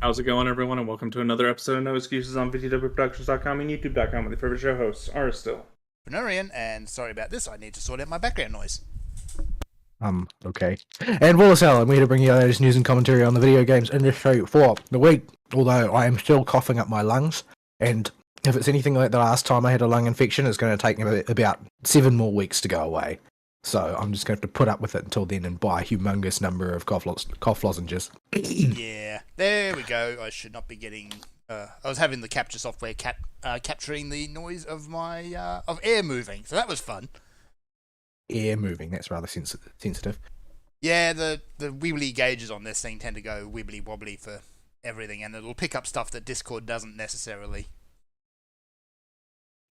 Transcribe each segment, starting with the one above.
How's it going, everyone, and welcome to another episode of No Excuses on VTWProductions.com and YouTube.com with your favorite show hosts are still. Venurian, and sorry about this, I need to sort out my background noise. Okay. And Wallace Allen, we're here to bring you the latest news and commentary on the video games industry for the week, although I am still coughing up my lungs, and if it's anything like the last time I had a lung infection, it's going to take me about 7 more weeks to go away. So I'm just going to have to put up with it until then and buy a humongous number of cough lozenges. Yeah, there we go. I should not be getting... I was having the capture software capturing the noise of my of air moving, so that was fun. Air moving, that's rather sensitive. Yeah, the wibbly gauges on this thing tend to go wibbly wobbly for everything, and it'll pick up stuff that Discord doesn't necessarily.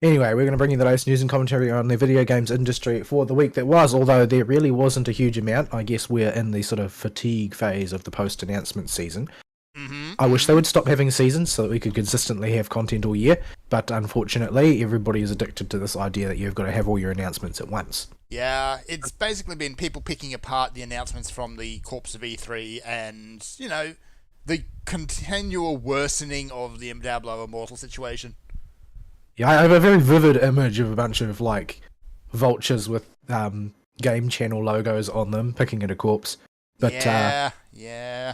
Anyway, we're going to bring you the latest news and commentary on the video games industry for the week that was, although there really wasn't a huge amount. I guess we're in the sort of fatigue phase of the post-announcement season. I wish they would stop having seasons so that we could consistently have content all year, but unfortunately everybody is addicted to this idea that you've got to have all your announcements at once. Yeah, it's basically been people picking apart the announcements from the corpse of E3 and, you know, the continual worsening of the Diablo Immortal situation. Yeah, I have a very vivid image of a bunch of, like, vultures with game channel logos on them, picking at a corpse. But, yeah.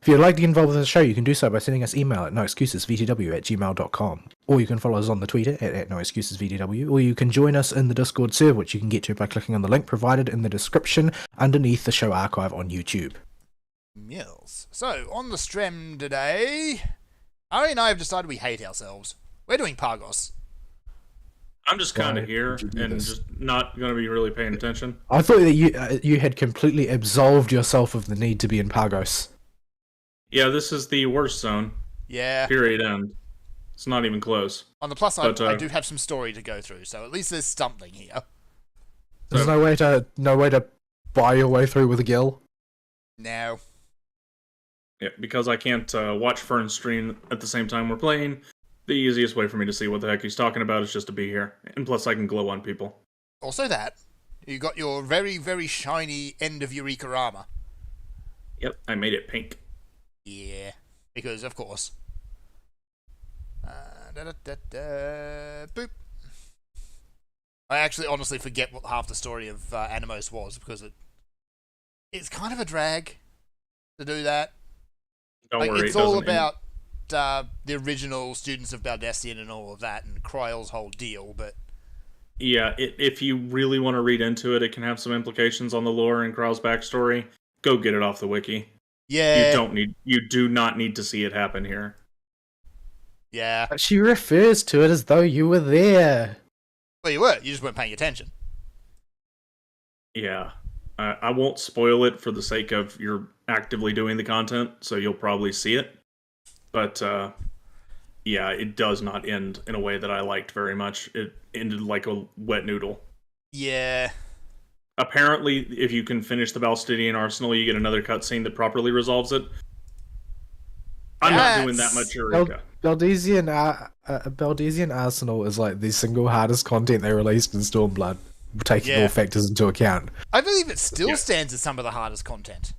if you'd like to get involved with the show, you can do so by sending us email at noexcusesvtw@gmail.com, or you can follow us on the Twitter at noexcusesvtw, or you can join us in the Discord server, which you can get to by clicking on the link provided in the description underneath the show archive on YouTube. Yes. So, on the stream today, Ari and I have decided we hate ourselves. We're doing Pagos. I'm just kind Why of here would you do and this? just not going to be really paying attention. I thought that you had completely absolved yourself of the need to be in Pagos. Yeah, this is the worst zone. Yeah. Period. End. It's not even close. On the plus side, But, I do have some story to go through, so at least there's something here. There's So- no way to buy your way through with a gill. Now, Yeah, because I can't watch Fern stream at the same time we're playing, the easiest way for me to see what the heck he's talking about is just to be here. And plus, I can glow on people. also that, you got your very, very shiny end of Eureka armor. Yep, I made it pink. Yeah, because of course. Boop. I actually honestly forget what half the story of Animos was because it's kind of a drag to do that. Don't Like, worry, it's it all doesn't end. about the original students of Baldesion and all of that, and Kryle's whole deal. But Yeah, if you really want to read into it, it can have some implications on the lore and Krau's backstory. Go get it off the wiki. yeah, You do not need to see it happen here. yeah. But she refers to it as though you were there. Well, you were. You just weren't paying attention. Yeah. I won't spoil it for the sake of you're actively doing the content, so you'll probably see it. But, yeah, it does not end in a way that I liked very much. It ended like a wet noodle. Yeah. Apparently, if you can finish the Balstidian Arsenal, you get another cutscene that properly resolves it. I'm not doing that much Eureka. Baldesian Arsenal is like the single hardest content they released in Stormblood, taking Yeah. all factors into account. I believe it still Yeah. stands as some of the hardest content.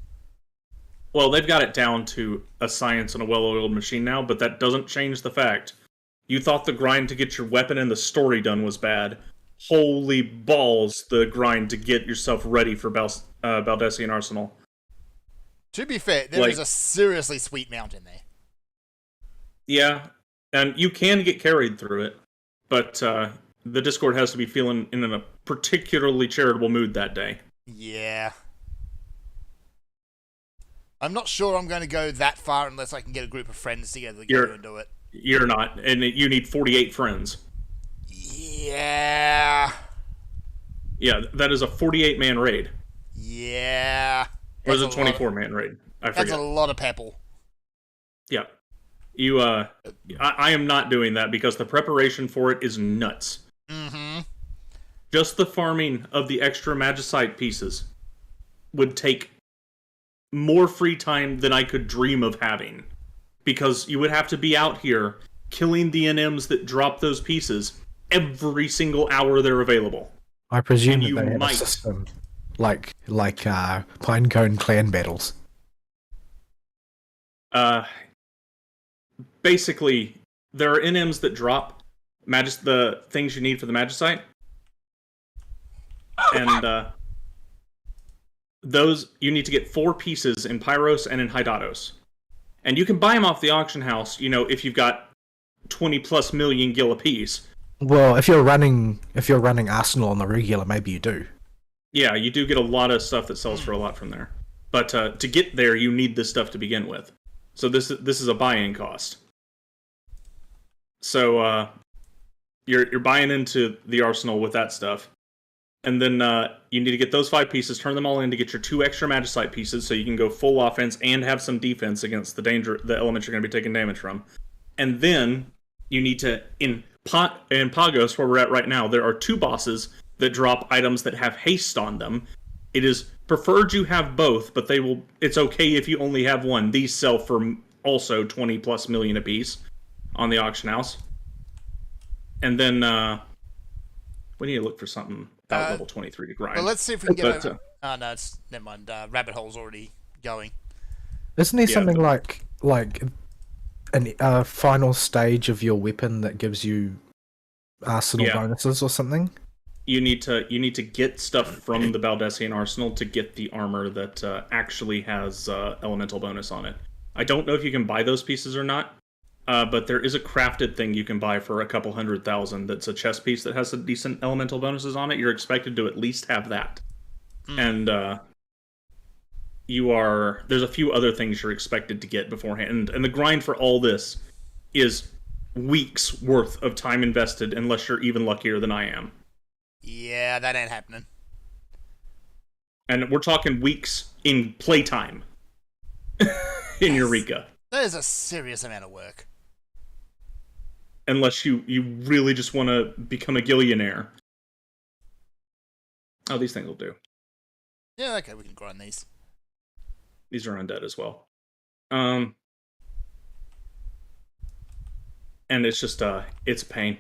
Well, they've got it down to a science and a well-oiled machine now, but that doesn't change the fact. You thought the grind to get your weapon and the story done was bad. Holy balls, the grind to get yourself ready for Baldesian Arsenal. To be fair, there is a seriously sweet mount in there. Yeah, and you can get carried through it, but the Discord has to be feeling in a particularly charitable mood that day. Yeah. I'm not sure I'm going to go that far unless I can get a group of friends together to go and do it. You're not, and you need 48 friends. Yeah. Yeah, that is a 48-man raid. Yeah. Or is it That's a 24-man raid? I That's forget. a lot of pebble. Yeah. I am not doing that because the preparation for it is nuts. Mm-hmm. Just the farming of the extra Magicite pieces would take more free time than I could dream of having. Because you would have to be out here killing the NMs that drop those pieces every single hour they're available. I presume And that you they have might. a system like Pinecone clan battles. basically, there are NMs that drop the things you need for the Magicite. And those, you need to get 4 pieces in Pyros and in Hydatos. And you can buy them off the auction house, if you've got 20 plus million gil apiece. Well, if you're running Arsenal on the regular, maybe you do. Yeah, you do get a lot of stuff that sells for a lot from there. But to get there, you need this stuff to begin with. So this is a buy-in cost. So you're buying into the Arsenal with that stuff. And then you need to get those 5 pieces, turn them all in to get your 2 extra Magicite pieces so you can go full offense and have some defense against the elements you're going to be taking damage from. And then you need to, in Pagos, where we're at right now, there are 2 bosses that drop items that have haste on them. It is preferred you have both, but it's okay if you only have one. These sell for also 20 plus million apiece on the auction house. And then we need to look for something about level 23 to grind. Well, let's see if we can get over... Oh, no, never mind. Rabbit Hole's already going. Isn't there something like a final stage of your weapon that gives you arsenal bonuses or something? You need to get stuff from the Baldessian Arsenal to get the armor that actually has elemental bonus on it. I don't know if you can buy those pieces or not, but there is a crafted thing you can buy for a couple 100,000 that's a chest piece that has a decent elemental bonuses on it. You're expected to at least have that. And there's a few other things you're expected to get beforehand. And the grind for all this is weeks worth of time invested unless you're even luckier than I am. Yeah, that ain't happening. And we're talking weeks in playtime in Eureka. That is a serious amount of work. Unless you really just want to become a gillionaire. Oh, these things will do. Yeah, okay, we can grind these. These are undead as well. And it's just, it's a pain.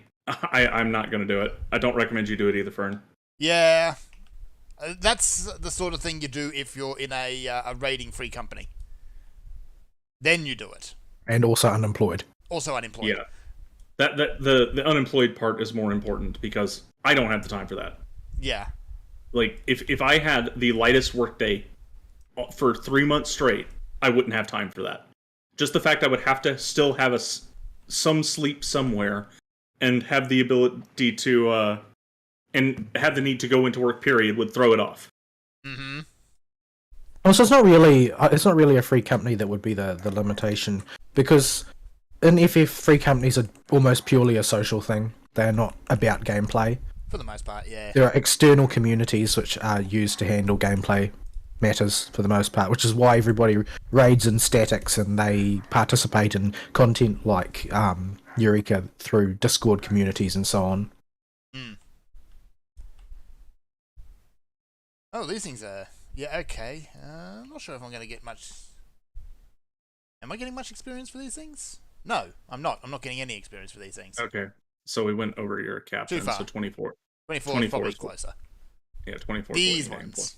I'm not going to do it. I don't recommend you do it either, Fern. Yeah. That's the sort of thing you do if you're in a raiding-free company. Then you do it. And also unemployed. Also unemployed. Yeah. The unemployed part is more important because I don't have the time for that. Yeah. Like, if I had the lightest workday for 3 months straight, I wouldn't have time for that. Just the fact I would have to still have some sleep somewhere and have the ability to, and have the need to go into work, period, would throw it off. Mm-hmm. Also, it's not really a free company that would be the limitation, because in FF, free companies are almost purely a social thing. They're not about gameplay. For the most part, yeah. There are external communities which are used to handle gameplay matters for the most part, which is why everybody raids in statics and they participate in content like Eureka through Discord communities and so on. Mm. Oh, these things are... Yeah, okay. I'm not sure if I'm going to get much... Am I getting much experience for these things? No, I'm not. I'm not getting any experience for these things. Okay. So we went over your cap. Too far. So 24. 24 is probably closer. Yeah, 24. These ones.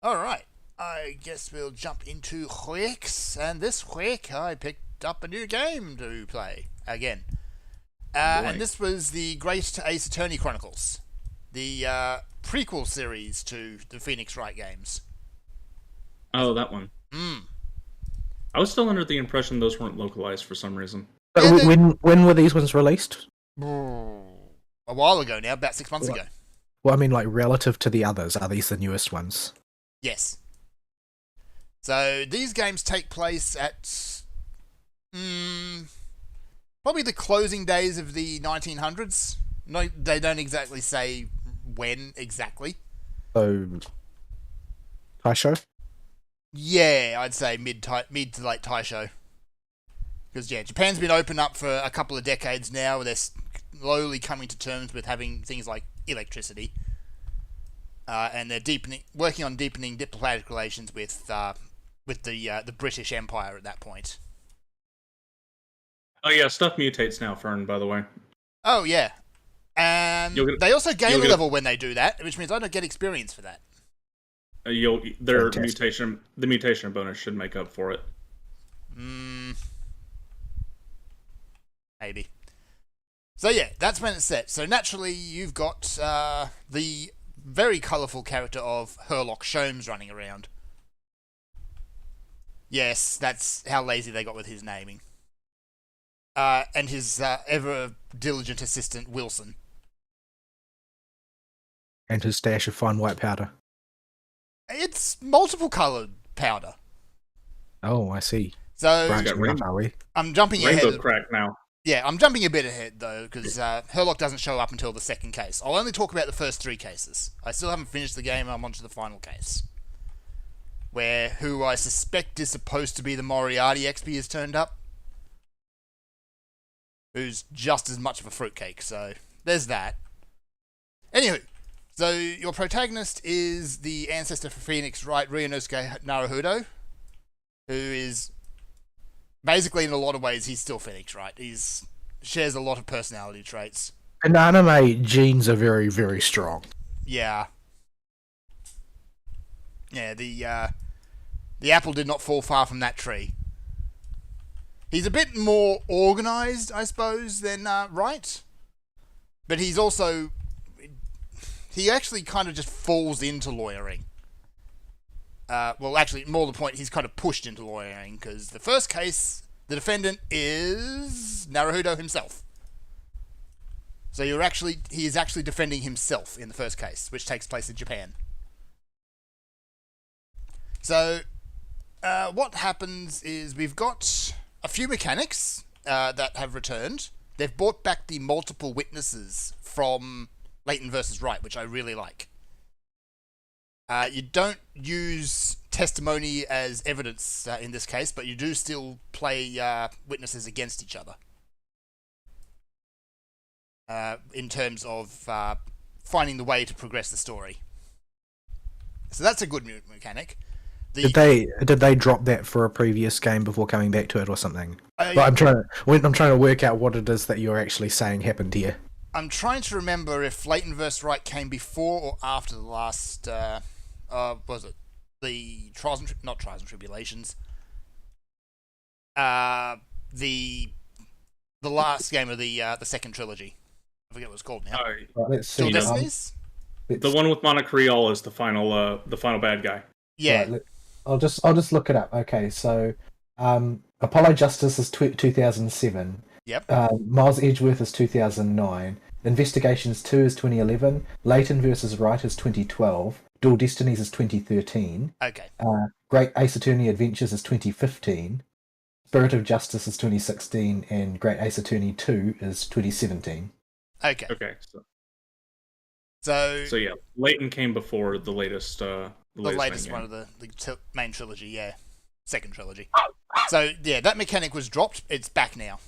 Alright. I guess we'll jump into weeks. And this week I picked up a new game to play. Again. And this was the Great Ace Attorney Chronicles. The prequel series to the Phoenix Wright games. Oh, that one. Mm. I was still under the impression those weren't localized for some reason. But when were these ones released? A while ago now, about 6 months ago. Well, I mean, like, relative to the others, are these the newest ones? Yes. So, these games take place at... probably the closing days of the 1900s. No, they don't exactly say when exactly. So... Taisho? Yeah, I'd say mid to late Taisho. Because, yeah, Japan's been open up for a couple of decades now. They're slowly coming to terms with having things like electricity. And they're working on deepening diplomatic relations with the British Empire at that point. Oh yeah, stuff mutates now, Fern, by the way. Oh, yeah. And they also gain a level when they do that, which means I don't get experience for that. The mutation bonus should make up for it. maybe. So yeah, that's when it's set. So naturally, you've got the very colourful character of Herlock Sholmes running around. Yes, that's how lazy they got with his naming. And his ever diligent assistant, Wilson. And his stash of fine white powder. It's multiple coloured powder. Oh, I see. So Branching got up, are we? I'm jumping Rainbow ahead. crack now. Yeah, I'm jumping a bit ahead though, because Herlock doesn't show up until the second case. I'll only talk about the first 3 cases. I still haven't finished the game. I'm on to the final case, where who I suspect is supposed to be the Moriarty XP has turned up, who's just as much of a fruitcake. So there's that. Anywho, so your protagonist is the ancestor for Phoenix Wright, Ryunosuke Naruhodo, who is basically, in a lot of ways, he's still Phoenix Wright. He's shares a lot of personality traits. In anime, genes are very, very strong. Yeah. Yeah, the apple did not fall far from that tree. He's a bit more organised, I suppose, than Wright. But he's also... He actually kind of just falls into lawyering. Well, actually, more the point, he's kind of pushed into lawyering, because the first case, the defendant is Naruhodo himself. So he is actually defending himself in the first case, which takes place in Japan. So, what happens is we've got a few mechanics that have returned. They've brought back the multiple witnesses from Layton versus Wright, which I really like. You don't use testimony as evidence in this case, but you do still play witnesses against each other. In terms of finding the way to progress the story. So that's a good mechanic. Did they drop that for a previous game before coming back to it or something? But I'm trying to work out what it is that you're actually saying happened here. I'm trying to remember if Layton vs. Wright came before or after the last... was it the Trials and not Trials and Tribulations? The last game of the second trilogy. I forget what it's called now. Right, let's see. Still Destinies? The one with Monocriol is the final bad guy. Yeah. Right, I'll just look it up. Okay, so Apollo Justice is 2007. Yep. Miles Edgeworth is 2009. Investigations 2 is 2011. Layton versus Wright is 2012. Dual Destinies is 2013. Okay. Great Ace Attorney Adventures is 2015. Spirit of Justice is 2016, and Great Ace Attorney 2 is 2017. Okay. Okay. So So yeah, Layton came before the latest. The latest one of the main trilogy, yeah. Second trilogy. So, yeah, that mechanic was dropped. It's back now.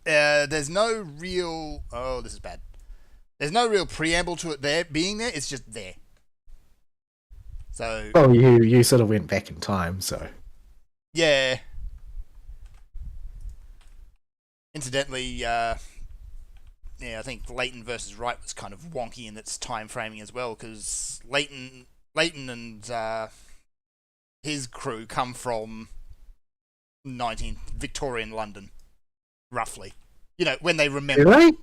There's no real... Oh, this is bad. There's no real preamble to it being there. It's just there. So... Oh, you sort of went back in time, so... Yeah. Incidentally, yeah, I think Layton versus Wright was kind of wonky in its time framing as well, because Layton and his crew come from 19th Victorian London, roughly. You know, when they remember. Really?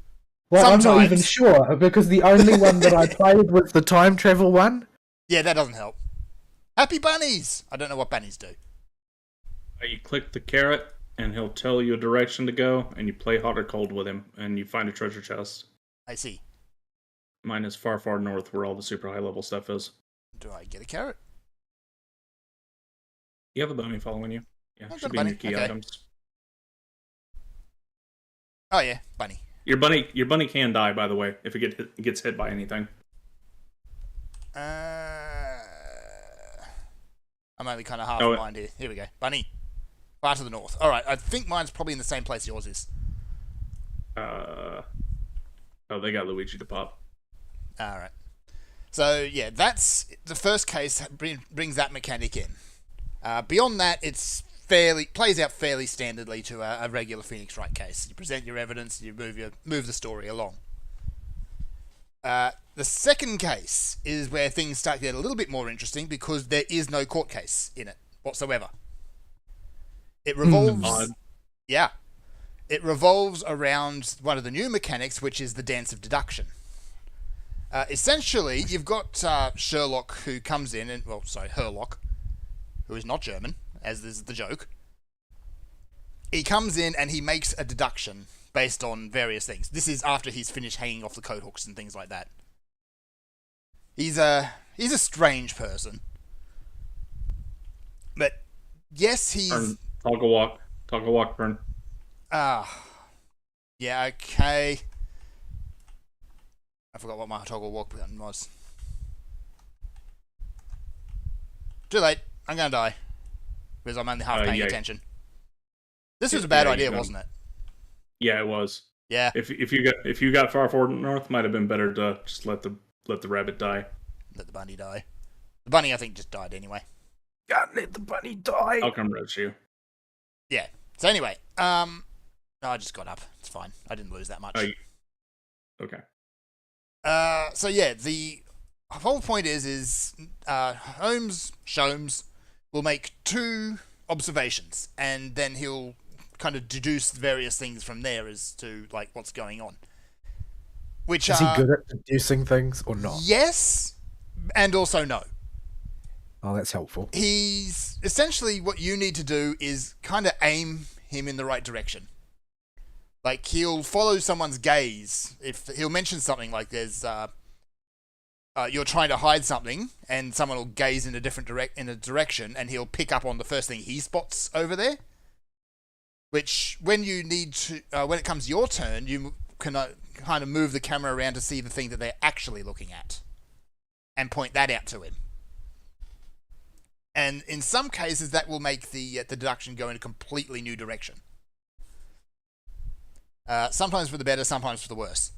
Well, I'm not Sometimes. even sure, because the only one that I played was the time travel one. Yeah, that doesn't help. Happy bunnies! I don't know what bunnies do. You click the carrot, and he'll tell you a direction to go, and you play hot or cold with him, and you find a treasure chest. I see. Mine is far, far north, where all the super high level stuff is. Do I get a carrot? You have a bunny following you. Yeah, I've should got a be in your bunny, key okay. items. Oh yeah, bunny. Your bunny can die, by the way, if it gets hit by anything. I'm only kind of half Oh, blind here. Here we go. Bunny. Far to the north. Alright, I think mine's probably in the same place yours is. Oh, they got Luigi to pop. Alright. So, yeah, that's... The first case brings that mechanic in. Beyond that, it's plays out fairly standardly to a regular Phoenix Wright case. You present your evidence, you move the story along. The second case is where things start to get a little bit more interesting because there is no court case in it whatsoever. It revolves... Odd. Yeah. it revolves around one of the new mechanics, which is the dance of deduction. Essentially, you've got Sherlock who comes in, and Herlock, who is not German, as is the joke. He comes in and he makes a deduction based on various things. This is after he's finished hanging off the coat hooks and things like that. He's a strange person. But yes, he's... Toggle walk, Burn. Yeah, okay. I forgot what my toggle walk button was. Too late. I'm gonna die. Because I'm only half paying attention. This was a bad idea, wasn't it? Yeah, it was. Yeah. If you got far forward north, might have been better to just let the rabbit die. Let the bunny die. The bunny, I think, just died anyway. God, let the bunny die. I'll come rescue. Yeah. So anyway, I just got up. It's fine. I didn't lose that much. Okay. So yeah, the whole point is Sholmes will make 2 observations, and then he'll kind of deduce various things from there as to like what's going on. Which is he good at deducing things or not? Yes, and also no. Oh, that's helpful. He's essentially, what you need to do is kind of aim him in the right direction. Like, he'll follow someone's gaze. If he'll mention something like there's you're trying to hide something, and someone will gaze in a different direction, and he'll pick up on the first thing he spots over there. Which, when you need to, when it comes your turn, you can kind of move the camera around to see the thing that they're actually looking at, and point that out to him. And in some cases, that will make the deduction go in a completely new direction. Sometimes for the better, sometimes for the worse.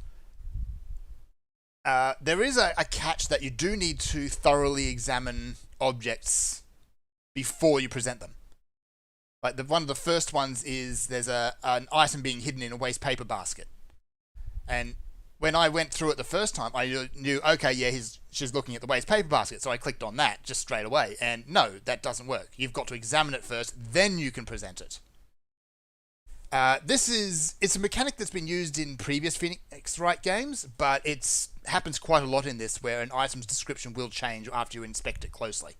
There is a catch that you do need to thoroughly examine objects before you present them. Like, one of the first ones is there's an item being hidden in a waste paper basket. And when I went through it the first time, I knew, okay, yeah, she's looking at the waste paper basket, so I clicked on that just straight away. And no, that doesn't work. You've got to examine it first, then you can present it. It's a mechanic that's been used in previous Phoenix Wright games, but it happens quite a lot in this, where an item's description will change after you inspect it closely.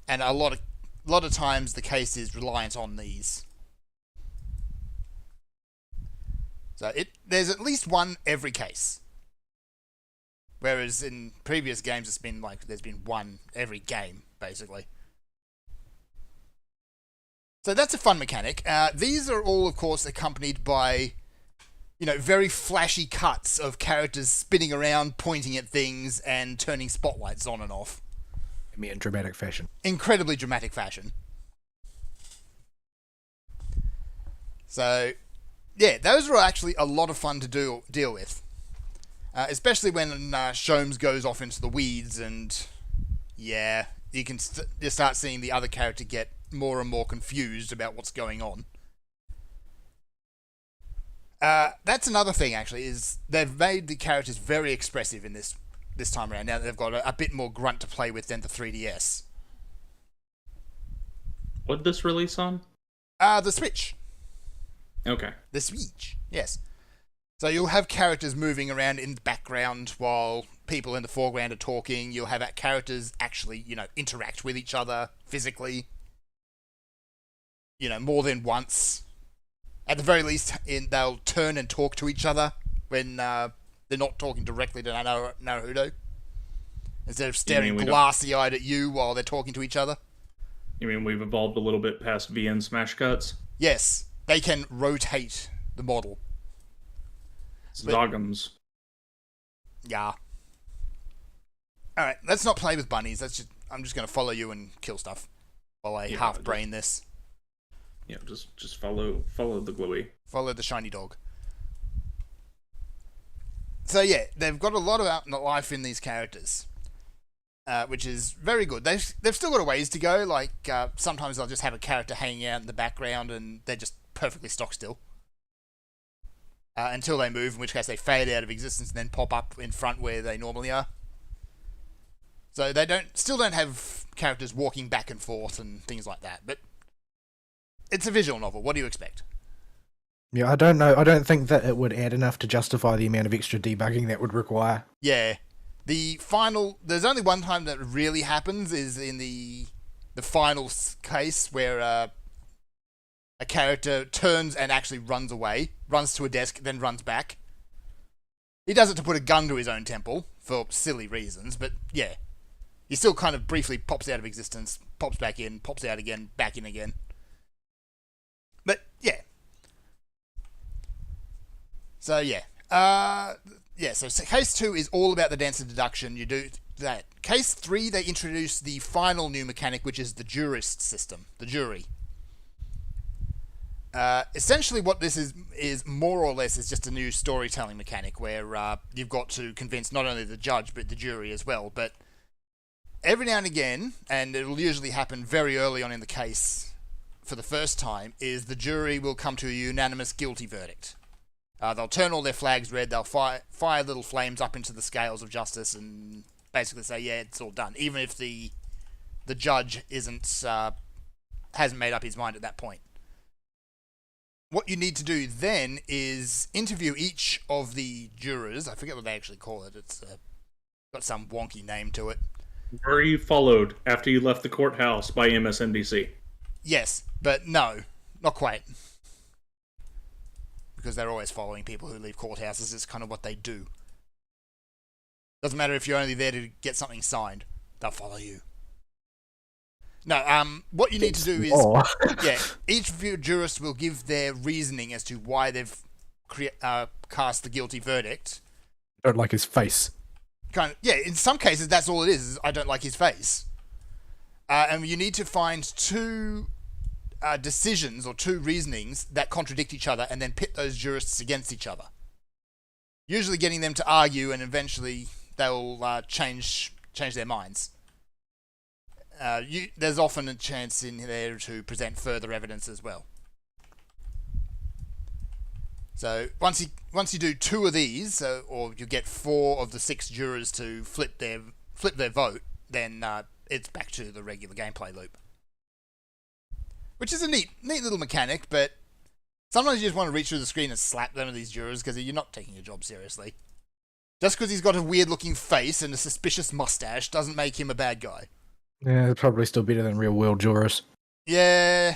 And a lot of times the case is reliant on these. So there's at least one every case. Whereas in previous games it's been like there's been one every game, basically. So that's a fun mechanic. These are all, of course, accompanied by, very flashy cuts of characters spinning around, pointing at things, and turning spotlights on and off. In dramatic fashion. Incredibly dramatic fashion. So, yeah, those are actually a lot of fun to deal with. Especially when Sholmes goes off into the weeds and, yeah, you can start seeing the other character get more and more confused about what's going on. That's another thing, actually, is they've made the characters very expressive in this time around. Now that they've got a bit more grunt to play with than the 3DS. What'd this release on? The Switch. Okay. The Switch, yes. So you'll have characters moving around in the background while people in the foreground are talking. You'll have characters actually, interact with each other physically. More than once. At the very least, they'll turn and talk to each other when they're not talking directly to Naruto. Instead of staring glassy-eyed at you while they're talking to each other. You mean we've evolved a little bit past VN smash cuts? Yes. They can rotate the model. Zoggums. Yeah. Alright, let's not play with bunnies. I'm just going to follow you and kill stuff while I half-brain this. Yeah, just follow the glowy. Follow the shiny dog. So yeah, they've got a lot of life in these characters, which is very good. They've still got a ways to go. Like sometimes they'll just have a character hanging out in the background and they're just perfectly stock still until they move, in which case they fade out of existence and then pop up in front where they normally are. So they still don't have characters walking back and forth and things like that, but it's a visual novel. What do you expect? Yeah, I don't know. I don't think that it would add enough to justify the amount of extra debugging that would require. Yeah. There's only one time that really happens is in the final case where a character turns and actually runs away, runs to a desk, then runs back. He does it to put a gun to his own temple for silly reasons, but yeah. He still kind of briefly pops out of existence, pops back in, pops out again, back in again. But yeah. So yeah. So case 2 is all about the dance of deduction. You do that. Case 3, they introduce the final new mechanic, which is the jurist system, the jury. Essentially what this is more or less is just a new storytelling mechanic where you've got to convince not only the judge but the jury as well. But every now and again, and it'll usually happen very early on in the case for the first time, is the jury will come to a unanimous guilty verdict. They'll turn all their flags red, they'll fire little flames up into the scales of justice and basically say, yeah, it's all done, even if the judge hasn't made up his mind at that point. What you need to do then is interview each of the jurors. I forget what they actually call it. It's got some wonky name to it. Were you followed after you left the courthouse by MSNBC? Yes, but no, not quite. Because they're always following people who leave courthouses. It's kind of what they do. Doesn't matter if you're only there to get something signed. They'll follow you. No, what you need to do is... each of your jurists will give their reasoning as to why they've cast the guilty verdict. Don't like his face. In some cases, that's all it is I don't like his face. And you need to find two decisions or two reasonings that contradict each other and then pit those jurists against each other. Usually getting them to argue and eventually they'll change their minds. There's often a chance in there to present further evidence as well. So once you do 2 of these, or you get 4 of the 6 jurors to flip their vote, then it's back to the regular gameplay loop. Which is a neat little mechanic, but sometimes you just want to reach through the screen and slap one of these jurors because you're not taking your job seriously. Just because he's got a weird-looking face and a suspicious mustache doesn't make him a bad guy. Yeah, they're probably still better than real-world jurors. Yeah.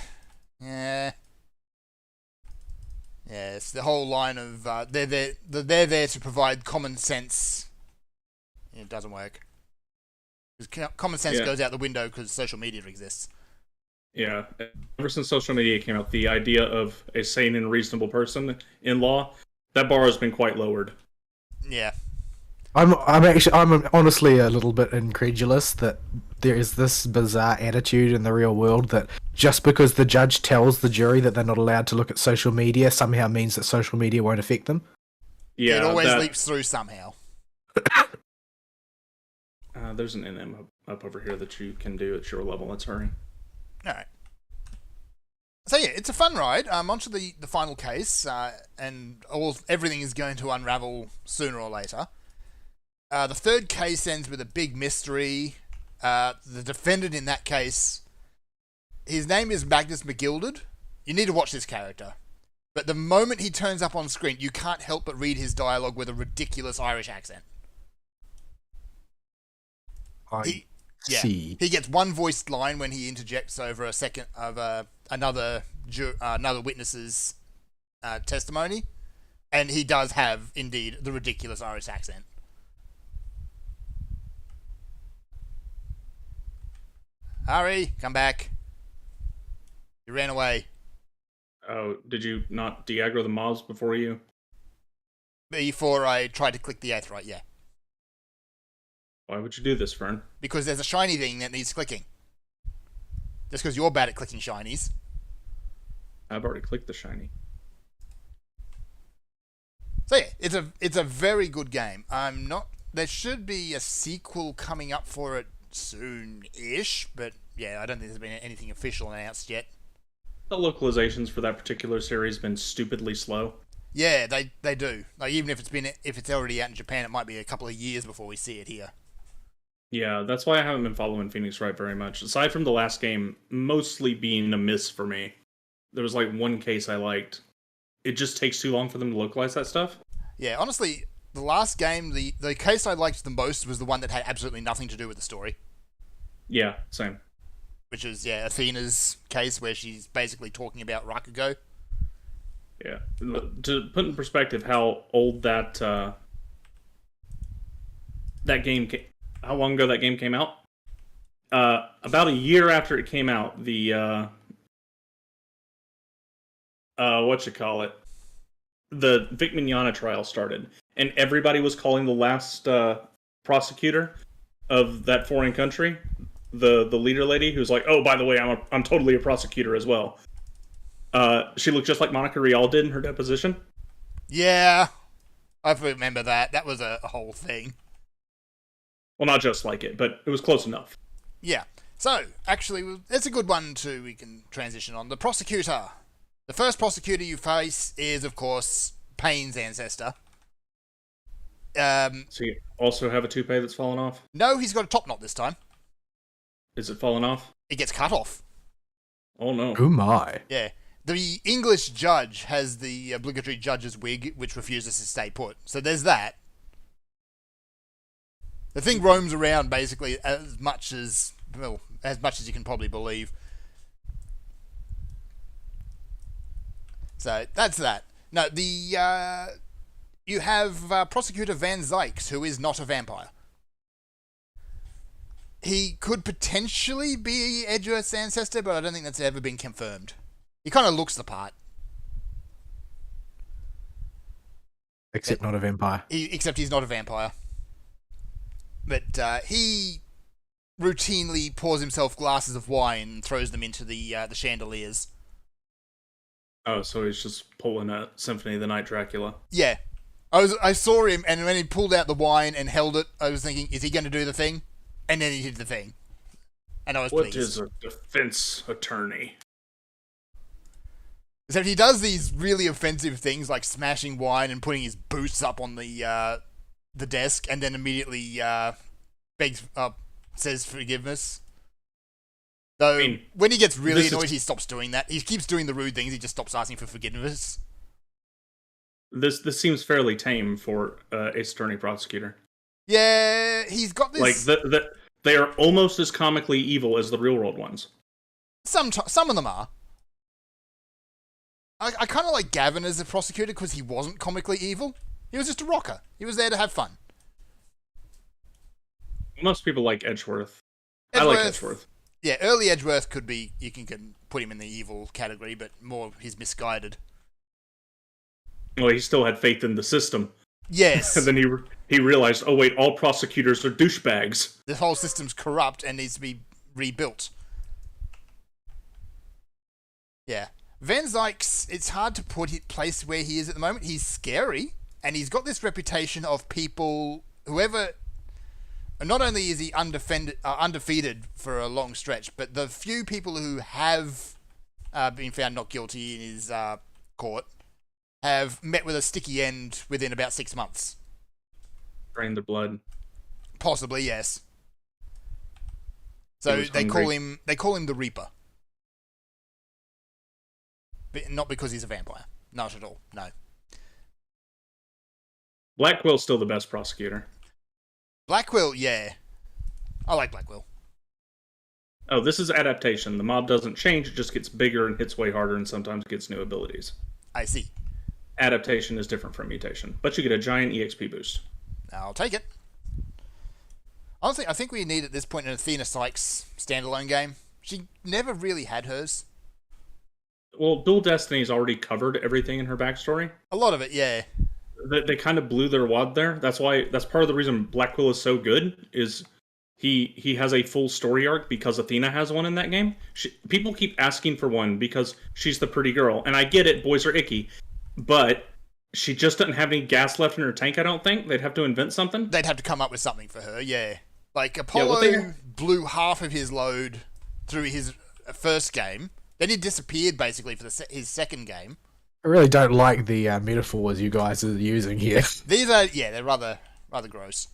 It's the whole line of they're there to provide common sense. It doesn't work. Because common sense goes out the window because social media exists. Yeah, ever since social media came out, the idea of a sane and reasonable person in law, that bar has been quite lowered. Yeah. I'm honestly a little bit incredulous that there is this bizarre attitude in the real world that just because the judge tells the jury that they're not allowed to look at social media somehow means that social media won't affect them. Yeah, it always leaps through somehow. There's an NM up over here that you can do at your level. Let's hurry. Alright. So yeah, it's a fun ride. Onto the final case, and everything is going to unravel sooner or later. The third case ends with a big mystery. The defendant in that case, his name is Magnus McGilded. You need to watch this character. But the moment he turns up on screen, you can't help but read his dialogue with a ridiculous Irish accent. See. He gets one voiced line when he interjects over a second of another witness's testimony, and he does have indeed the ridiculous Irish accent. Harry, come back. You ran away. Oh, did you not de-aggro the mobs before you? Before I tried to click the Aetheryte, yeah. Why would you do this, Fern? Because there's a shiny thing that needs clicking. Just because you're bad at clicking shinies. I've already clicked the shiny. So yeah, it's a very good game. There should be a sequel coming up for it soon-ish, but yeah, I don't think there's been anything official announced yet. The localizations for that particular series have been stupidly slow. Yeah, they do. Like even if it's already out in Japan, it might be a couple of years before we see it here. Yeah, that's why I haven't been following Phoenix Wright very much. Aside from the last game mostly being a miss for me. There was like one case I liked, it just takes too long for them to localize that stuff. Yeah, honestly, the last game, the case I liked the most was the one that had absolutely nothing to do with the story. Yeah, same. Which is, yeah, Athena's case where she's basically talking about Rakugo. Yeah. To put in perspective how old that game, how long ago that game came out? About a year after it came out, the the Vic Mignogna trial started, and everybody was calling the last prosecutor of that foreign country the leader lady, who's like, oh, by the way, I'm totally a prosecutor as well. She looked just like Monica Rial did in her deposition. Yeah, I remember that. That was a whole thing. Well, not just like it, but it was close enough. Yeah. So, actually, it's a good one too. We can transition on. The prosecutor. The first prosecutor you face is, of course, Payne's ancestor. So you also have a toupee that's fallen off? No, he's got a top knot this time. Is it fallen off? It gets cut off. Oh no. Oh my. Yeah. The English judge has the obligatory judge's wig, which refuses to stay put. So there's that. The thing roams around basically as much as you can probably believe. So that's that. No, you have Prosecutor Van Zykes, who is not a vampire. He could potentially be Edgeworth's ancestor, but I don't think that's ever been confirmed. He kind of looks the part. Except not a vampire. Except he's not a vampire. But he routinely pours himself glasses of wine and throws them into the chandeliers. Oh, so he's just pulling a Symphony of the Night Dracula. Yeah. I saw him, and when he pulled out the wine and held it, I was thinking, is he going to do the thing? And then he did the thing. And I was pleased. What is a defense attorney? So he does these really offensive things like smashing wine and putting his boots up on the desk, and then immediately says forgiveness. Though, I mean, when he gets really annoyed, he stops doing that. He keeps doing the rude things, he just stops asking for forgiveness. This seems fairly tame for a attorney prosecutor. Yeah, he's got this... Like, they are almost as comically evil as the real-world ones. Some of them are. I kind of like Gavin as a prosecutor because he wasn't comically evil. He was just a rocker. He was there to have fun. Most people like Edgeworth. I like Edgeworth. Yeah, early Edgeworth could be... You can put him in the evil category, but more he's misguided. Well, he still had faith in the system. Yes. And then he realized, oh wait, all prosecutors are douchebags. The whole system's corrupt and needs to be rebuilt. Yeah. Van Zykes, it's hard to place where he is at the moment. He's scary, and he's got this reputation of people, whoever... Not only is he undefeated for a long stretch, but the few people who have been found not guilty in his court have met with a sticky end within about 6 months. Drain their blood. Possibly, yes. So they call him the Reaper. But not because he's a vampire. Not at all. No. Blackwell's still the best prosecutor. Blackquill, yeah. I like Blackquill. Oh, this is adaptation. The mob doesn't change, it just gets bigger and hits way harder and sometimes gets new abilities. I see. Adaptation is different from mutation, but you get a giant EXP boost. I'll take it. Honestly, I think we need at this point an Athena Sykes standalone game. She never really had hers. Well, Dual Destiny's already covered everything in her backstory. A lot of it, yeah. They kind of blew their wad there. That's part of the reason Blackquill is so good, is he has a full story arc because Athena has one in that game. People keep asking for one because she's the pretty girl, and I get it, boys are icky, but she just doesn't have any gas left in her tank, I don't think. They'd have to invent something. They'd have to come up with something for her, yeah. Like, Apollo blew half of his load through his first game, then he disappeared, basically, for his second game. I really don't like the metaphors you guys are using here. These are, yeah, they're rather gross.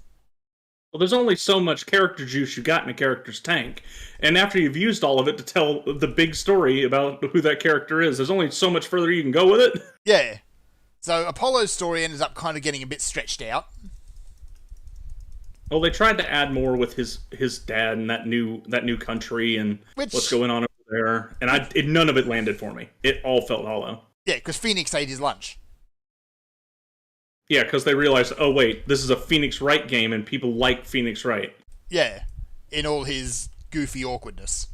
Well, there's only so much character juice you got in a character's tank. And after you've used all of it to tell the big story about who that character is, there's only so much further you can go with it. Yeah. So Apollo's story ends up kind of getting a bit stretched out. Well, they tried to add more with his dad and that new country and what's going on over there, and none of it landed for me. It all felt hollow. Yeah, because Phoenix ate his lunch. Yeah, because they realized, oh wait, this is a Phoenix Wright game, and people like Phoenix Wright. Yeah, in all his goofy awkwardness.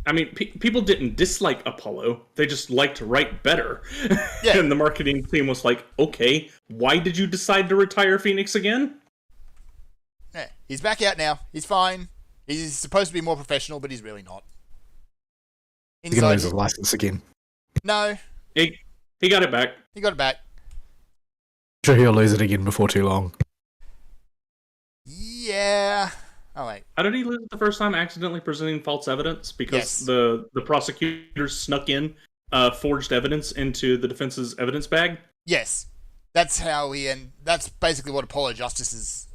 I mean, people didn't dislike Apollo; they just liked Wright better. Yeah. And the marketing team was like, okay, why did you decide to retire Phoenix again? Yeah, he's back out now. He's fine. He's supposed to be more professional, but he's really not. He's gonna lose his license again. No. He got it back. He got it back. I'm sure he'll lose it again before too long. Yeah. Oh wait. How did he lose it the first time? Accidentally presenting false evidence because the prosecutors snuck in forged evidence into the defense's evidence bag. Yes, that's how that's basically what Apollo Justice is.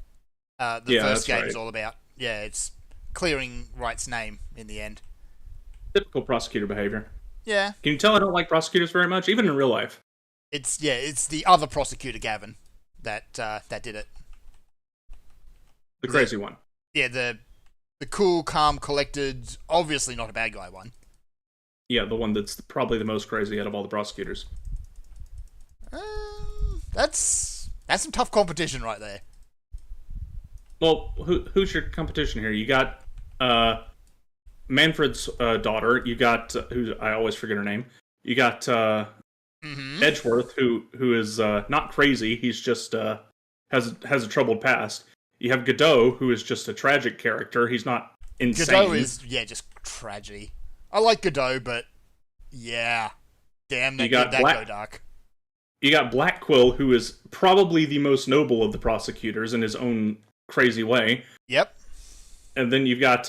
The first game is all about. Yeah, it's clearing Wright's name in the end. Typical prosecutor behavior. Yeah. Can you tell I don't like prosecutors very much, even in real life? It's the other prosecutor, Gavin, that did it. The crazy one. Yeah, the cool, calm, collected, obviously not a bad guy one. Yeah, the one that's probably the most crazy out of all the prosecutors. That's some tough competition right there. Well, who's your competition here? You got Manfred's daughter. You got who I always forget her name. You got Edgeworth, who is not crazy. He's just has a troubled past. You have Godot, who is just a tragic character. He's not insane. Godot is just tragedy. I like Godot, but yeah, damn that go dark. You got Black Quill, who is probably the most noble of the prosecutors in his own crazy way. Yep. And then you've got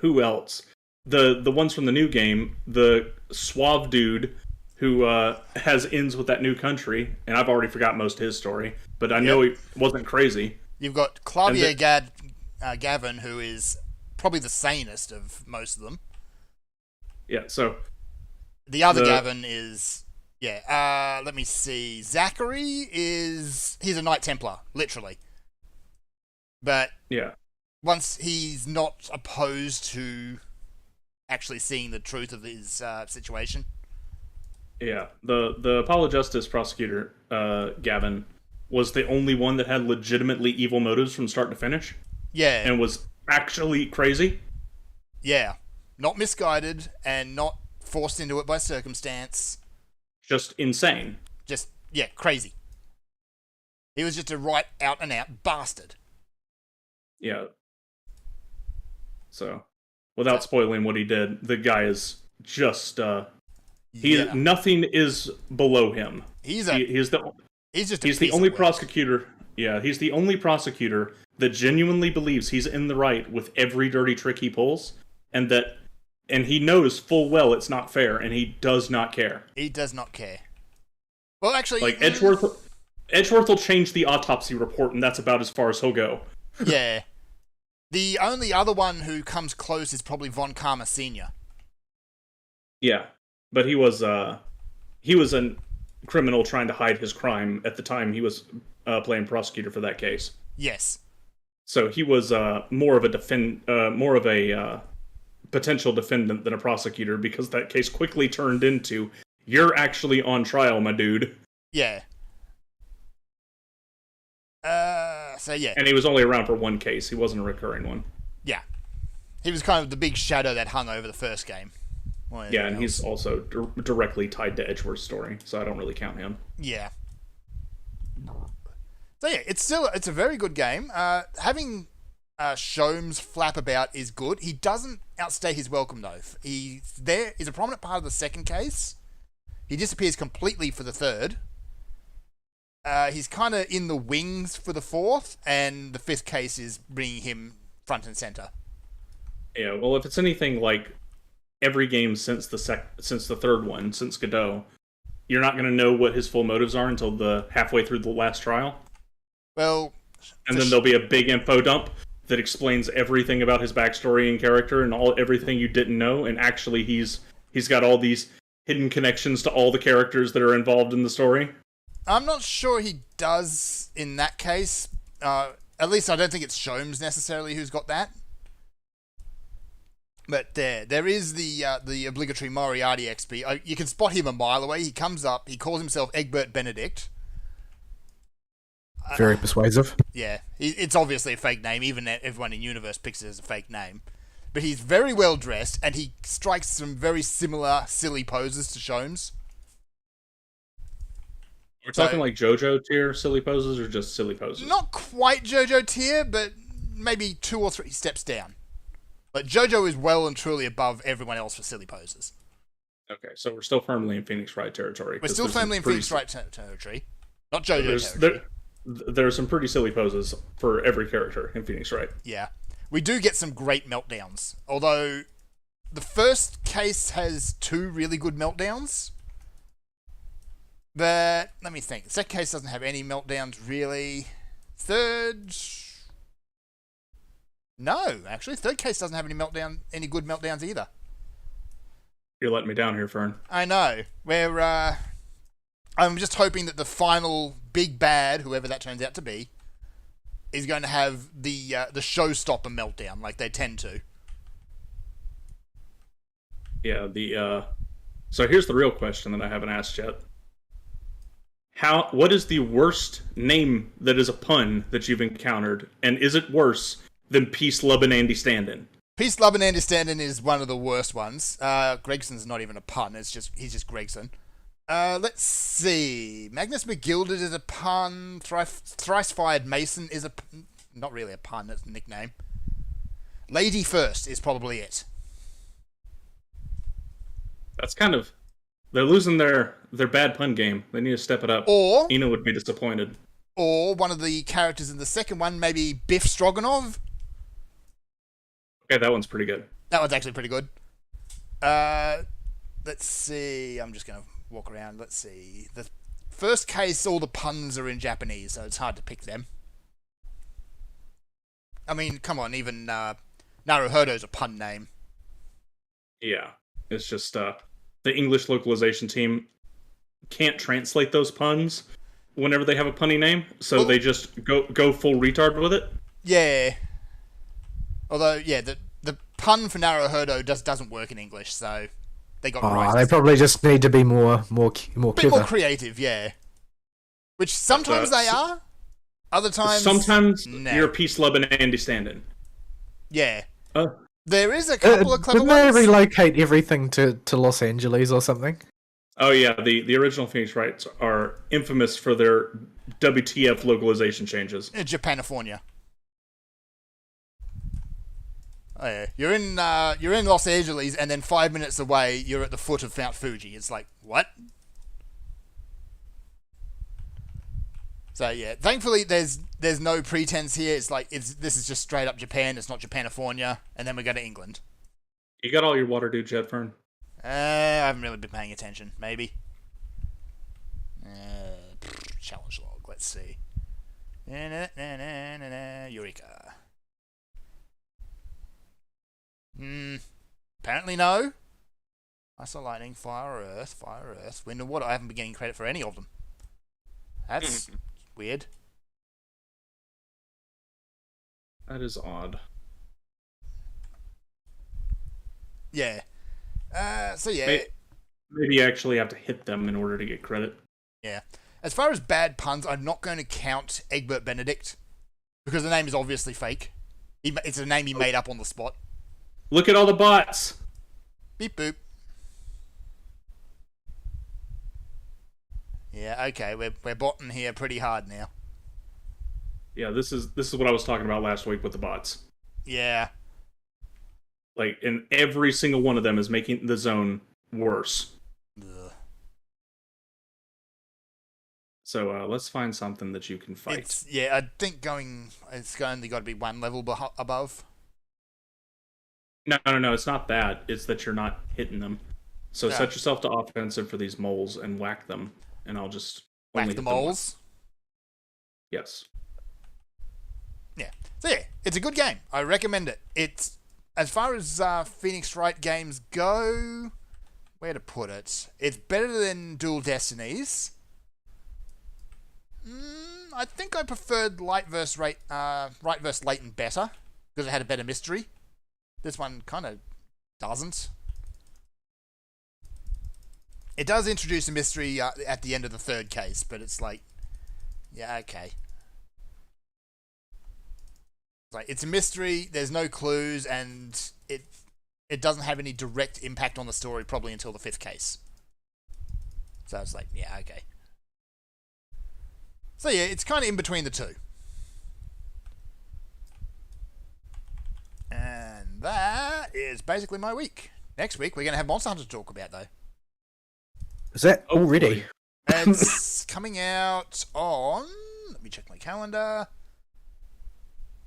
who else? The ones from the new game, the suave dude who has ends with that new country, and I've already forgot most of his story, but I know he wasn't crazy. You've got Clavier Gavin, who is probably the sanest of most of them. Yeah, so the other Gavin is let me see. Zachary he's a Knight Templar, literally. But yeah, once he's not opposed to actually seeing the truth of his situation. Yeah, the Apollo Justice prosecutor, Gavin, was the only one that had legitimately evil motives from start to finish. Yeah. And was actually crazy. Yeah. Not misguided and not forced into it by circumstance. Just insane. Just, crazy. He was just a right out and out bastard. Yeah. So, without spoiling what he did, the guy is just nothing is below him. He's the only prosecutor. Yeah, he's the only prosecutor that genuinely believes he's in the right with every dirty trick he pulls, and he knows full well it's not fair, and he does not care. He does not care. Well, actually, like Edgeworth will change the autopsy report, and that's about as far as he'll go. Yeah. The only other one who comes close is probably Von Karma Sr. Yeah, but he was a criminal trying to hide his crime at the time he was playing prosecutor for that case. Yes. So he was more of a potential defendant than a prosecutor, because that case quickly turned into, you're actually on trial, my dude. Yeah. And he was only around for one case. He wasn't a recurring one. Yeah. He was kind of the big shadow that hung over the first game. Yeah, and he's also directly tied to Edgeworth's story, so I don't really count him. Yeah. So yeah, it's a very good game. Having Sholmes flap about is good. He doesn't outstay his welcome though. He's a prominent part of the second case. He disappears completely for the third. He's kind of in the wings for the fourth, and the fifth case is bringing him front and center. Yeah, well, if it's anything like every game since the third one, since Godot, you're not going to know what his full motives are until halfway through the last trial. Well, And then there'll be a big info dump that explains everything about his backstory and character and everything you didn't know. And actually, he's got all these hidden connections to all the characters that are involved in the story. I'm not sure he does in that case. At least I don't think it's Sholmes necessarily who's got that. But there is the obligatory Moriarty XP. You can spot him a mile away. He comes up. He calls himself Egbert Benedict. Very persuasive. Yeah, it's obviously a fake name. Even everyone in universe picks it as a fake name. But he's very well dressed, and he strikes some very similar silly poses to Sholmes. We're talking like JoJo tier silly poses, or just silly poses? Not quite JoJo tier, but maybe 2 or 3 steps down. But JoJo is well and truly above everyone else for silly poses. Okay, so we're still firmly in Phoenix Wright territory. We're still firmly in Phoenix Wright territory. Not JoJo territory. There are some pretty silly poses for every character in Phoenix Wright. Yeah. We do get some great meltdowns. Although, the first case has 2 really good meltdowns. But, let me think. The second case doesn't have any meltdowns, really. Third... No, actually. Third case doesn't have any good meltdowns either. You're letting me down here, Fern. I know. I'm just hoping that the final big bad, whoever that turns out to be, is going to have the showstopper meltdown, like they tend to. Yeah, so here's the real question that I haven't asked yet. What is the worst name that is a pun that you've encountered, and is it worse than Peace, Love, and Andy Stand-In? Peace, Love, and Andy Stand-In is one of the worst ones. Gregson's not even a pun, he's just Gregson. Let's see. Magnus McGilded is a pun. Thrice-Fired Mason is not really a pun, it's a nickname. Lady First is probably it. That's kind of... They're losing their bad pun game. They need to step it up. Or... Ina would be disappointed. Or one of the characters in the second one, maybe Biff Stroganoff. Okay, that one's pretty good. That one's actually pretty good. Let's see. I'm just going to walk around. Let's see. The first case, all the puns are in Japanese, so it's hard to pick them. I mean, come on, even Naruhodo's a pun name. Yeah, it's just the English localization team can't translate those puns whenever they have a punny name, so they just go full retard with it. Yeah. Although, yeah, the pun for Naruhodo doesn't work in English, so they got right. They probably just need to be more clever. Bit more creative, yeah. Which sometimes they are, other times... Sometimes no. you're a Peace, Love, and Andy Stand-In. Yeah. There is a couple of clever didn't ones. Didn't they relocate everything to Los Angeles or something? Oh yeah, the original Phoenix Wrights are infamous for their WTF localization changes. Japanifornia. Oh yeah, you're in Los Angeles, and then 5 minutes away, you're at the foot of Mount Fuji. It's like, what? So yeah, thankfully there's no pretense here. It's like this is just straight up Japan. It's not Japanifornia, and then we go to England. You got all your water, dude, Jetfern? I haven't really been paying attention. Maybe. Challenge log. Let's see. Eureka. Apparently no. Ice or lightning, fire, earth, wind and water. I haven't been getting credit for any of them. That's weird. That is odd. Yeah. So yeah. Maybe you actually have to hit them in order to get credit. Yeah. As far as bad puns, I'm not going to count Egbert Benedict because the name is obviously fake. It's a name he made up on the spot. Look at all the bots. Beep boop. Yeah, okay, we're botting here pretty hard now. Yeah, this is what I was talking about last week with the bots. Yeah. Like, and every single one of them is making the zone worse. Ugh. So let's find something that you can fight. I think it's only got to be one level above. No, it's not that. It's that you're not hitting them. So set yourself to offensive for these moles and whack them, and I'll just whack the moles. Yes. Yeah. So yeah, it's a good game. I recommend it. It's, as far as Phoenix Wright games go, where to put it? It's better than Dual Destinies. I think I preferred Wright vs. Layton better because it had a better mystery. This one kind of doesn't. It does introduce a mystery at the end of the third case, but it's like, yeah, okay. Like, it's a mystery, there's no clues, and it doesn't have any direct impact on the story probably until the fifth case. So it's like, yeah, okay. So yeah, it's kind of in between the two. And that is basically my week. Next week, we're going to have Monster Hunter to talk about, though. Is that already? It's coming out on... Let me check my calendar.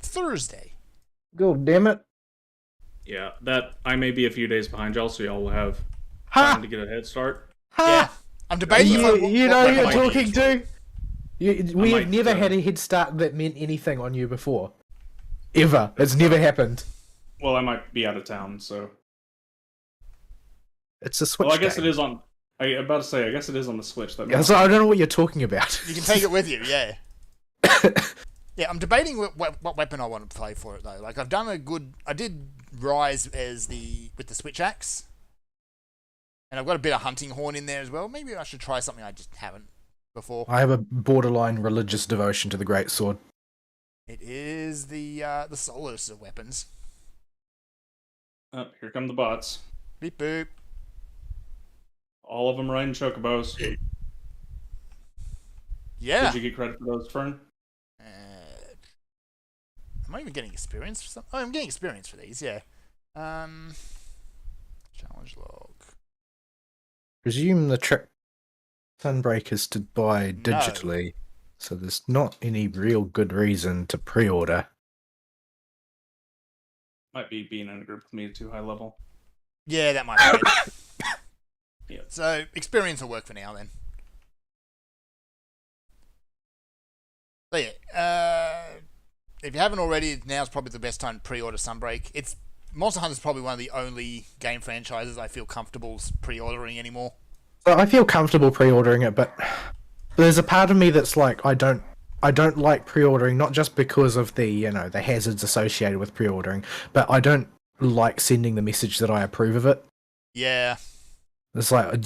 Thursday. God damn it. Yeah, that I may be a few days behind y'all, so y'all will have Ha! time to get a head start. Ha! Yeah. I'm debating if I... You know who you're might talking be. to? We might, have never had a head start that meant anything on you before. Ever. It's never happened. Well, I might be out of town, so. It's a Switch Well, I guess game. it is on. I'm about to say, I guess it is on the Switch. That Yeah, so I don't know what you're talking about. You can take it with you, yeah. Yeah, I'm debating what weapon I want to play for it, though. Like, I did Rise with the Switch Axe. And I've got a bit of Hunting Horn in there as well. Maybe I should try something I just haven't before. I have a borderline religious devotion to the Great Sword. It is the Solus of weapons. Oh, here come the bots. Beep boop. All of them riding chocobos. Yeah. Did you get credit for those, Fern? Am I even getting experience for some? Oh, I'm getting experience for these, yeah. Challenge log. Presume the trick Sunbreak is to buy digitally, so there's not any real good reason to pre-order. Might be being in a group with me at too high level. Yeah, that might be it. Yep. So, experience will work for now, then. So, yeah. If you haven't already, now's probably the best time to pre-order Sunbreak. Monster Hunter is probably one of the only game franchises I feel comfortable pre-ordering anymore. So I feel comfortable pre-ordering it, but there's a part of me that's like, I don't like pre-ordering, not just because of the the hazards associated with pre-ordering, but I don't like sending the message that I approve of it. Yeah. It's like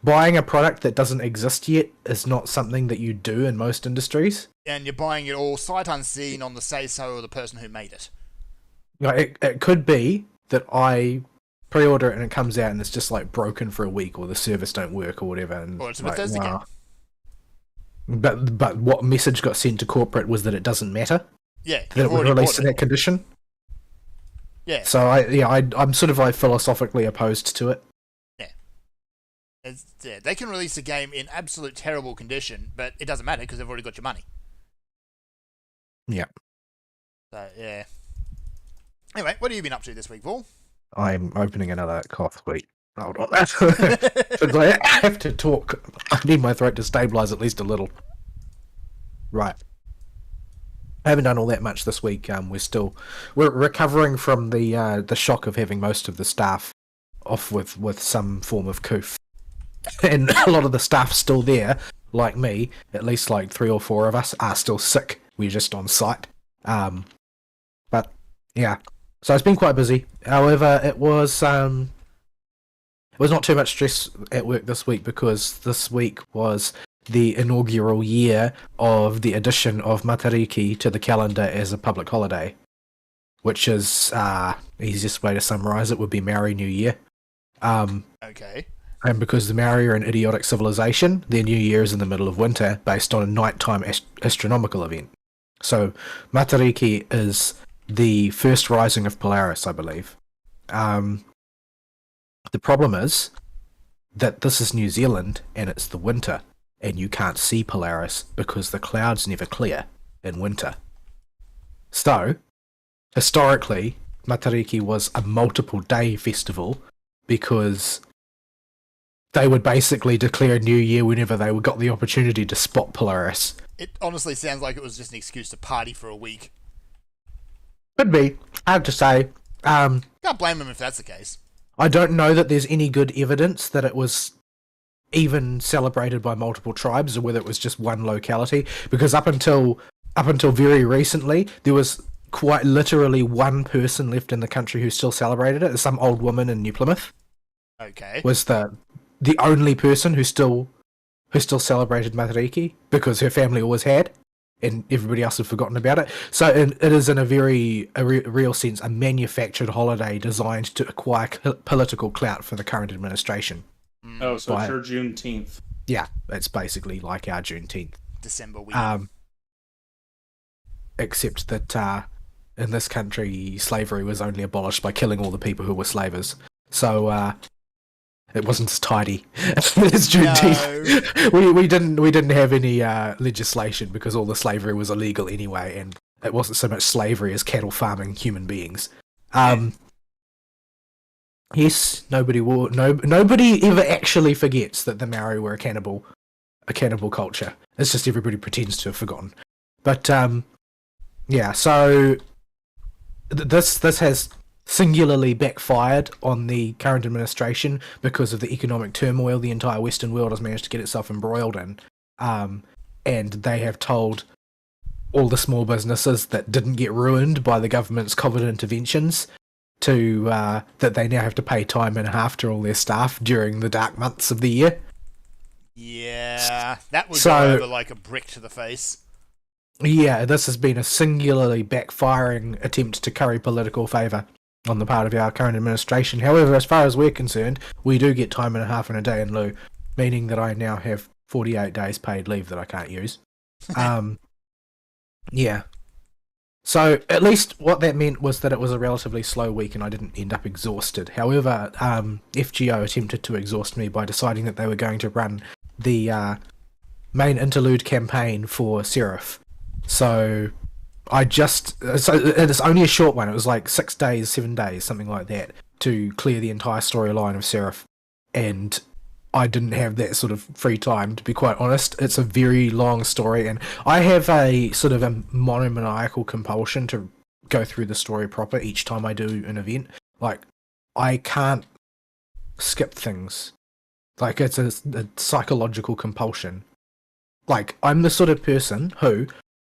buying a product that doesn't exist yet is not something that you do in most industries. And you're buying it all sight unseen on the say-so of the person who made it. Like, it could be that I pre-order it and it comes out and it's just like broken for a week, or the service don't work, or whatever. And Or it's a like, Bethesda game. But what message got sent to corporate was that it doesn't matter. Yeah. That it was released in that condition. Yeah. So I'm sort of like philosophically opposed to it. Yeah, they can release a game in absolute terrible condition, but it doesn't matter because they've already got your money. Yeah. So, yeah. Anyway, what have you been up to this week, Paul? I'm opening another cough. Wait, hold on. Because I have to talk. I need my throat to stabilise at least a little. Right. I haven't done all that much this week. We're recovering from the shock of having most of the staff off with some form of coof. And a lot of the staff still there, like me, at least like 3 or 4 of us are still sick. We're just on site. But yeah, so it's been quite busy. However, it was not too much stress at work this week, because this week was the inaugural year of the addition of Matariki to the calendar as a public holiday, which is easiest way to summarize it would be Maori New Year. Okay. And because the Maori are an idiotic civilization, their New Year is in the middle of winter, based on a nighttime astronomical event. So, Matariki is the first rising of Polaris, I believe. The problem is that this is New Zealand, and it's the winter, and you can't see Polaris because the clouds never clear in winter. So, historically, Matariki was a multiple-day festival because they would basically declare New Year whenever they got the opportunity to spot Polaris. It honestly sounds like it was just an excuse to party for a week. Could be. Hard to say. Can't blame them if that's the case. I don't know that there's any good evidence that it was even celebrated by multiple tribes or whether it was just one locality, because up until very recently there was quite literally one person left in the country who still celebrated it. Some old woman in New Plymouth Okay. was the only person who still celebrated Matariki, because her family always had and everybody else had forgotten about it. So it is in a very real sense a manufactured holiday designed to acquire political clout for the current administration. Oh, so it's your Juneteenth. Yeah, it's basically like our Juneteenth. December week. Except that in this country, slavery was only abolished by killing all the people who were slavers. So it wasn't as tidy as Juneteenth. No. We didn't have any legislation because all the slavery was illegal anyway, and it wasn't so much slavery as cattle farming human beings. Yes, nobody ever actually forgets that the Maori were a cannibal culture. It's just everybody pretends to have forgotten. But yeah, so this has singularly backfired on the current administration because of the economic turmoil the entire Western world has managed to get itself embroiled in. And they have told all the small businesses that didn't get ruined by the government's COVID interventions to that they now have to pay time and a half to all their staff during the dark months of the year. Yeah, that would go over like a brick to the face. Yeah, this has been a singularly backfiring attempt to curry political favour on the part of our current administration. However, as far as we're concerned, we do get time and a half and a day in lieu, meaning that I now have 48 days paid leave that I can't use. Yeah. So, at least what that meant was that it was a relatively slow week and I didn't end up exhausted. However, FGO attempted to exhaust me by deciding that they were going to run the main interlude campaign for Seraph. So, it's only a short one. It was like 6 days, 7 days, something like that, to clear the entire storyline of Seraph. And I didn't have that sort of free time, to be quite honest. It's a very long story, and I have a sort of a monomaniacal compulsion to go through the story proper each time I do an event. Like, I can't skip things. Like, it's a psychological compulsion. Like, I'm the sort of person who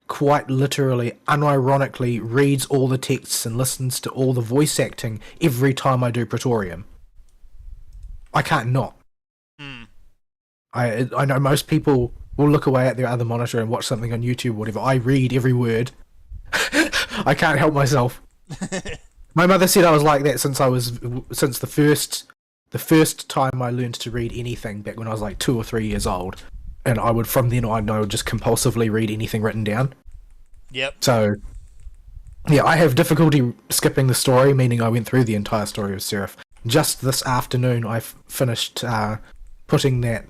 quite literally, unironically, reads all the texts and listens to all the voice acting every time I do Praetorium. I can't not. I know most people will look away at their other monitor and watch something on YouTube or whatever. I read every word. I can't help myself. My mother said I was like that since the first time I learned to read anything back when I was like 2 or 3 years old. And from then on, I would just compulsively read anything written down. Yep. So, yeah, I have difficulty skipping the story, meaning I went through the entire story of Seraph. Just this afternoon, I finished putting that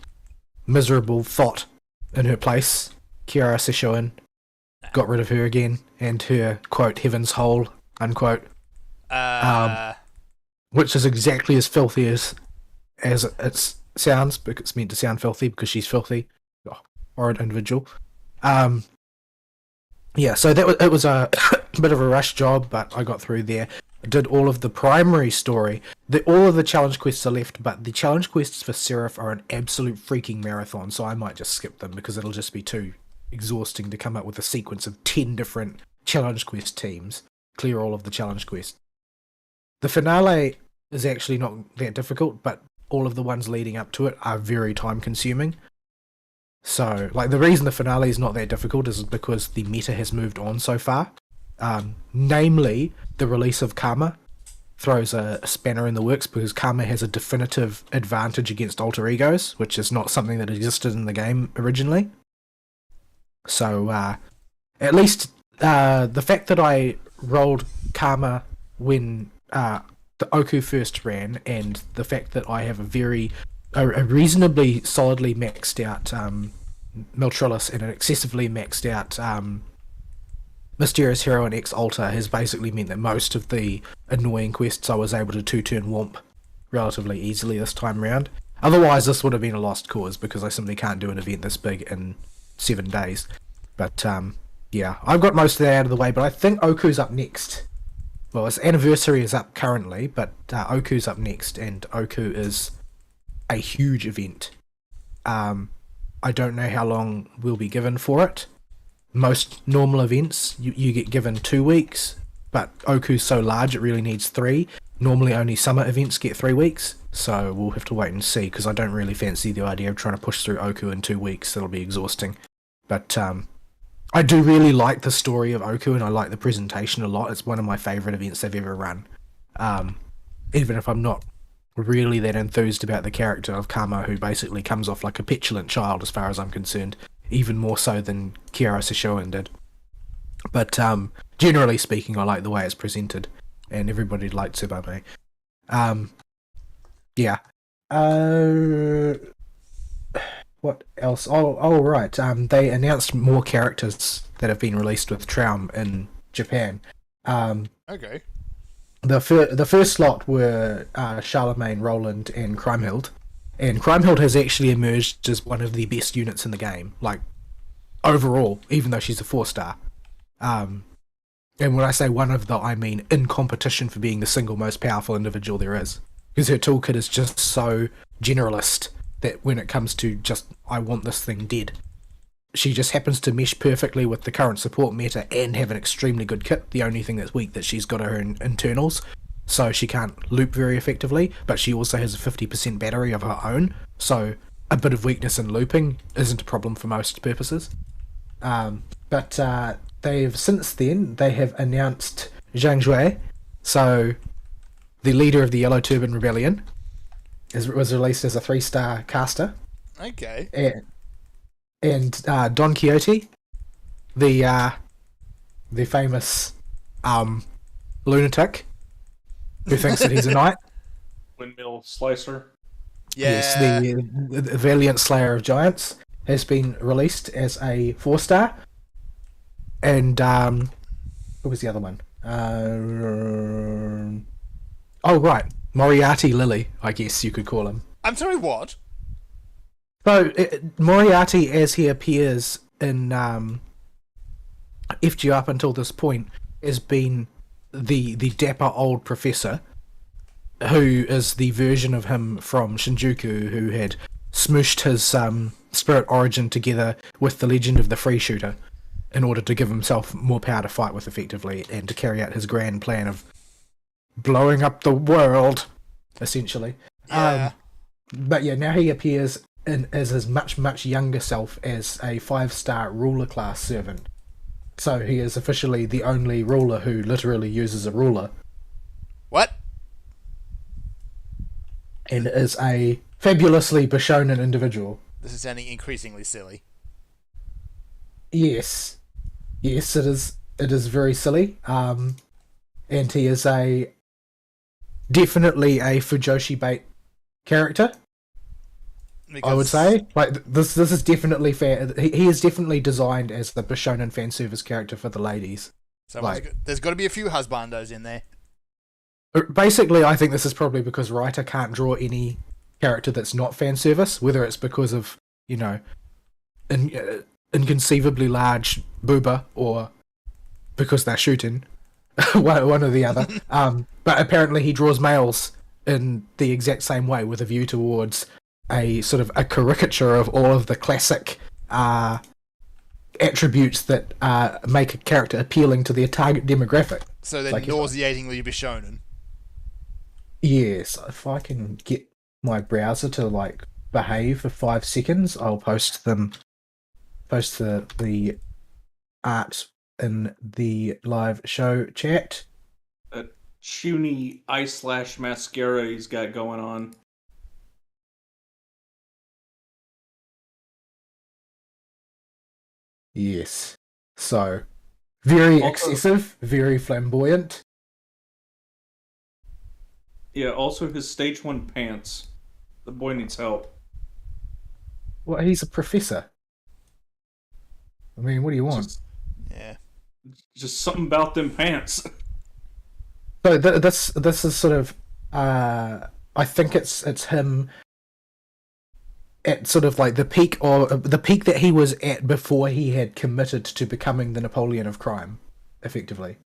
miserable thought in her place, Kiara Sishoin. Got rid of her again, and her, quote, heaven's hole, unquote. Which is exactly as filthy as it sounds, because it's meant to sound filthy because she's filthy. Oh, horrid individual. Yeah, so it was a bit of a rush job, but I got through there. I did all of the primary story. All of the challenge quests are left, but the challenge quests for Seraph are an absolute freaking marathon, so I might just skip them because it'll just be too exhausting to come up with a sequence of 10 different challenge quest teams, clear all of the challenge quests. The finale is actually not that difficult, but all of the ones leading up to it are very time consuming. So, like, the reason the finale is not that difficult is because the meta has moved on so far. Namely, the release of Karma throws a spanner in the works because Karma has a definitive advantage against alter egos, which is not something that existed in the game originally. So, at least the fact that I rolled Karma when the Oku first ran, and the fact that I have a reasonably solidly maxed out Miltrillis and an excessively maxed out Mysterious Hero and X-Alter has basically meant that most of the annoying quests I was able to 2-turn womp relatively easily this time round. Otherwise, this would have been a lost cause because I simply can't do an event this big in 7 days. But yeah, I've got most of that out of the way. But I think Oku's up next. Well, its anniversary is up currently, but Oku's up next, and Oku is a huge event. I don't know how long we'll be given for it. Most normal events, you get given 2 weeks, but Oku's so large it really needs 3. Normally only summer events get 3 weeks, so we'll have to wait and see, because I don't really fancy the idea of trying to push through Oku in 2 weeks. That'll be exhausting. But I do really like the story of Oku, and I like the presentation a lot. It's one of my favourite events they've ever run. Even if I'm not really that enthused about the character of Kamo, who basically comes off like a petulant child as far as I'm concerned, even more so than Kiara Sesshoin did. But generally speaking, I like the way it's presented, and everybody liked Tsubame. Yeah. What else? Oh, right. They announced more characters that have been released with Traum in Japan. Okay. The first slot were Charlemagne, Roland, and Kriemhild. And Kriemhild has actually emerged as one of the best units in the game, like, overall, even though she's a 4-star. And when I say one of the, I mean in competition for being the single most powerful individual there is. Because her toolkit is just so generalist that when it comes to just, I want this thing dead, she just happens to mesh perfectly with the current support meta and have an extremely good kit. The only thing that's weak that she's got her internals, so she can't loop very effectively, but she also has a 50% battery of her own, so a bit of weakness in looping isn't a problem for most purposes. But since then they have announced Zhang Jue, so the leader of the Yellow Turban Rebellion, was released as a 3-star caster. Okay. And Don Quixote, the famous lunatic who thinks that he's a knight. Windmill Slicer. Yeah. Yes, the valiant slayer of giants has been released as a 4-star. And what was the other one? Oh right, Moriarty Lily, I guess you could call him. I'm sorry, what? So, Moriarty, as he appears in FG up until this point, has been the dapper old professor, who is the version of him from Shinjuku, who had smooshed his spirit origin together with the legend of the free shooter in order to give himself more power to fight with effectively and to carry out his grand plan of blowing up the world, essentially. Yeah. But yeah, now he appears as his much younger self as a 5-star ruler class servant. So he is officially the only ruler who literally uses a ruler. What? And is a fabulously Bishonen individual. This is sounding increasingly silly. Yes, it is. It is very silly. And he is definitely a Fujoshi bait character. Because... I would say, like, this is definitely fair. He is definitely designed as the Bishonen fan service character for the ladies. So like, there's got to be a few husbandos in there. Basically, I think this is probably because writer can't draw any character that's not fan service, whether it's because of, you know, inconceivably large booba or because they're shooting, one or the other. But apparently he draws males in the exact same way with a view towards a sort of a caricature of all of the classic attributes that make a character appealing to their target demographic. So they're like nauseatingly Bishonen. Yes, if I can get my browser to like behave for 5 seconds, I'll post the art in the live show chat. That Shuni eye/ mascara he's got going on. Yes. So, very Also, excessive, very flamboyant. yeah, also his stage 1 pants. The boy needs help. Well, he's a professor. I mean, what do you want? Yeah. Just something about them pants. So this is sort of I think it's him at sort of like the peak, or the peak that he was at before he had committed to becoming the Napoleon of crime, effectively.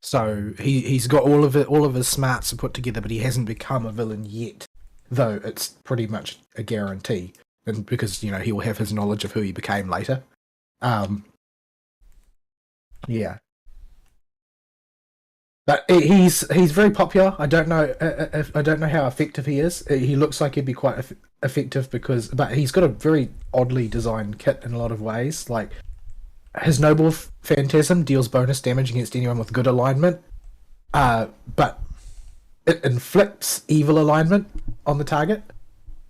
So he's got all of his smarts put together, but he hasn't become a villain yet. Though it's pretty much a guarantee, and because he will have his knowledge of who he became later. Yeah. But he's very popular. I don't know how effective he is. He looks like he'd be quite effective but he's got a very oddly designed kit in a lot of ways. Like his Noble Phantasm deals bonus damage against anyone with good alignment, but it inflicts evil alignment on the target.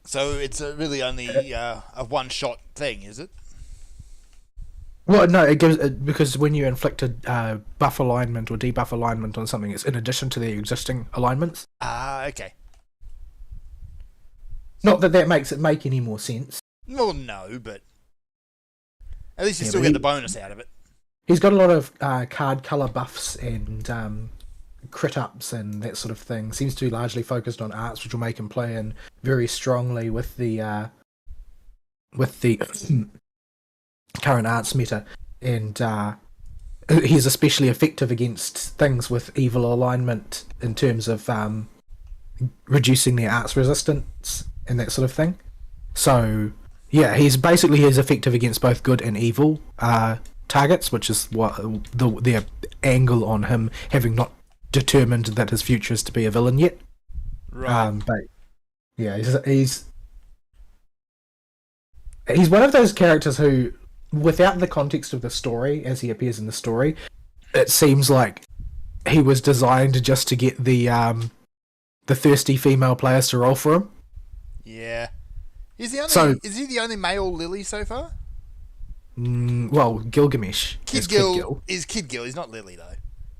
So it's really only a one-shot thing, is it? Well, no, it gives because when you inflict a buff alignment or debuff alignment on something, it's in addition to the existing alignments. Ah, okay. Not that makes it make any more sense. Well, no, but at least you still get the bonus out of it. He's got a lot of card color buffs and crit ups and that sort of thing. Seems to be largely focused on arts, which will make him play in very strongly with the current arts meta, and he's especially effective against things with evil alignment in terms of reducing their arts resistance and that sort of thing. So yeah, he's effective against both good and evil targets, which is what their angle on him having not determined that his future is to be a villain yet. Right. But yeah, he's one of those characters who, without the context of the story as he appears in the story, it seems like he was designed just to get the thirsty female players to roll for him. Yeah. Is he the only male Lily so far? Well, Gilgamesh. Kid Gil is Kid Gil. He's not Lily though.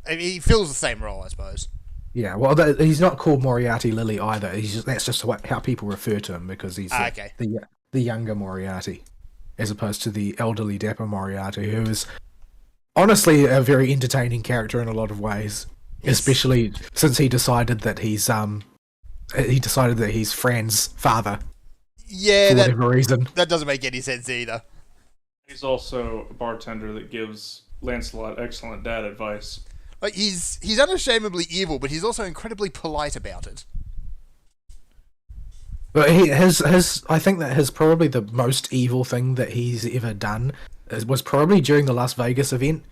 I mean, he fills the same role, I suppose. Yeah, well, he's not called Moriarty Lily either. That's just how people refer to him, because he's the younger Moriarty, as opposed to the elderly dapper Moriarty, who is honestly a very entertaining character in a lot of ways. Yes. Especially since he decided that he's Fran's father. Yeah, for whatever reason. That doesn't make any sense either. He's also a bartender that gives Lancelot excellent dad advice. Like he's unashamedly evil, but he's also incredibly polite about it. But I think that his probably the most evil thing that he's ever done was probably during the Las Vegas event,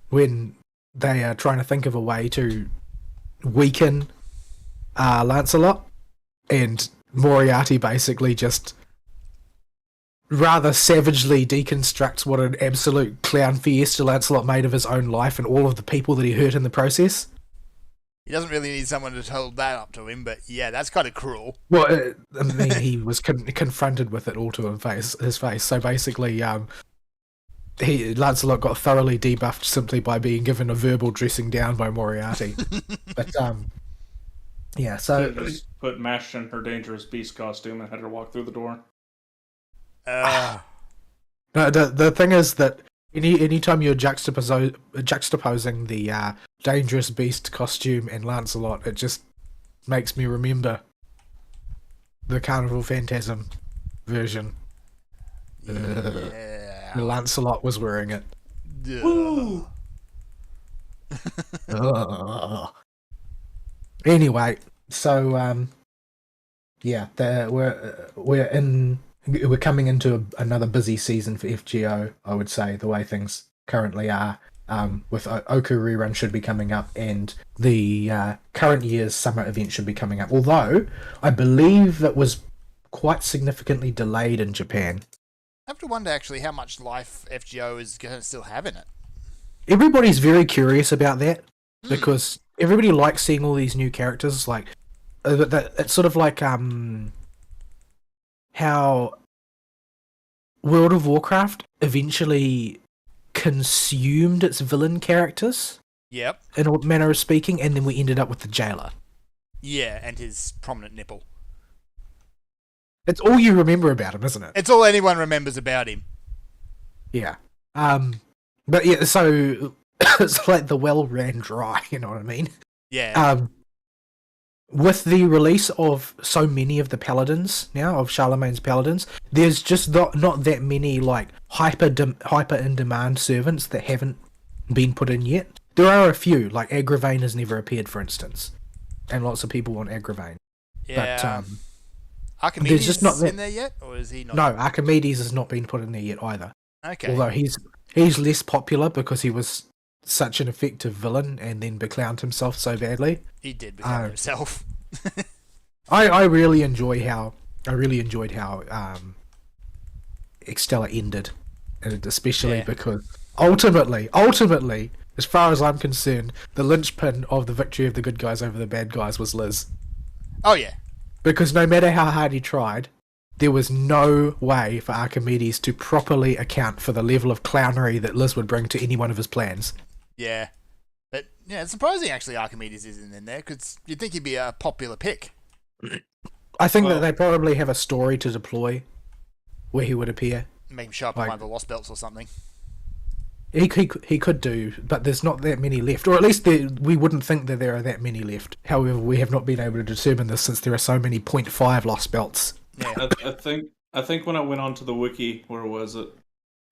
when they are trying to think of a way to weaken Lancelot, and Moriarty basically just rather savagely deconstructs what an absolute clown fiesta Lancelot made of his own life and all of the people that he hurt in the process. He doesn't really need someone to hold that up to him, but yeah, that's kind of cruel. Well, I mean, he was confronted with it all to his face. So basically, Lancelot got thoroughly debuffed simply by being given a verbal dressing down by Moriarty. But yeah, so just put Mash in her Dangerous Beast costume and had her walk through the door. No, the thing is that anytime you're juxtaposing the Dangerous Beast costume and Lancelot, it just makes me remember the Carnival Phantasm version. Yeah. Lancelot was wearing it. Woo! Anyway, so yeah, we're coming into another busy season for FGO, I would say, the way things currently are. With Oku Rerun should be coming up, and the current year's summer event should be coming up. Although, I believe that was quite significantly delayed in Japan. I have to wonder, actually, how much life FGO is going to still have in it. Everybody's very curious about that, because everybody likes seeing all these new characters. Like, it's sort of like how World of Warcraft eventually consumed its villain characters. Yep. In a manner of speaking, and then we ended up with the jailer. Yeah, and his prominent nipple. It's all you remember about him, isn't it? It's all anyone remembers about him. Yeah. But yeah, so it's like the well ran dry, you know what I mean? Yeah. with the release of so many of the paladins now, of Charlemagne's paladins, there's just not that many like hyper in demand servants that haven't been put in yet. There are a few, like Agravain has never appeared, for instance, and lots of people want Agravain. Yeah. But Archimedes there's just not that... in there yet, or is he not? No, Archimedes has not been put in there yet either. Okay. Although he's less popular because he was such an effective villain and then beclowned himself so badly. He did become himself. I really enjoyed how Extella ended, and especially because ultimately, as far as I'm concerned, the linchpin of the victory of the good guys over the bad guys was Liz. Oh yeah. Because no matter how hard he tried, there was no way for Archimedes to properly account for the level of clownery that Liz would bring to any one of his plans. Yeah. But, yeah, it's surprising actually Archimedes isn't in there, because you'd think he'd be a popular pick. I think that they probably have a story to deploy where he would appear. Make him show up on one of the Lost Belts or something. He could do, but there's not that many left. Or at least we wouldn't think that there are that many left. However, we have not been able to determine this since there are so many 0.5 Lost Belts. Yeah. I think when I went onto the wiki, where was it?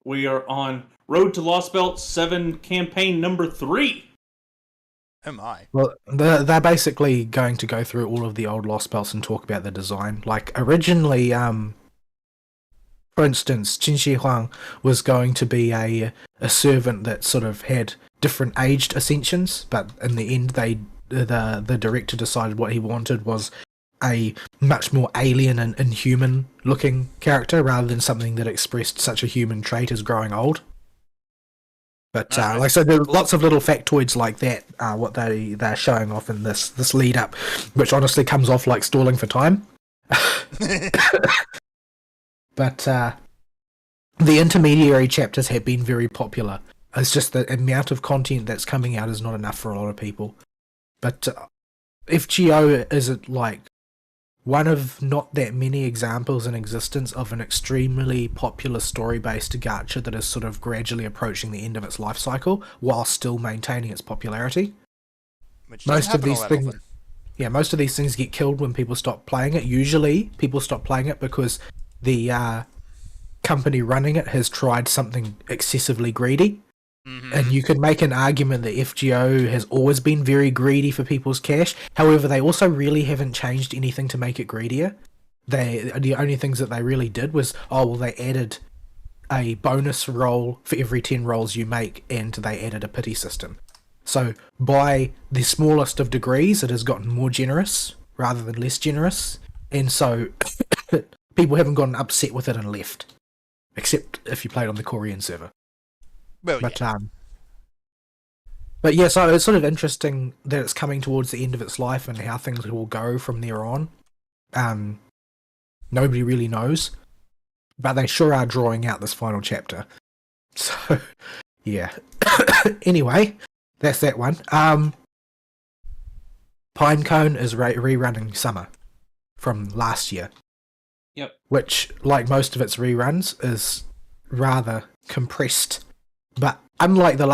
We are on Road to Lost Belt 7 campaign number 3. Oh my. Well, they're basically going to go through all of the old Lost Belts and talk about the design. Like, originally, for instance, Qin Shi Huang was going to be a servant that sort of had different aged ascensions, but in the end, the director decided what he wanted was a much more alien and inhuman looking character rather than something that expressed such a human trait as growing old. But like I said, there are lots of little factoids like that, what they're showing off in this lead up, which honestly comes off like stalling for time. But the intermediary chapters have been very popular. It's just the amount of content that's coming out is not enough for a lot of people. But FGO is like one of not that many examples in existence of an extremely popular story-based gacha that is sort of gradually approaching the end of its life cycle while still maintaining its popularity. Which Most of these things get killed when people stop playing it. Usually, people stop playing it because the company running it has tried something excessively greedy. Mm-hmm. And you could make an argument that FGO has always been very greedy for people's cash. However, they also really haven't changed anything to make it greedier. The only things that they really did was, they added a bonus roll for every 10 rolls you make, and they added a pity system. So by the smallest of degrees, it has gotten more generous rather than less generous. And so people haven't gotten upset with it and left. Except if you played on the Korean server. Well, But yeah, so it's sort of interesting that it's coming towards the end of its life and how things will go from there on. Nobody really knows, but they sure are drawing out this final chapter. So, yeah. Anyway, that's that one. Pinecone is rerunning Summer from last year. Yep. Which, like most of its reruns, is rather compressed. But unlike the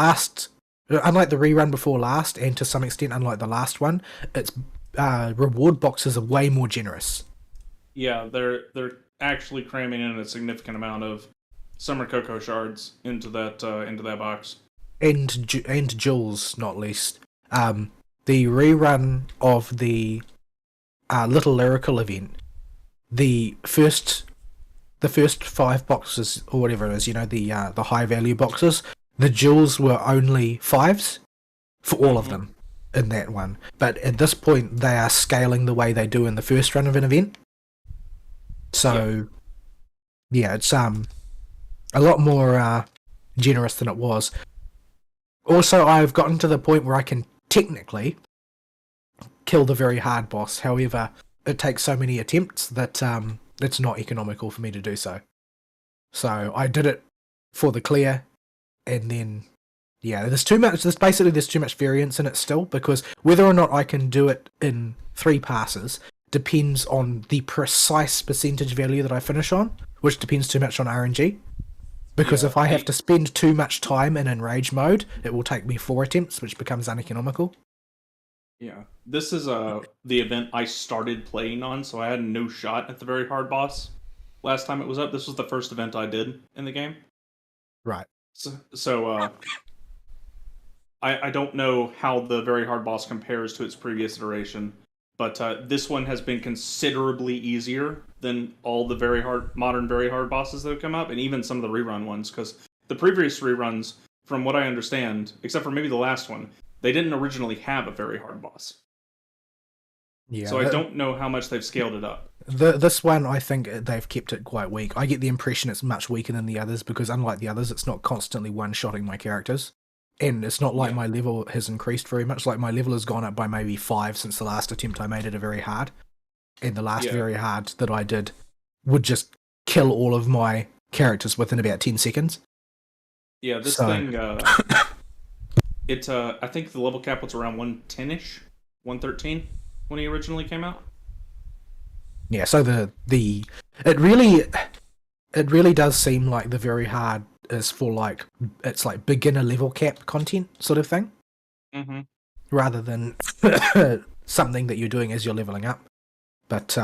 rerun before last, and to some extent unlike the last one, its reward boxes are way more generous. Yeah, they're actually cramming in a significant amount of Summer Cocoa shards into that box. And jewels, not least. The rerun of the Little Lyrical event, the first 5 boxes, or whatever it is, the high value boxes, the jewels were only 5s for all of them in that one. But at this point, they are scaling the way they do in the first run of an event. So, yeah, it's a lot more generous than it was. Also, I've gotten to the point where I can technically kill the very hard boss. However, it takes so many attempts that it's not economical for me to do so. So I did it for the clear, and then there's too much variance in it still, because whether or not I can do it in 3 passes depends on the precise percentage value that I finish on, which depends too much on RNG. Because if I have to spend too much time in enrage mode, it will take me 4 attempts, which becomes uneconomical. Yeah. This is the event I started playing on, so I had no shot at the very hard boss last time it was up. This was the first event I did in the game. Right. So I don't know how the very hard boss compares to its previous iteration, but this one has been considerably easier than all the modern very hard bosses that have come up, and even some of the rerun ones. Because the previous reruns, from what I understand, except for maybe the last one, they didn't originally have a very hard boss. Yeah. So I don't know how much they've scaled it up. This one, I think they've kept it quite weak. I get the impression it's much weaker than the others because, unlike the others, it's not constantly one-shotting my characters. And it's not like my level has increased very much. Like, my level has gone up by maybe 5 since the last attempt I made it a very hard. And the last very hard that I did would just kill all of my characters within about 10 seconds. Yeah, this thing, I think the level cap was around 110-ish, 113 when he originally came out. Yeah, so it really does seem like the very hard is for it's like beginner level cap content sort of thing, rather than something that you're doing as you're leveling up. But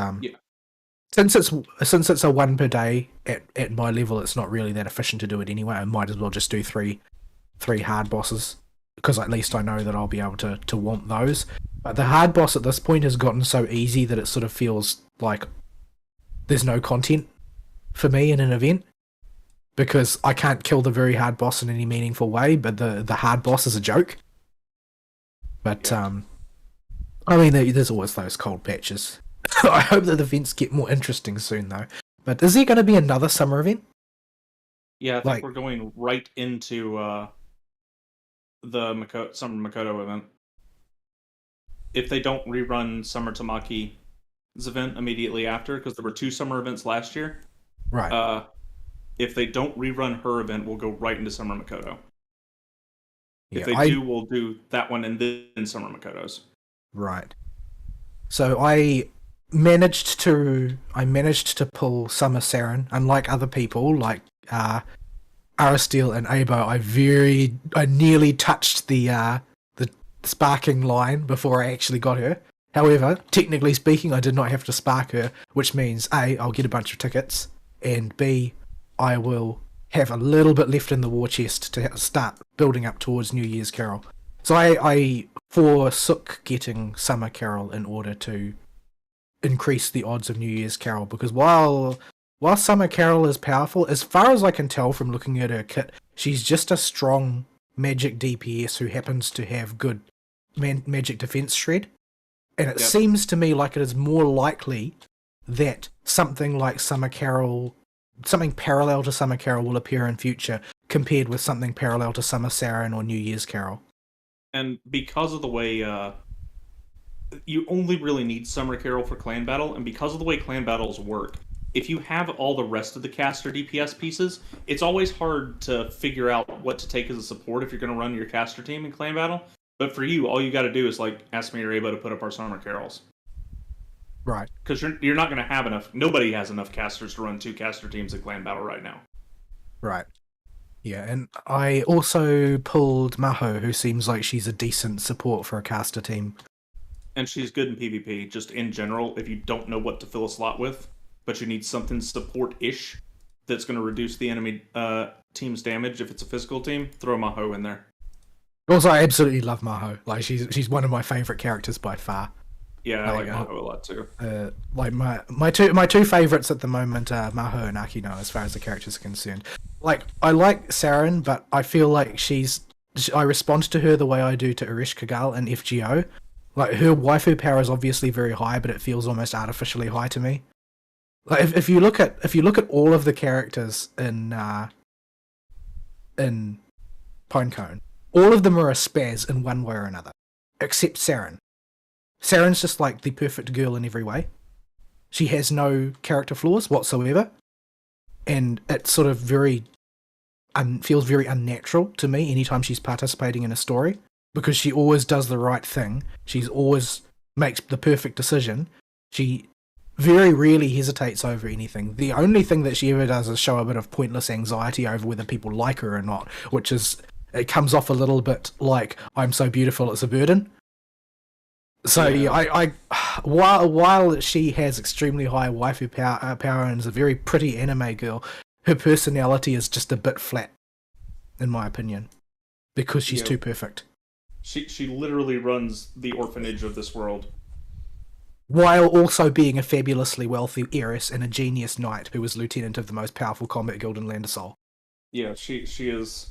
since it's a one per day at my level, it's not really that efficient to do it anyway. I might as well just do three hard bosses because at least I know that I'll be able to want those. But the hard boss at this point has gotten so easy that it sort of feels like there's no content for me in an event because I can't kill the very hard boss in any meaningful way, but the hard boss is a joke. But I mean, there's always those cold patches. I hope that the events get more interesting soon, though. But is there going to be another summer event? Yeah, I think we're going right into the Summer Makoto event. If they don't rerun Summer Tamaki's event immediately after, because there were 2 summer events last year. Right. If they don't rerun her event, we'll go right into Summer Makoto. Yeah, if they do, we'll do that one and then Summer Makoto's. Right. So I managed to pull Summer Saren, unlike other people like Aristeel and Abo. I nearly touched the sparking line before I actually got her. However, technically speaking, I did not have to spark her, which means A, I'll get a bunch of tickets, and B, I will have a little bit left in the war chest to start building up towards New Year's Carol. So I forsook getting Summer Carol in order to increase the odds of New Year's Carol, because while Summer Carol is powerful, as far as I can tell from looking at her kit, she's just a strong magic DPS who happens to have good magic defense shred. And it seems to me like it is more likely that something like Summer Carol, something parallel to Summer Carol will appear in future compared with something parallel to Summer Saren or New Year's Carol. And because of the way you only really need Summer Carol for clan battle, and because of the way clan battles work, if you have all the rest of the caster DPS pieces, it's always hard to figure out what to take as a support if you're going to run your caster team in clan battle. But for you, all you got to do is ask me or Abo to put up our Summer Carols. Right. Because you're not going to have enough. Nobody has enough casters to run 2 caster teams in clan battle right now. Right. Yeah, and I also pulled Maho, who seems like she's a decent support for a caster team. And she's good in PvP, just in general, if you don't know what to fill a slot with, but you need something support-ish that's going to reduce the enemy team's damage if it's a physical team, throw Maho in there. Also, I absolutely love Maho. Like, she's one of my favorite characters by far. Yeah, I like Maho a lot too. Like my two favorites at the moment are Maho and Akino, as far as the characters are concerned. Like, I like Saren, but I feel like I respond to her the way I do to Urish Kagal in FGO. Like, her waifu power is obviously very high, but it feels almost artificially high to me. Like, if you look at all of the characters in Pinecone, all of them are a spaz in one way or another, except Saren. Saren's just like the perfect girl in every way. She has no character flaws whatsoever, and it's sort of feels very unnatural to me anytime she's participating in a story, because she always does the right thing. She's always makes the perfect decision. She very rarely hesitates over anything. The only thing that she ever does is show a bit of pointless anxiety over whether people like her or not, which is, it comes off a little bit like, I'm so beautiful, it's a burden. So Yeah. I while she has extremely high waifu power and is a very pretty anime girl, her personality is just a bit flat, in my opinion, because she's Yeah. too perfect. She literally runs the orphanage of this world. While also being a fabulously wealthy heiress and a genius knight who was lieutenant of the most powerful combat guild in Landasol. Yeah, she is.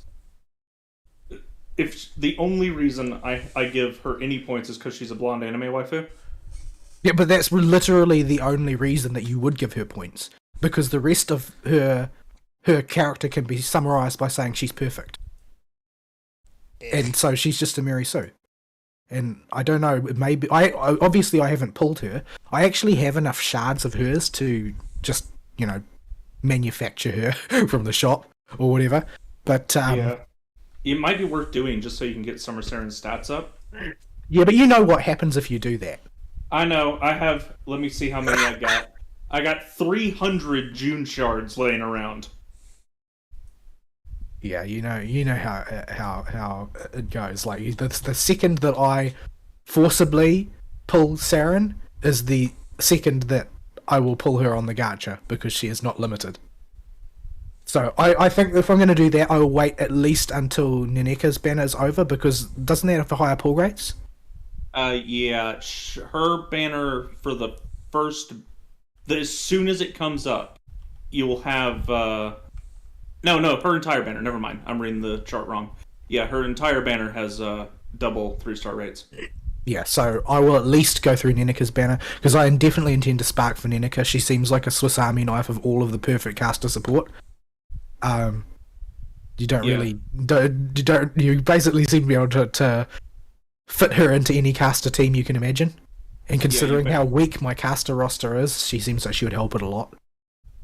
If the only reason I give her any points is because she's a blonde anime waifu. Yeah, but that's literally the only reason that you would give her points, because the rest of her character can be summarized by saying she's perfect, and so she's just a Mary Sue. And I don't know, maybe I obviously I haven't pulled her. I actually have enough shards of hers to just manufacture her from the shop or whatever. But Yeah, it might be worth doing just so you can get Summer Seren's stats up. yeah, but you know what happens if you do that. I know. I have. Let me see how many I got. I got 300 June shards laying around. Yeah, you know how it goes. Like the second that I forcibly pull Saren is the second that I will pull her on the gacha because she is not limited. So I think if I'm going to do that, I will wait at least until Nineka's banner is over, because doesn't that have the higher pull rates? Yeah, her banner for the first. As soon as it comes up, you will have. No, her entire banner. Never mind. I'm reading the chart wrong. Yeah, her entire banner has double 3-star rates. Yeah, so I will at least go through Nineka's banner, because I definitely intend to spark for Nineka. She seems like a Swiss Army knife of all of the perfect caster support. You don't really you basically seem to be able to fit her into any caster team you can imagine. And considering how weak my caster roster is, she seems like she would help it a lot.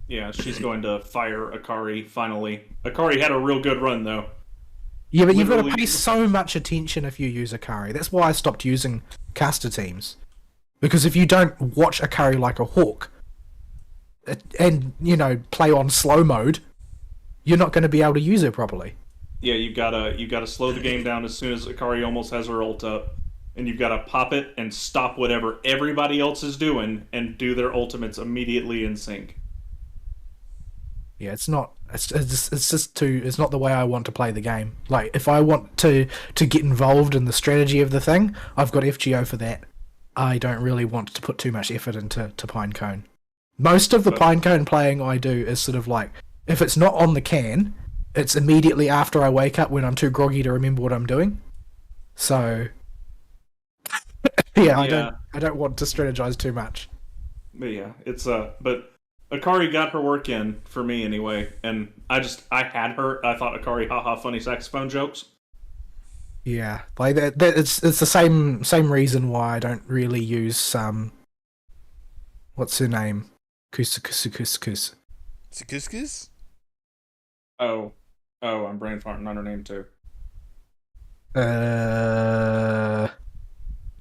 Yeah, she's going to fire Akari finally. Akari had a real good run though. Yeah, but you've got to pay so much attention if you use Akari. That's why I stopped using caster teams. Because if you don't watch Akari like a hawk, and, play on slow mode, you're not going to be able to use her properly. Yeah, you gotta slow the game down as soon as Akari almost has her ult up. And you've got to pop it and stop whatever everybody else is doing and do their ultimates immediately in sync. Yeah, it's not the way I want to play the game. Like, if I want to get involved in the strategy of the thing, I've got FGO for that. I don't really want to put too much effort into Pinecone. Most of the Pinecone playing I do is sort of like, if it's not on the can, it's immediately after I wake up when I'm too groggy to remember what I'm doing. So yeah, I don't want to strategize too much. But yeah, it's but Akari got her work in for me anyway, and I had her. I thought Akari, haha, funny saxophone jokes. Yeah, like that. It's the same reason why I don't really use what's her name, Kusakuskus. Sakuskus? Oh, I'm brain farting on her name too.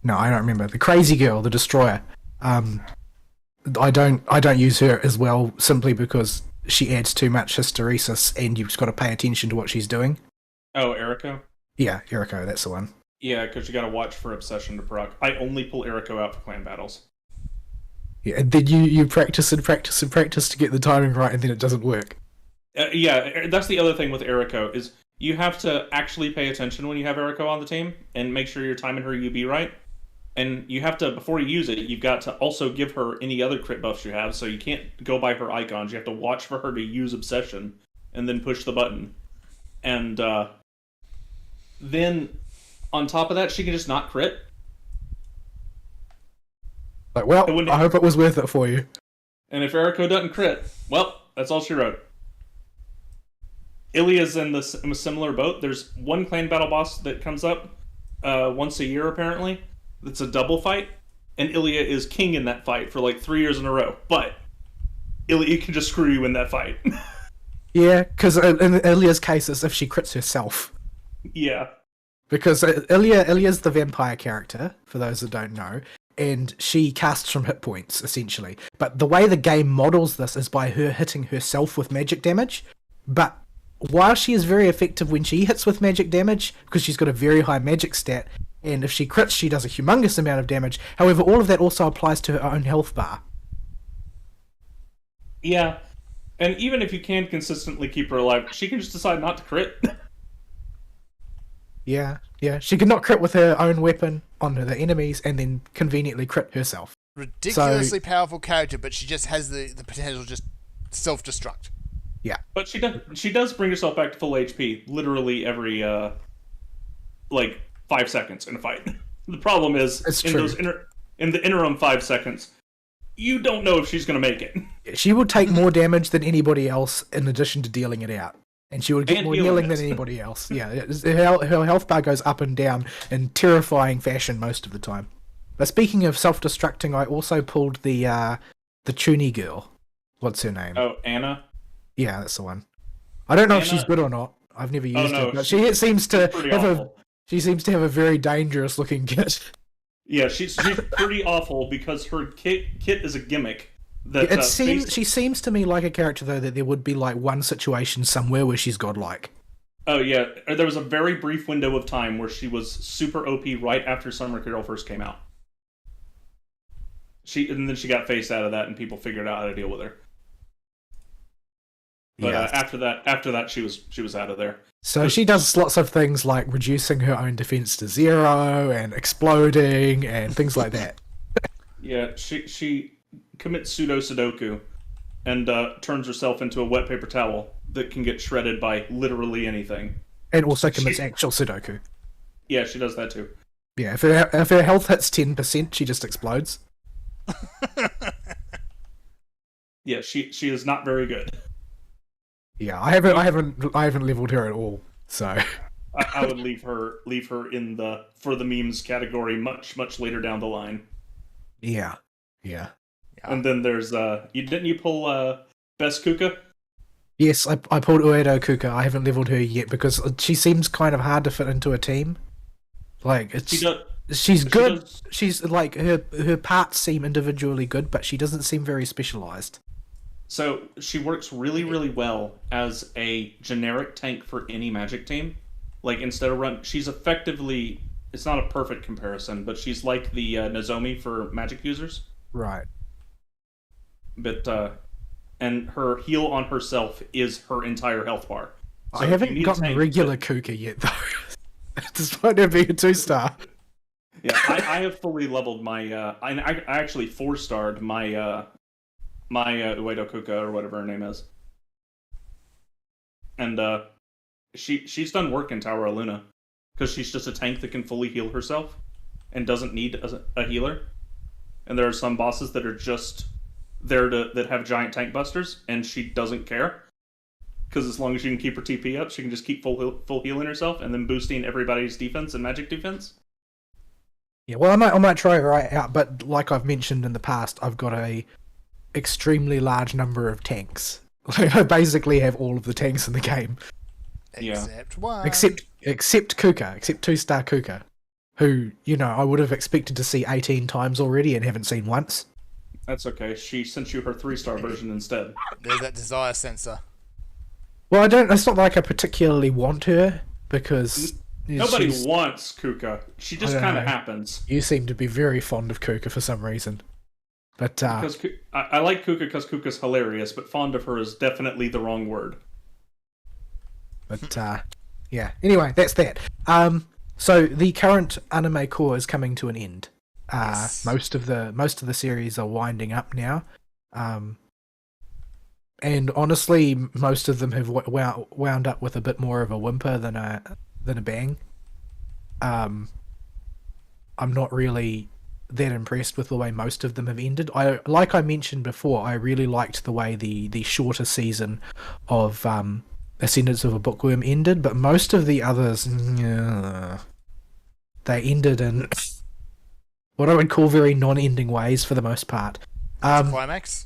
No, I don't remember. The crazy girl, the destroyer. I don't use her as well, simply because she adds too much hysteresis, and you've just got to pay attention to what she's doing. Oh, Eriko? Yeah, Eriko, that's the one. Yeah, because you got to watch for Obsession to proc. I only pull Eriko out for clan battles. Yeah, and then you practice and practice and practice to get the timing right, and then it doesn't work. Yeah, that's the other thing with Eriko, is you have to actually pay attention when you have Eriko on the team, and make sure you're timing her UB right. And you have to, before you use it, you've got to also give her any other crit buffs you have, so you can't go by her icons. You have to watch for her to use Obsession, and then push the button. And then, on top of that, she can just not crit. Like, well, I hope it was worth it for you. And if Eriko doesn't crit, well, that's all she wrote. Ilia's in a similar boat. There's one clan battle boss that comes up once a year, apparently. It's a double fight, and Ilia is king in that fight for like 3 years in a row. But Ilia can just screw you in that fight. Yeah, because in Ilia's case, it's if she crits herself. Yeah. Because Ilia's the vampire character, for those that don't know, and she casts from hit points, essentially. But the way the game models this is by her hitting herself with magic damage. But while she is very effective when she hits with magic damage, because she's got a very high magic stat, and if she crits, she does a humongous amount of damage. However, all of that also applies to her own health bar. Yeah, and even if you can consistently keep her alive, she can just decide not to crit. Yeah, she can not crit with her own weapon on the enemies, and then conveniently crit herself. Ridiculously powerful character, but she just has the potential to just self-destruct. Yeah, But she does bring herself back to full HP literally every like 5 seconds in a fight. The problem is It's in true. those in the interim 5 seconds, you don't know if she's gonna make it. she would take more damage than anybody else in addition to dealing it out. And she would get And more healing healing it. than anybody else. Yeah, her health bar goes up and down in terrifying fashion most of the time. But speaking of self-destructing, I also pulled the Toonie girl. What's her name? Oh, Anna. Yeah, that's the one. I don't know if she's Anna- good or not. I've never used no, her, but she- she seems to Pretty have awful. she seems to have a very dangerous looking kit. Yeah, she's pretty awful because her kit is a gimmick. That It seems she seems to me like a character though that there would be like one situation somewhere where she's godlike. Oh yeah, there was a very brief window of time where she was super OP right after Summer Carol first came out. And then she got phased out of that, and people figured out how to deal with her. But Yeah. after that, she was out of there. So she does lots of things like reducing her own defense to 0 and exploding and things like that. Yeah, she commits pseudo Sudoku, and turns herself into a wet paper towel that can get shredded by literally anything. And also commits actual Sudoku. Yeah, she does that too. Yeah, if her health hits 10%, she just explodes. Yeah, she is not very good. Yeah, I haven't leveled her at all. So I would leave her in the for the memes category much later down the line. yeah. And then there's didn't you pull Best Kuka? Yes, I pulled Uedo Kuka. I haven't leveled her yet because she seems kind of hard to fit into a team. Like She does. she's good. does- She's like her parts seem individually good, but she doesn't seem very specialized. So she works really well as a generic tank for any Magic team. Like instead of she's effectively, it's not a perfect comparison, but she's like the Nozomi for Magic users. Right. But and her heal on herself is her entire health bar. So I if you haven't need a gotten tank regular Kuka yet though. Despite her being a 2-star. Yeah, I have fully leveled my. I actually 4-starred my Uedo Kuka or whatever her name is, and she's done work in Tower of Luna because she's just a tank that can fully heal herself and doesn't need a healer. And there are some bosses that are just there that have giant tank busters, and she doesn't care because as long as she can keep her TP up, she can just keep full healing herself and then boosting everybody's defense and magic defense. Yeah, well, I might try her out, but like I've mentioned in the past, I've got a extremely large number of tanks. Like, I basically have all of the tanks in the game, Yeah. Except one. except Kuka, except 2-star Kuka, who I would have expected to see 18 times already and haven't seen once. That's okay. She sent you her 3-star version instead. There's that desire sensor. Well, I don't. It's not like I particularly want her because Nobody she's- wants Kuka. She just I don't kind of know. happens. You seem to be very fond of Kuka for some reason, but Because I like Kuka because Kuka's hilarious, but fond of her is definitely the wrong word. Yeah. Anyway, that's that. So the current anime core is coming to an end. Yes. Most of the series are winding up now. And honestly, most of them have wound up with a bit more of a whimper than a bang. I'm not really that impressed with the way most of them have ended. Like I mentioned before, I really liked the way the shorter season of Ascendance of a Bookworm ended, but most of the others, they ended in what I would call very non-ending ways for the most part. Climax.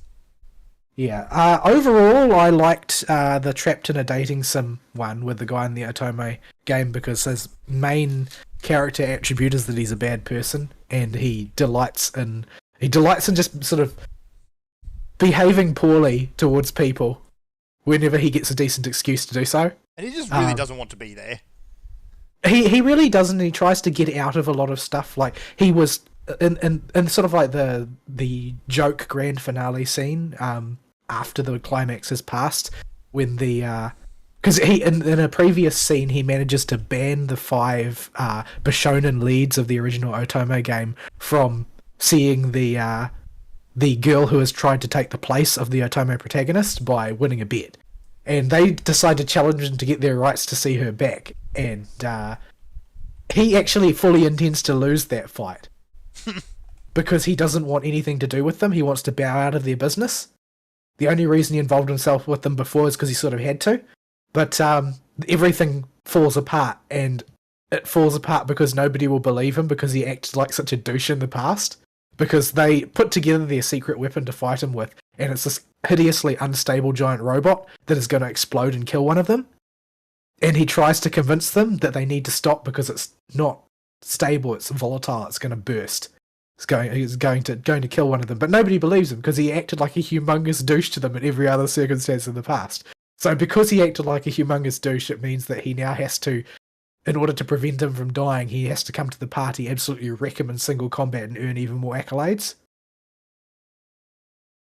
Yeah. Overall, I liked the Trapped in a Dating Sim one with the guy in the Otome game because his main character attribute is that he's a bad person, and he delights in just sort of behaving poorly towards people whenever he gets a decent excuse to do so. And he just really doesn't want to be there. he really doesn't. He tries to get out of a lot of stuff. Like he was in sort of like the joke grand finale scene after the climax has passed, when the because he in a previous scene he manages to ban the 5 Bishonen leads of the original Otome game from seeing the girl who has tried to take the place of the Otome protagonist by winning a bet. And they decide to challenge him to get their rights to see her back. And he actually fully intends to lose that fight. Because he doesn't want anything to do with them. He wants to bow out of their business. The only reason he involved himself with them before is because he sort of had to. But everything falls apart. And it falls apart because nobody will believe him because he acted like such a douche in the past. Because they put together their secret weapon to fight him with. And it's this hideously unstable giant robot that is going to explode and kill one of them. And he tries to convince them that they need to stop because it's not stable, it's volatile, it's going to burst. He's going to kill one of them. But nobody believes him because he acted like a humongous douche to them in every other circumstance in the past. So because he acted like a humongous douche, it means that he now has to, in order to prevent him from dying, he has to come to the party, absolutely wreck him in single combat and earn even more accolades.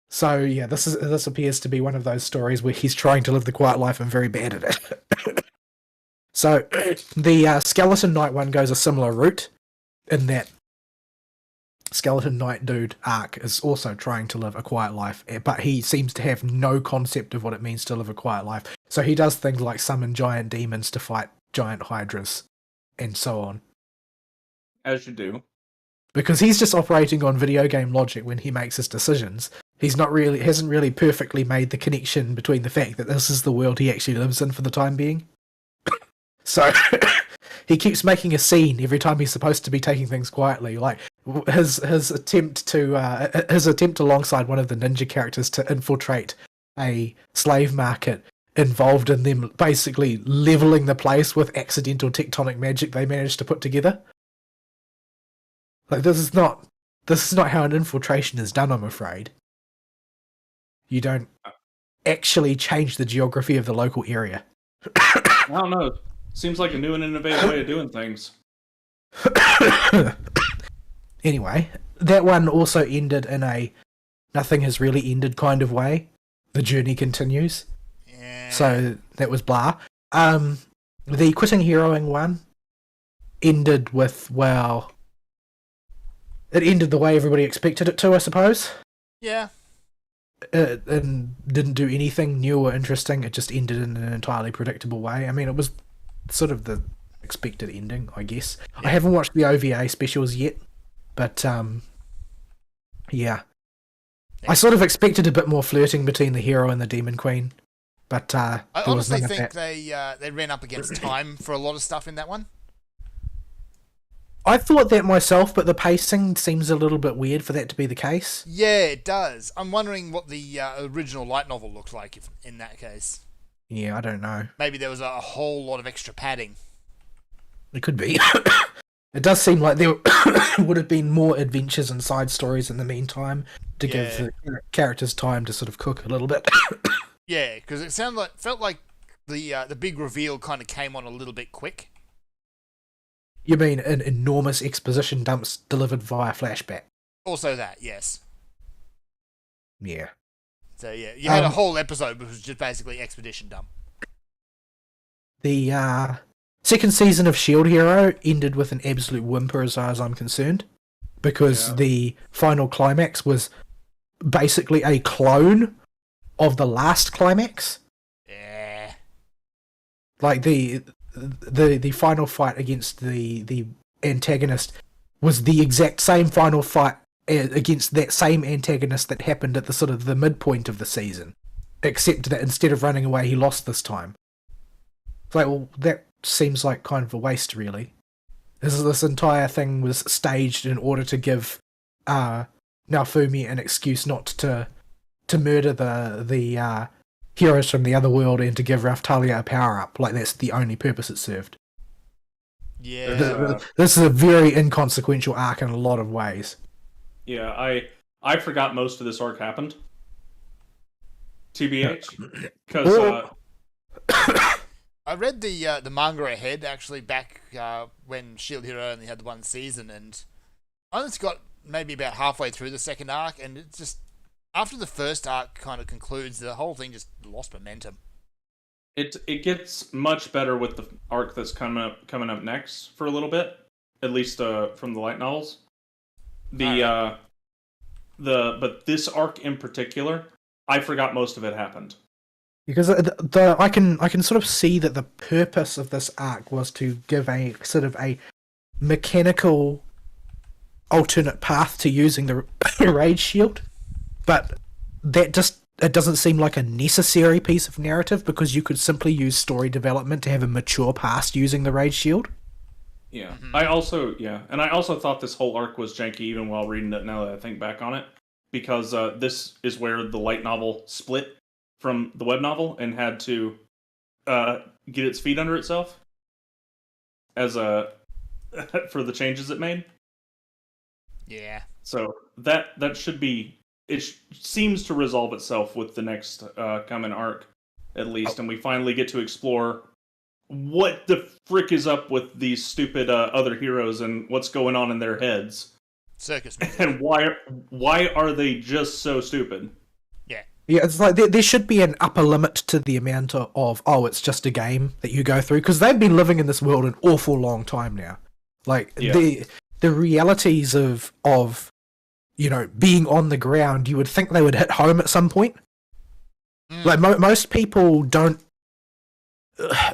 So yeah, this appears to be one of those stories where he's trying to live the quiet life and very bad at it. So the Skeleton Knight one goes a similar route, in that Skeleton Knight dude Ark is also trying to live a quiet life, but he seems to have no concept of what it means to live a quiet life. So he does things like summon giant demons to fight giant hydras, and so on. As you do. Because he's just operating on video game logic when he makes his decisions. Hasn't really perfectly made the connection between the fact that this is the world he actually lives in for the time being. So he keeps making a scene every time he's supposed to be taking things quietly. Like his attempt alongside one of the ninja characters to infiltrate a slave market involved in them basically leveling the place with accidental tectonic magic they managed to put together. Like this is not how an infiltration is done, I'm afraid. You don't actually change the geography of the local area. I don't know. Seems like a new and innovative way of doing things. Anyway, that one also ended in a nothing has really ended kind of way. The journey continues. Yeah. So that was blah. The quitting heroing one ended with, well, it ended the way everybody expected it to, I suppose. Yeah. And didn't do anything new or interesting. It just ended in an entirely predictable way. I mean, it was sort of the expected ending, I guess. Yeah. I haven't watched the OVA specials yet, but yeah. I sort of expected a bit more flirting between the hero and the demon queen, but I honestly think they ran up against time for a lot of stuff in that one. I thought that myself, but the pacing seems a little bit weird for that to be the case. Yeah, it does. I'm wondering what the original light novel looked like in that case. Yeah, I don't know. Maybe there was a whole lot of extra padding. It could be. It does seem like there would have been more adventures and side stories in the meantime to give the characters time to sort of cook a little bit. Yeah, because it felt like the big reveal kind of came on a little bit quick. You mean an enormous exposition dumps delivered via flashback? Also that, yes. Yeah. So yeah, you had a whole episode which was just basically expedition dump. The second season of Shield Hero ended with an absolute whimper as far as I'm concerned, because the final climax was basically a clone of the last climax. Yeah. Like the final fight against the antagonist was the exact same final fight against that same antagonist that happened at the sort of the midpoint of the season, except that instead of running away, he lost this time. It's like, well, that seems like kind of a waste, really. This entire thing was staged in order to give Naofumi an excuse not to murder the heroes from the other world and to give Raphtalia a power-up. Like, that's the only purpose it served. Yeah. This is a very inconsequential arc in a lot of ways. Yeah, I forgot most of this arc happened. TBH. Because I read the manga ahead actually back when Shield Hero only had one season, and I only got maybe about halfway through the second arc, and it just after the first arc kind of concludes, the whole thing just lost momentum. It gets much better with the arc that's coming up next for a little bit, at least from the light novels. But this arc in particular, I forgot most of it happened. Because I can sort of see that the purpose of this arc was to give a sort of a mechanical alternate path to using the rage shield, but it doesn't seem like a necessary piece of narrative because you could simply use story development to have a mature past using the rage shield. Yeah, I also thought this whole arc was janky even while reading it. Now that I think back on it, because this is where the light novel split from the web novel and had to get its feet under itself as a for the changes it made. Yeah. So that should be seems to resolve itself with the next coming arc, at least, and we finally get to explore what the frick is up with these stupid other heroes and what's going on in their heads. Circus. And why are they just so stupid? Yeah, it's like there should be an upper limit to the amount of it's just a game that you go through, because they've been living in this world an awful long time now. Like the realities of being on the ground, you would think they would hit home at some point. Like most people don't.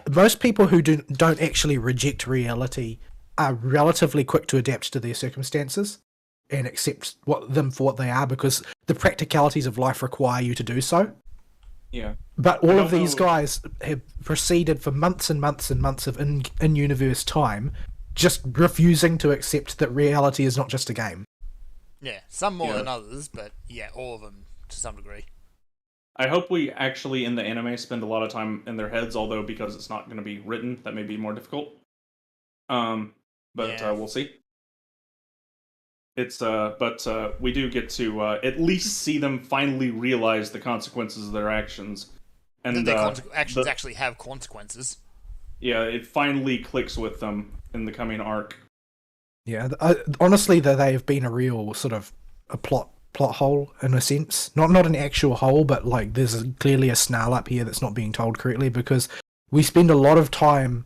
Most people who don't actually reject reality are relatively quick to adapt to their circumstances and accept them for what they are, because the practicalities of life require you to do so. Yeah. But all of these guys have proceeded for months and months and months of in-universe time just refusing to accept that reality is not just a game. Yeah, some more than others, but yeah, all of them to some degree. I hope we actually, in the anime, spend a lot of time in their heads, although because it's not going to be written, that may be more difficult. We'll see. But we do get to at least see them finally realize the consequences of their actions. And their actions actually have consequences. Yeah, it finally clicks with them in the coming arc. Yeah, honestly, they've been a real sort of a plot hole in a sense. Not an actual hole, but like there's clearly a snarl up here that's not being told correctly, because we spend a lot of time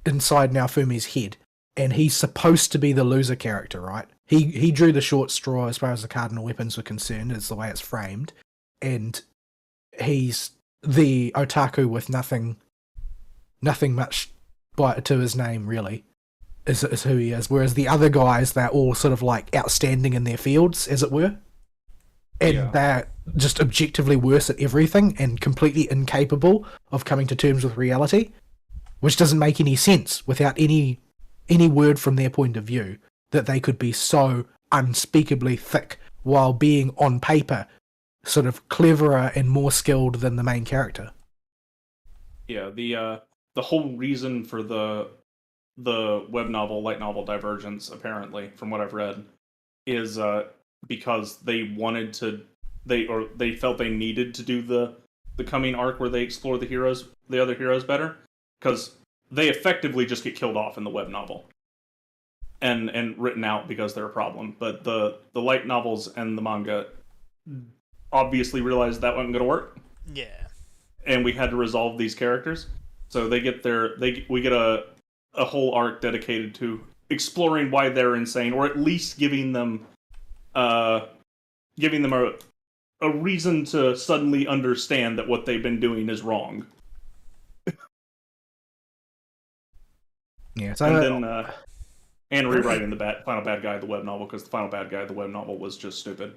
inside Naofumi's head, and he's supposed to be the loser character, right? He drew the short straw as far as the cardinal weapons were concerned, is the way it's framed, and he's the otaku with nothing much to his name, really, is who he is. Whereas the other guys, they're all sort of like outstanding in their fields, as it were, and they're just objectively worse at everything and completely incapable of coming to terms with reality, which doesn't make any sense without any word from their point of view that they could be so unspeakably thick while being on paper sort of cleverer and more skilled than the main character. Yeah, the whole reason for the web novel, light novel Divergence, apparently, from what I've read, is because they wanted to, they felt they needed to do the coming arc where they explore the other heroes better, because they effectively just get killed off in the web novel and written out because they're a problem. But the light novels and the manga obviously realized that wasn't going to work. Yeah. And we had to resolve these characters. So we get a whole arc dedicated to exploring why they're insane, or at least giving them a reason to suddenly understand that what they've been doing is wrong. Yeah, so and then and rewriting the final bad guy of the web novel, because the final bad guy of the web novel was just stupid.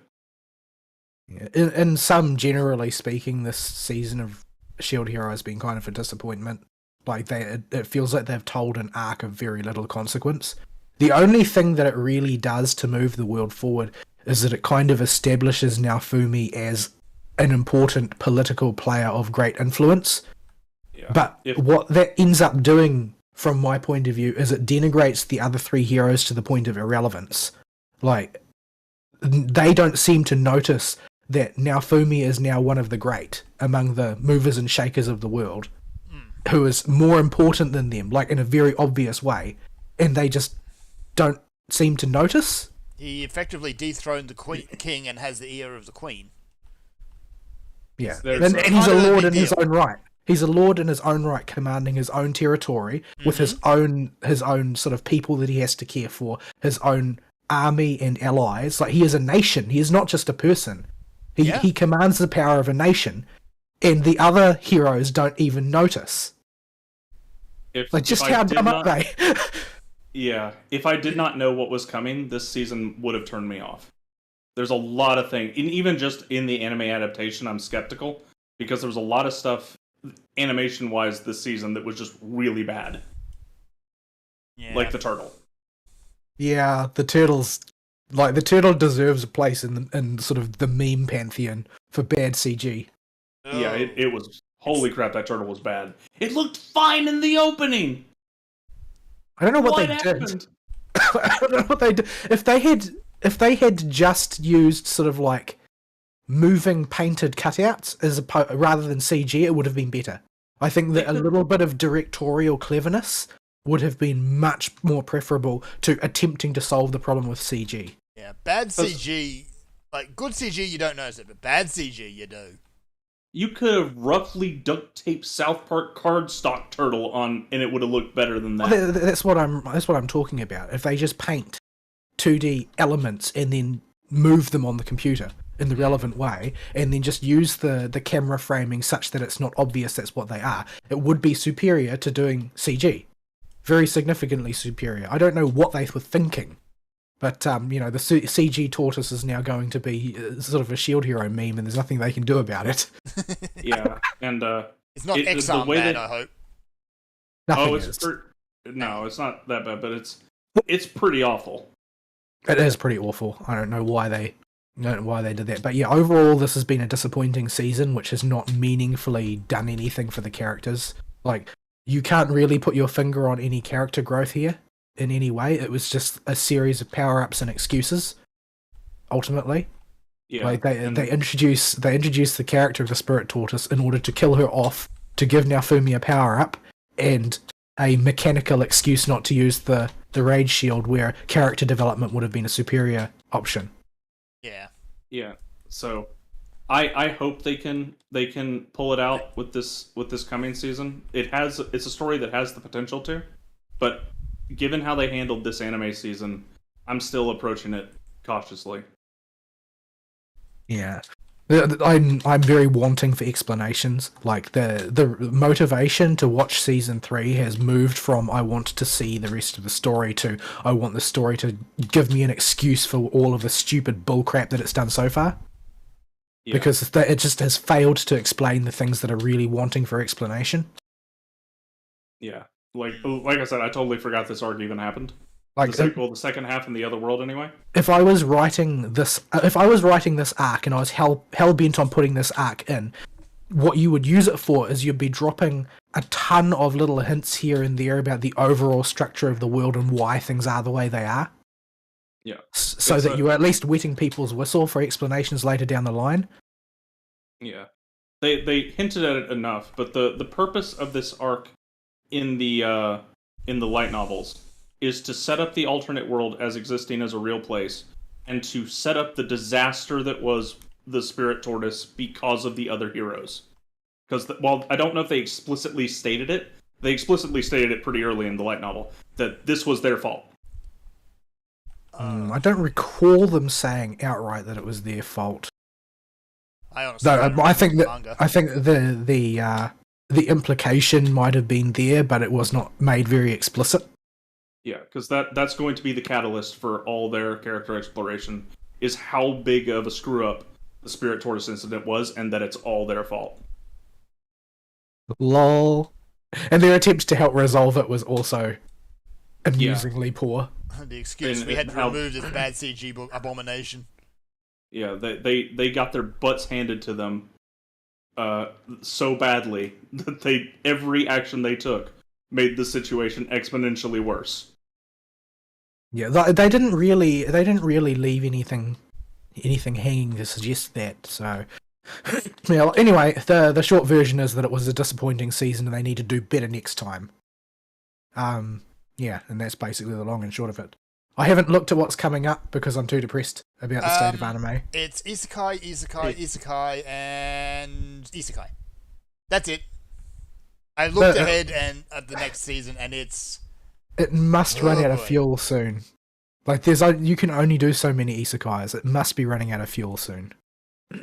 Yeah. In some, generally speaking, this season of Shield Hero has been kind of a disappointment. Like it feels like they've told an arc of very little consequence. The only thing that it really does to move the world forward is that it kind of establishes Naofumi as an important political player of great influence. Yeah. But what that ends up doing, from my point of view, is it denigrates the other three heroes to the point of irrelevance. Like, they don't seem to notice that Naofumi is now one of the great among the movers and shakers of the world. who is more important than them, like in a very obvious way, and they just don't seem to notice. He effectively dethroned the king and has the ear of the queen. Yeah, There's and a- he's a kind of a lord big in his deal. own right. He's a lord in his own right, commanding his own territory with his own sort of people that he has to care for, his own army and allies. Like, he is a nation. He is not just a person. He commands the power of a nation, and the other heroes don't even notice. Like, just how dumb are they? Yeah, if I did not know what was coming, this season would have turned me off. There's a lot of things, and even just in the anime adaptation, I'm skeptical because there was a lot of stuff animation-wise this season that was just really bad, like the turtle. Yeah, the turtles. Like, the turtle deserves a place in sort of the meme pantheon for bad CG. Yeah, it was. Holy crap, that turtle was bad. It looked fine in the opening. I don't know what What they happened? did. I don't know what they did. If they had just used sort of like moving painted cutouts rather than CG, it would have been better. I think that a little bit of directorial cleverness would have been much more preferable to attempting to solve the problem with CG. Yeah, bad CG, like good CG you don't notice it, but bad CG you do. You could have roughly duct taped South Park cardstock turtle on, and it would have looked better than that. Well, that's what I'm talking about. If they just paint 2D elements and then move them on the computer in the relevant way, and then just use the camera framing such that it's not obvious that's what they are, it would be superior to doing CG. Very significantly superior. I don't know what they were thinking, but the CG tortoise is now going to be sort of a Shield Hero meme, and there's nothing they can do about it. Yeah, and It's not the Exxon way bad, that- I hope. Nothing it's is. no, it's not that bad, but it's pretty awful. It is pretty awful. I don't know why they did that. But yeah, overall, this has been a disappointing season, which has not meaningfully done anything for the characters. Like, you can't really put your finger on any character growth here in any way. It was just a series of power-ups and excuses, ultimately. Yeah, Like, and they introduce the character of the Spirit Tortoise in order to kill her off, to give Naofumi a power-up, and a mechanical excuse not to use the Rage Shield, where character development would have been a superior option. Yeah. So I hope they can pull it out with this coming season. It's a story that has the potential to, but given how they handled this anime season, I'm still approaching it cautiously. Yeah. I'm very wanting for explanations. Like, the motivation to watch season 3 has moved from I want to see the rest of the story to I want the story to give me an excuse for all of the stupid bullcrap that it's done so far. Yeah. Because it just has failed to explain the things that are really wanting for explanation. Yeah, like I said, I totally forgot this arc even happened. Like, The second half in the other world, anyway. if I was writing this arc and I was hell bent on putting this arc in, what you would use it for is you'd be dropping a ton of little hints here and there about the overall structure of the world and why things are the way they are. Yeah. So It's that you are at least wetting people's whistle for explanations later down the line. Yeah, they hinted at it enough, but the purpose of this arc in the light novels is to set up the alternate world as existing as a real place, and to set up the disaster that was the Spirit Tortoise because of the other heroes. Because while I don't know if they explicitly stated it, they explicitly stated it pretty early in the light novel that this was their fault. I don't recall them saying outright that it was their fault. I honestly No, don't I think remember that manga. the implication might have been there, but it was not made very explicit. Yeah, because that's going to be the catalyst for all their character exploration, is how big of a screw up the Spirit Tortoise incident was, and that it's all their fault. Lol. And their attempt to help resolve it was also amusingly poor. The excuse And we had to how- remove this bad CG abomination. Yeah, they got their butts handed to them so badly that every action they took made the situation exponentially worse. Yeah, they didn't really leave anything hanging to suggest that. So Yeah, anyway, the short version is that it was a disappointing season and they need to do better next time. Yeah, and that's basically the long and short of it. I haven't looked at what's coming up because I'm too depressed about the state of anime. It's Isekai, and Isekai. That's it. I looked ahead and at the next season, and it must run out of boy. fuel soon. Like you can only do so many isekais. It must be running out of fuel soon.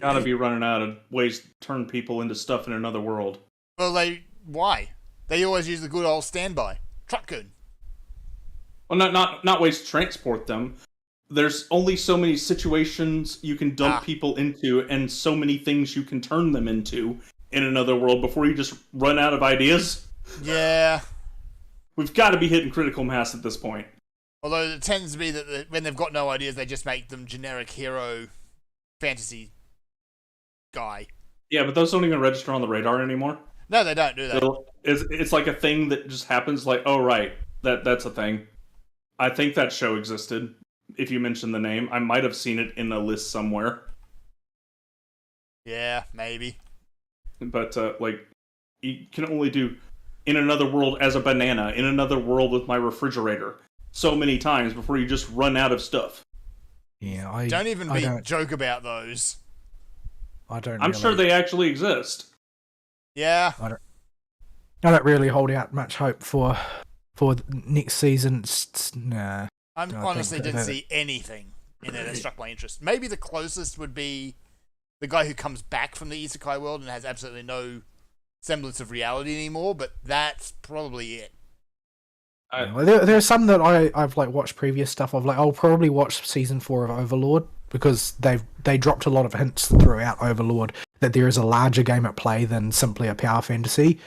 Gotta be running out of ways to turn people into stuff in another world. Well, why? They always use the good old standby. Truckgun. Well, not ways to transport them. There's only so many situations you can dump people into, and so many things you can turn them into in another world before you just run out of ideas. Yeah. We've got to be hitting critical mass at this point. Although it tends to be that when they've got no ideas, they just make them generic hero fantasy guy. Yeah, but those don't even register on the radar anymore. No, they don't do that. It's like a thing that just happens. Like, oh right, that's a thing. I think that show existed. If you mention the name, I might have seen it in a list somewhere. Yeah, maybe. But like, you can only do in another world as a banana, in another world with my refrigerator, so many times before you just run out of stuff. Yeah, I don't joke about those. I'm sure they actually exist. Yeah. I don't really hold out much hope for next season. Nah. I honestly didn't see anything in there that struck my interest. Maybe the closest would be the guy who comes back from the isekai world and has absolutely no semblance of reality anymore, but that's probably it. There are some that I've like watched previous stuff of. Like, I'll probably watch season 4 of Overlord because they dropped a lot of hints throughout Overlord that there is a larger game at play than simply a power fantasy,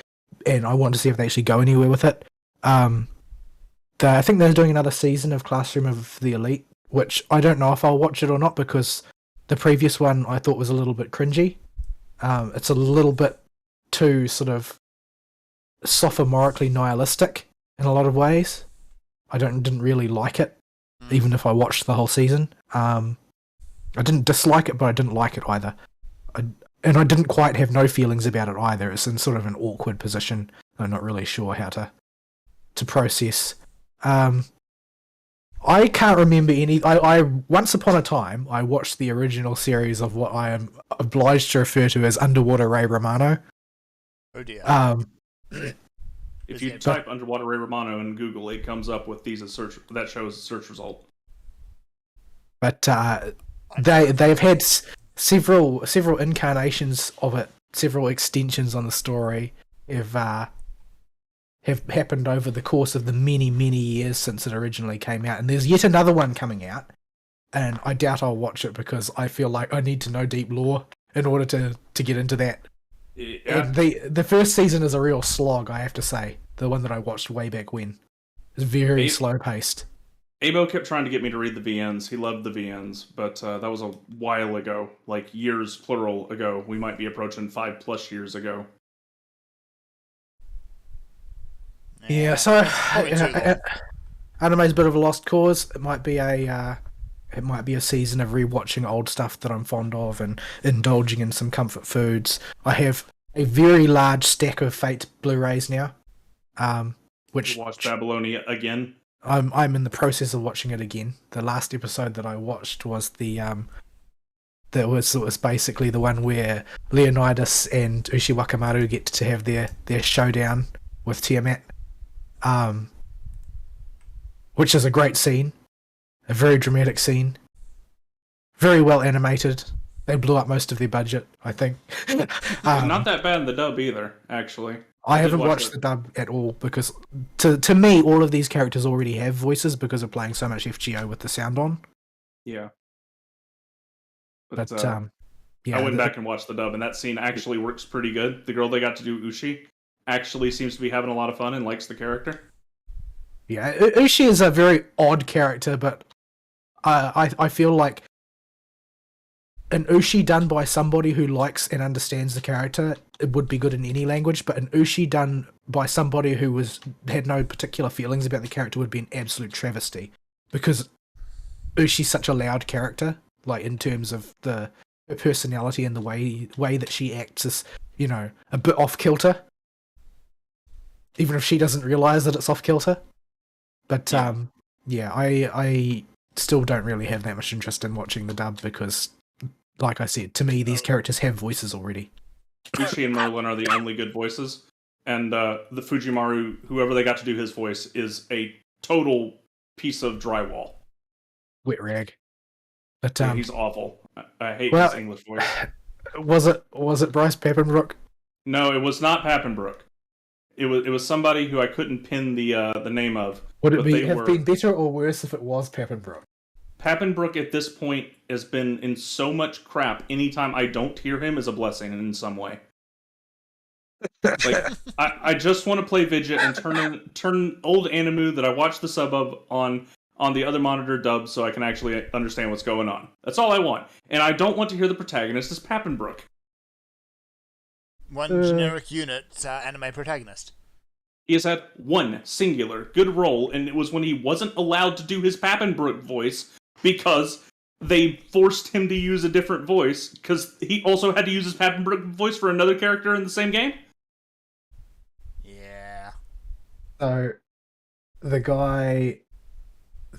and I want to see if they actually go anywhere with it. I think they're doing another season of Classroom of the Elite, which I don't know if I'll watch it or not because the previous one I thought was a little bit cringy. It's a little bit too sort of sophomorically nihilistic in a lot of ways. I didn't really like it, even if I watched the whole season. I didn't dislike it, but I didn't like it either. And I didn't quite have no feelings about it either. It's in sort of an awkward position. I'm not really sure how to process. I can't remember any. I once upon a time I watched the original series of what I am obliged to refer to as Underwater Ray Romano. Oh dear. If you type Underwater Ray Romano in Google, it comes up with these as search. That shows a search result. But they've had several incarnations of it, several extensions on the story have happened over the course of the many years since it originally came out, and there's yet another one coming out, and I doubt I'll watch it because I feel like I need to know deep lore in order to get into that. Yeah. And the first season is a real slog, I have to say. The one that I watched way back when. It's very slow paced. Abo kept trying to get me to read the VNs. He loved the VNs, but that was a while ago, like years plural ago. We might be approaching 5+ years ago. Yeah, so anime's a bit of a lost cause. It might be a season of rewatching old stuff that I'm fond of and indulging in some comfort foods. I have a very large stack of Fate Blu-rays now. Which you watched Babylonia again? I'm in the process of watching it again. The last episode that I watched was it was basically the one where Leonidas and Ushi Wakamaru get to have their showdown with Tiamat. Which is a great scene, a very dramatic scene, very well animated. They blew up most of their budget, I think. Not that bad in the dub either, actually. I haven't watched the dub at all because, to me, all of these characters already have voices because of playing so much FGO with the sound on. Yeah. But I went back and watched the dub, and that scene actually works pretty good. The girl they got to do Ushi actually seems to be having a lot of fun and likes the character. Yeah, Ushi is a very odd character, but I feel like an Ushi done by somebody who likes and understands the character, it would be good in any language, but an Ushi done by somebody who had no particular feelings about the character would be an absolute travesty. Because Ushi's such a loud character, like in terms of her her personality and the way that she acts is, you know, a bit off kilter. Even if she doesn't realize that it's off kilter. But I still don't really have that much interest in watching the dub because, like I said, to me these characters have voices already. Bushi and Merlin are the only good voices, and the Fujimaru, whoever they got to do his voice, is a total piece of drywall. Wet rag. But Yeah, he's awful. I hate well, his English voice. Was it Bryce Papenbrook? No, it was not Papenbrook. It was somebody who I couldn't pin the name of. Would it been better or worse if it was Papenbrook? Papenbrook at this point has been in so much crap. Anytime I don't hear him is a blessing in some way. Like I just want to play Vidya and turn old Animu that I watched the sub of on the other monitor dub so I can actually understand what's going on. That's all I want. And I don't want to hear the protagonist as Papenbrook. One generic unit anime protagonist. He has had one singular good role, and it was when he wasn't allowed to do his Papenbrook voice because they forced him to use a different voice because he also had to use his Papenbrook voice for another character in the same game. Yeah. So the guy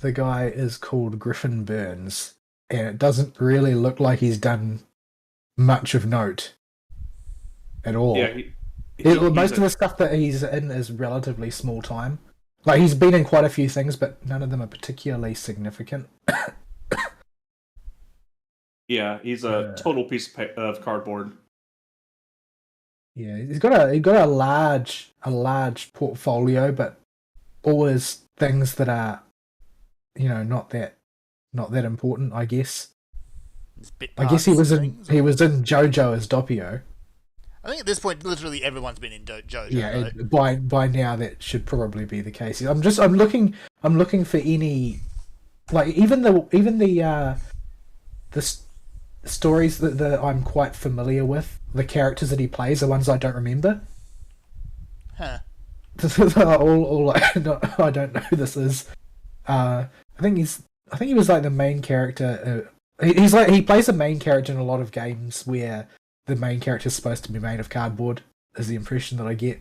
is called Griffin Burns, and it doesn't really look like he's done much of note at all. Yeah, most of the stuff that he's in is relatively small time. Like, he's been in quite a few things, but none of them are particularly significant. Yeah, he's a total piece of cardboard. Yeah, he's got a large portfolio, but always things that are, you know, not that important, I guess. I guess he was in JoJo as Doppio. I think at this point, literally everyone's been in JoJo. Yeah, by now that should probably be the case. I'm looking for any, like, even the stories that I'm quite familiar with, the characters that he plays, the ones I don't remember. Huh. all I don't know who this is. I think he was like the main character. He plays the main character in a lot of games where the main character is supposed to be made of cardboard, is the impression that I get.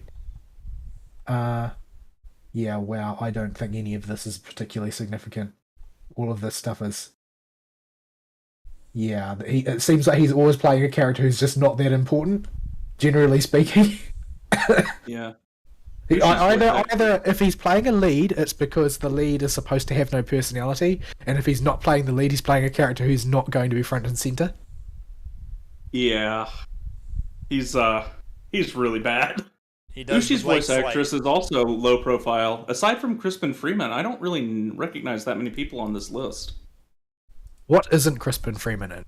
Yeah, wow, I don't think any of this is particularly significant. All of this stuff is... Yeah, it seems like he's always playing a character who's just not that important, generally speaking. Yeah. Either if he's playing a lead, it's because the lead is supposed to have no personality, and if he's not playing the lead, he's playing a character who's not going to be front and center. Yeah, he's really bad. Ushi's voice actress is also low profile. Aside from Crispin Freeman, I don't really recognize that many people on this list. What isn't Crispin Freeman in?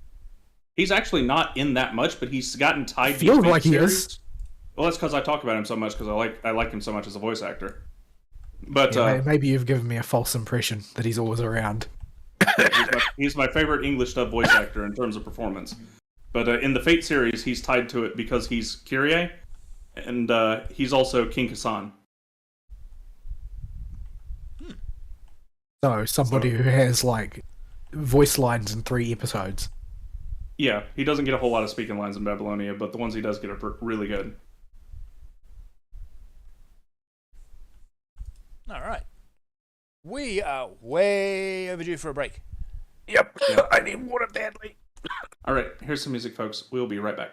He's actually not in that much, but he's gotten tied to feels like he is. Well, that's because I talk about him so much because I like him so much as a voice actor. But yeah, maybe you've given me a false impression that he's always around. he's my favorite English dub voice actor in terms of performance. But in the Fate series, he's tied to it because he's Kyrie, and he's also King Kassan. So somebody who has like voice lines in 3 episodes. Yeah, he doesn't get a whole lot of speaking lines in Babylonia, but the ones he does get are really good. All right. We are way overdue for a break. Yep. I need water badly. All right, here's some music, folks. We'll be right back.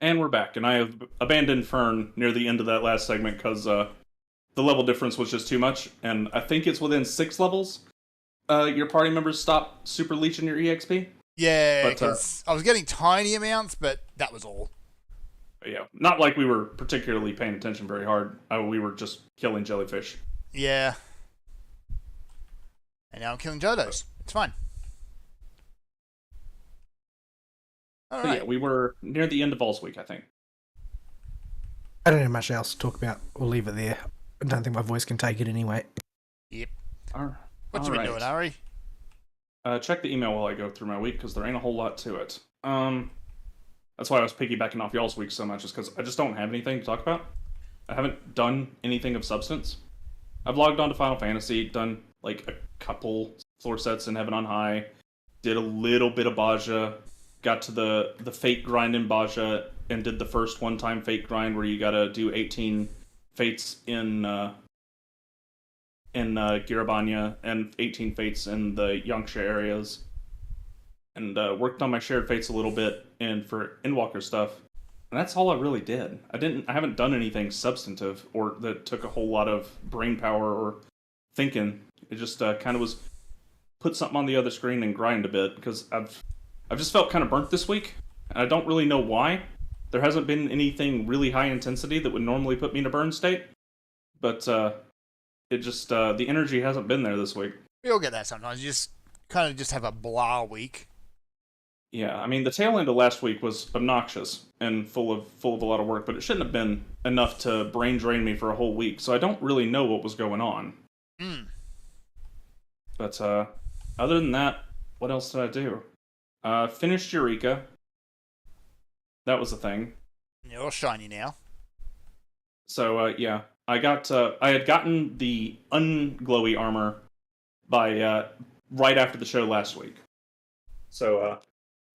And we're back, and I have abandoned Fern near the end of that last segment because the level difference was just too much, and I think it's within 6 levels. Your party members stop super leeching your EXP. Yeah, But, because I was getting tiny amounts, but that was all. Yeah, not like we were particularly paying attention very hard. We were just killing jellyfish. Yeah. And now I'm killing Jodos. It's fine. All But right. yeah, we were near the end of All's Week, I think. I don't have much else to talk about. We'll leave it there. I don't think my voice can take it anyway. Yep. What you been doing, Ari? Check the email while I go through my week because there ain't a whole lot to it. That's why I was piggybacking off y'all's week so much, is because I just don't have anything to talk about. I haven't done anything of substance. I've logged on to Final Fantasy, done like a couple floor sets in Heaven on High, did a little bit of Baja, got to the Fate grind in Baja, and did the first one-time Fate grind where you gotta do 18 Fates in Girabanya and 18 Fates in the Yangsha areas. And worked on my shared fates a little bit and for Endwalker stuff. And that's all I really did. I haven't done anything substantive or that took a whole lot of brain power or thinking. It just kind of was put something on the other screen and grind a bit because I've just felt kind of burnt this week. And I don't really know why. There hasn't been anything really high intensity that would normally put me in a burn state. But it just the energy hasn't been there this week. We all get that sometimes. You just kind of just have a blah week. Yeah, I mean the tail end of last week was obnoxious and full of a lot of work, but it shouldn't have been enough to brain drain me for a whole week. So I don't really know what was going on. But other than that, what else did I do? Finished Eureka. That was a thing. You're all shiny now. So yeah, I had gotten the unglowy armor by right after the show last week. So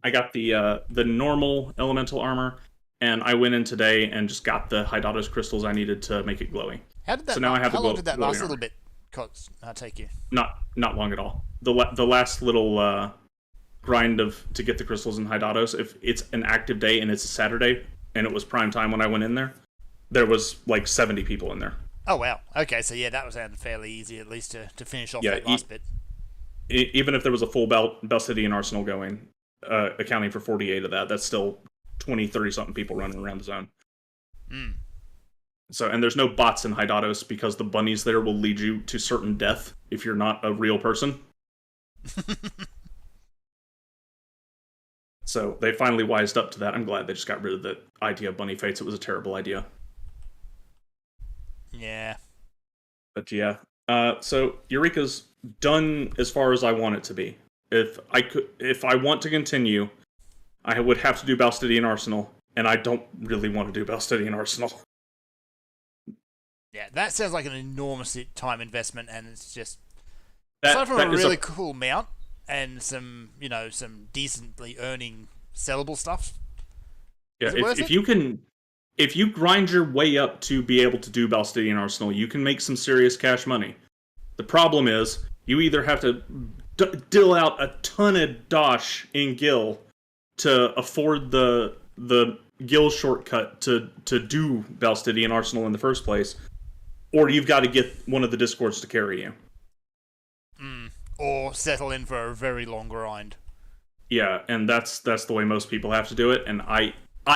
I got the normal elemental armor, and I went in today and just got the Hydatos crystals I needed to make it glowy. How did that? So now I have how the long did that last? A armor. little bit. I'll take you. Not long at all. The last little grind to get the crystals in Hydatos, if it's an active day and it's a Saturday and it was prime time when I went in there was like 70 people in there. Oh wow. Okay, so yeah, that was fairly easy at least to finish off that last bit. Even if there was a full Belsidian arsenal going, accounting for 48 of that, that's still 20, 30 something people running around the zone. So, and there's no bots in Hydatos because the bunnies there will lead you to certain death if you're not a real person. So they finally wised up to that. I'm glad they just got rid of the idea of bunny fates. It was a terrible idea. Yeah. But yeah. So Eureka's done as far as I want it to be. If I want to continue, I would have to do Balstidian Arsenal, and I don't really want to do Balstidian Arsenal. Yeah, that sounds like an enormous time investment, and it's just That, aside from that a is really cool mount and some decently earning sellable stuff. Yeah, Is it worth if it? you can, if you grind your way up to be able to do Balstidian Arsenal, you can make some serious cash money. The problem is, you either have to dill out a ton of dosh in Gil to afford the Gil shortcut to do Balstidian Arsenal in the first place, or you've got to get one of the Discords to carry you. Or settle in for a very long grind. Yeah, and that's the way most people have to do it, and I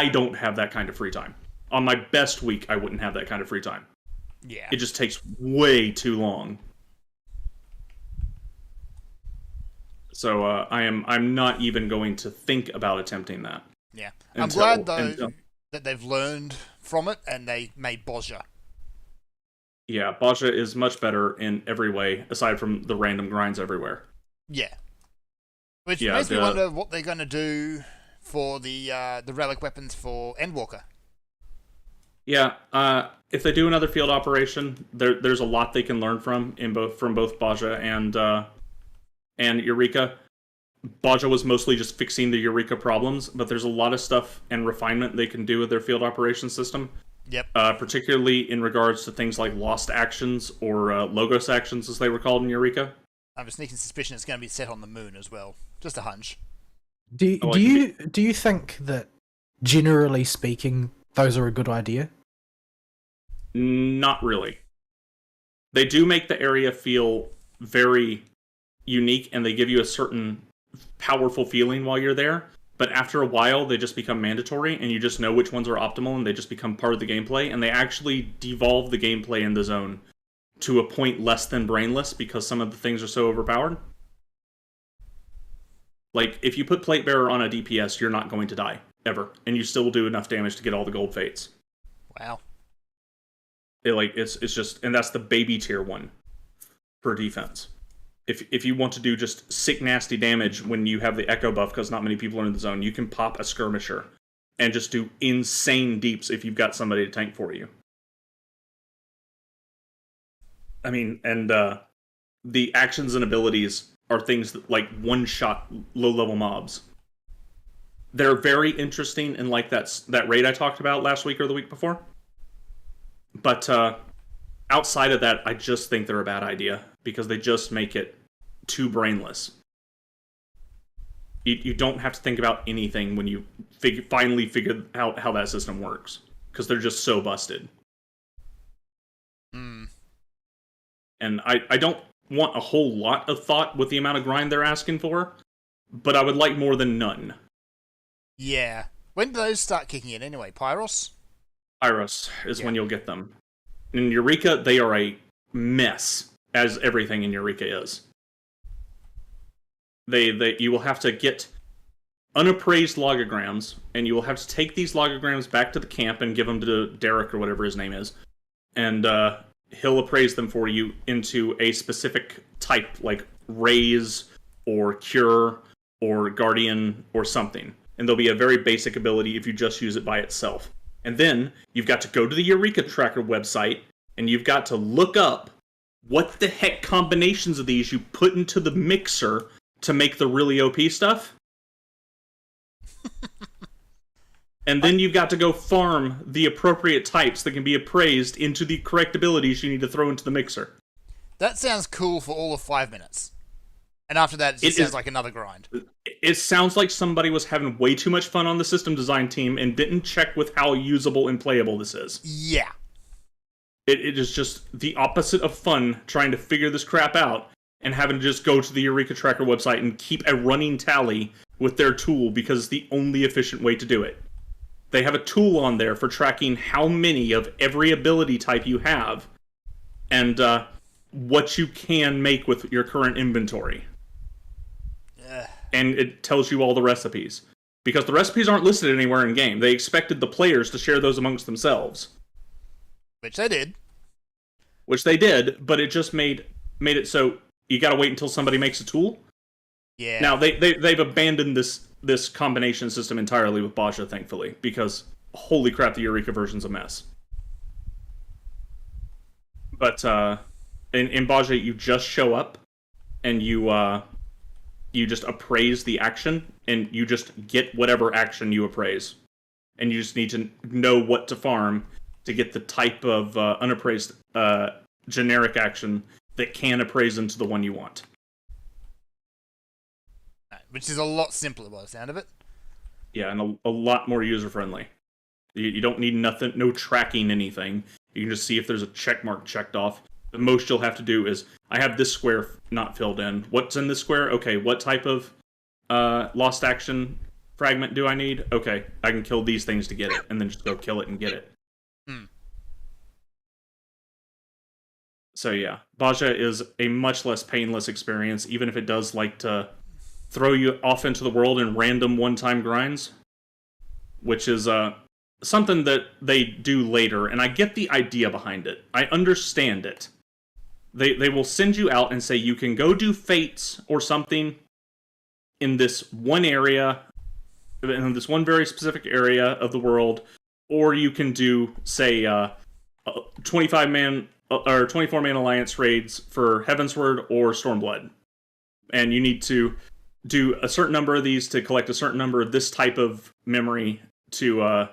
don't have that kind of free time. On my best week, I wouldn't have that kind of free time. Yeah. It just takes way too long. So I'm not even going to think about attempting that. Yeah. Until- I'm glad, though, until- that they've learned from it and they made Bozja. Yeah, Baja is much better in every way, aside from the random grinds everywhere. Yeah. Which Yeah, makes me wonder what they're going to do for the relic weapons for Endwalker. Yeah, if they do another field operation, there's a lot they can learn from both Baja and Eureka. Baja was mostly just fixing the Eureka problems, but there's a lot of stuff and refinement they can do with their field operation system. Yep. Particularly in regards to things like lost actions or logos actions, as they were called in Eureka. I have a sneaking suspicion it's going to be set on the moon as well. Just a hunch. Do Oh, you think that generally speaking, those are a good idea? Not really. They do make the area feel very unique, and they give you a certain powerful feeling while you're there. But after a while, they just become mandatory, and you just know which ones are optimal, and they just become part of the gameplay. And they actually devolve the gameplay in the zone to a point less than brainless because some of the things are so overpowered. Like, if you put Plate Bearer on a DPS, you're not going to die, ever. And you still do enough damage to get all the gold fates. Wow. It's just, and that's the baby tier one for defense. If you want to do just sick nasty damage when you have the echo buff because not many people are in the zone, you can pop a skirmisher and just do insane deeps if you've got somebody to tank for you. I mean, and the actions and abilities are things that, like, one-shot low-level mobs. They're very interesting in, like, that raid I talked about last week or the week before. But outside of that, I just think they're a bad idea because they just make it too brainless. You don't have to think about anything when you finally figure out how that system works because they're just so busted. And I don't want a whole lot of thought with the amount of grind they're asking for, but I would like more than none. Yeah. When do those start kicking in anyway? Pyros? Pyros is when you'll get them. In Eureka, they are a mess, as everything in Eureka is. You will have to get unappraised logograms, and you will have to take these logograms back to the camp and give them to Derek or whatever his name is, and he'll appraise them for you into a specific type, like Raise, or Cure, or Guardian, or something. And there'll be a very basic ability if you just use it by itself. And then, you've got to go to the Eureka Tracker website, and you've got to look up what the heck combinations of these you put into the mixer to make the really OP stuff. And then you've got to go farm the appropriate types that can be appraised into the correct abilities you need to throw into the mixer. That sounds cool for all of 5 minutes. And after that, it just sounds like another grind. It sounds like somebody was having way too much fun on the system design team and didn't check with how usable and playable this is. Yeah. It is just the opposite of fun trying to figure this crap out and having to just go to the Eureka Tracker website and keep a running tally with their tool because it's the only efficient way to do it. They have a tool on there for tracking how many of every ability type you have and what you can make with your current inventory. And it tells you all the recipes. Because the recipes aren't listed anywhere in game. They expected the players to share those amongst themselves. Which they did. Which they did, but it just made it so you gotta wait until somebody makes a tool. Yeah. Now, they've abandoned this combination system entirely with Baja, thankfully, because holy crap, the Eureka version's a mess. But in Baja, you just show up, and you just appraise the action, and you just get whatever action you appraise. And you just need to know what to farm to get the type of unappraised generic action that can appraise into the one you want. Which is a lot simpler by the sound of it. Yeah, and a lot more user-friendly. You don't need nothing, no tracking anything. You can just see if there's a check mark checked off. The most you'll have to do is, I have this square not filled in. What's in this square? Okay, what type of lost action fragment do I need? Okay, I can kill these things to get it, and then just go kill it and get it. So yeah, Baja is a much less painless experience, even if it does like to throw you off into the world in random one-time grinds, which is something that they do later, and I get the idea behind it. I understand it. They will send you out and say you can go do fates or something in this one area, in this one very specific area of the world, or you can do, say, 25-man or 24-man alliance raids for Heavensward or Stormblood, and you need to do a certain number of these to collect a certain number of this type of memory to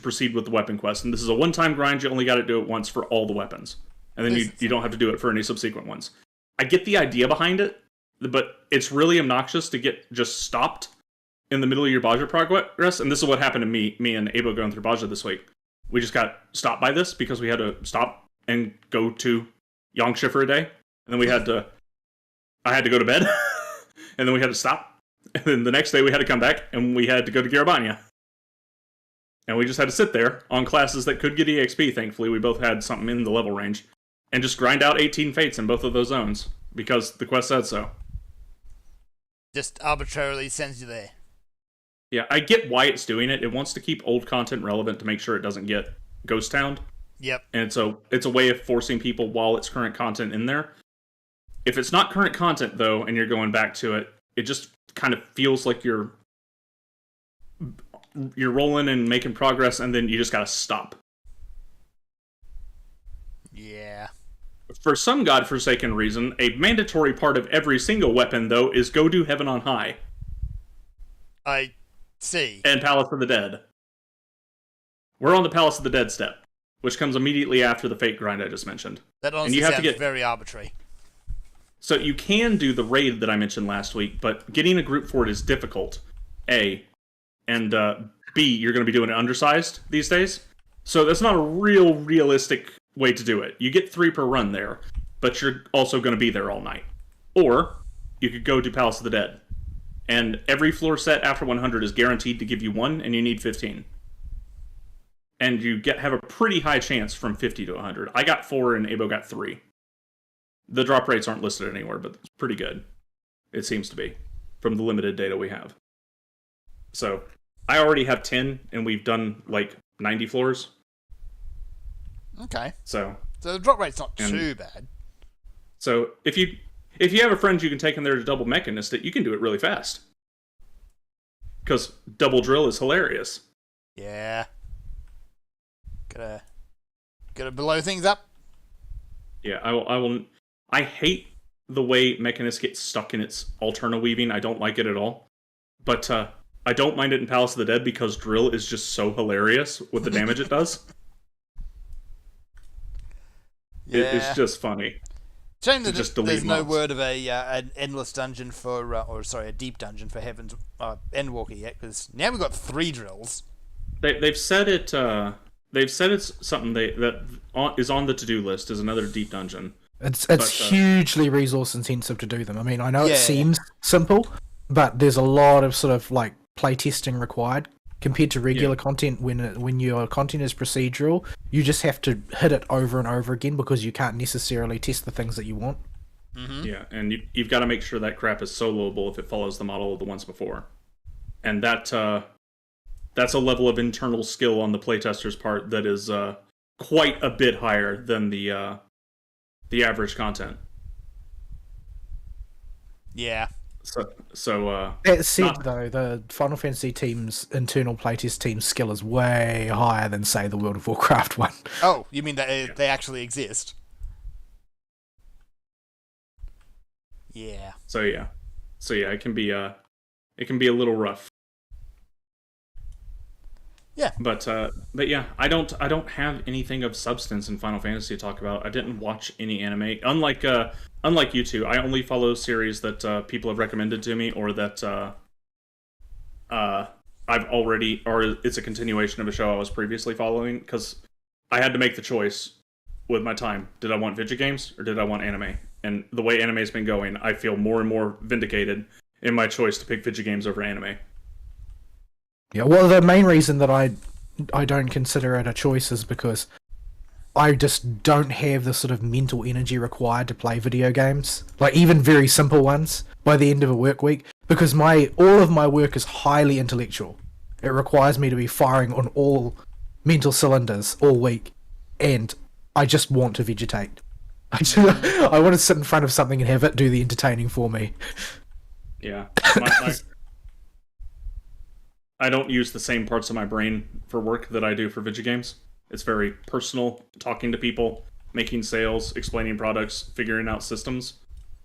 proceed with the weapon quest. And this is a one-time grind. You only got to do it once for all the weapons, and then you don't have to do it for any subsequent ones. I get the idea behind it, but it's really obnoxious to get just stopped in the middle of your Baja progress, and this is what happened to me and Abo going through Baja this week. We just got stopped by this because we had to stop and go to Yangsha for a day, and then I had to go to bed, and then we had to stop, and then the next day we had to come back, and we had to go to Garabania. And we just had to sit there on classes that could get EXP, thankfully. We both had something in the level range. And just grind out 18 fates in both of those zones. Because the quest said so. Just arbitrarily sends you there. Yeah, I get why it's doing it. It wants to keep old content relevant to make sure it doesn't get ghost towned. Yep. And so it's a way of forcing people while it's current content in there. If it's not current content, though, and you're going back to it, it just kind of feels like you're rolling and making progress, and then you just gotta stop. Yeah. For some godforsaken reason, a mandatory part of every single weapon, though, is go do Heaven on High. I see. And Palace of the Dead. We're on the Palace of the Dead step, which comes immediately after the Fate grind I just mentioned. That honestly sounds very arbitrary. So you can do the raid that I mentioned last week, but getting a group for it is difficult, A. And B, you're going to be doing it undersized these days. So that's not a realistic way to do it. You get 3 per run there, but you're also going to be there all night. Or you could go to Palace of the Dead. And every floor set after 100 is guaranteed to give you 1, and you need 15. And you have a pretty high chance from 50 to 100. I got 4 and Abo got 3. The drop rates aren't listed anywhere, but it's pretty good. It seems to be, from the limited data we have. So I already have 10, and we've done like 90 floors. Okay. So the drop rate's not too bad. So if you have a friend you can take in there to double mechanist it, you can do it really fast. Because double drill is hilarious. Yeah. Gotta blow things up. Yeah, I will. I hate the way mechanist gets stuck in its alterna weaving. I don't like it at all. But I don't mind it in Palace of the Dead because drill is just so hilarious with the damage it does. Yeah. It's just funny. Shame that there's no mobs. word of an endless dungeon for, a deep dungeon for Heaven's Endwalker yet, because now we've got 3 drills. They've said it. They've said it's something that is on the to-do list is another deep dungeon. It's hugely resource intensive to do them. I mean, I know it seems simple, but there's a lot of sort of like playtesting required compared to regular content. When your content is procedural, you just have to hit it over and over again because you can't necessarily test the things that you want. Mm-hmm. Yeah, and you've got to make sure that crap is soloable if it follows the model of the ones before, and that's a level of internal skill on the playtester's part that is quite a bit higher than the average content. Yeah. So that said, though, the Final Fantasy team's internal playtest team's skill is way higher than, say, the World of Warcraft one. Oh, you mean that they actually exist? Yeah. So yeah, it can be a little rough. Yeah. But yeah, I don't have anything of substance in Final Fantasy to talk about. I didn't watch any anime. Unlike you two, I only follow series that people have recommended to me, or that I've already, or it's a continuation of a show I was previously following, because I had to make the choice with my time. Did I want video games or did I want anime? And the way anime's been going, I feel more and more vindicated in my choice to pick video games over anime. Yeah, well, the main reason that I don't consider it a choice is because I just don't have the sort of mental energy required to play video games, like even very simple ones, by the end of a work week, because all of my work is highly intellectual. It requires me to be firing on all mental cylinders all week, and I just want to vegetate. I want to sit in front of something and have it do the entertaining for me. Yeah. I don't use the same parts of my brain for work that I do for video games. It's very personal, talking to people, making sales, explaining products, figuring out systems.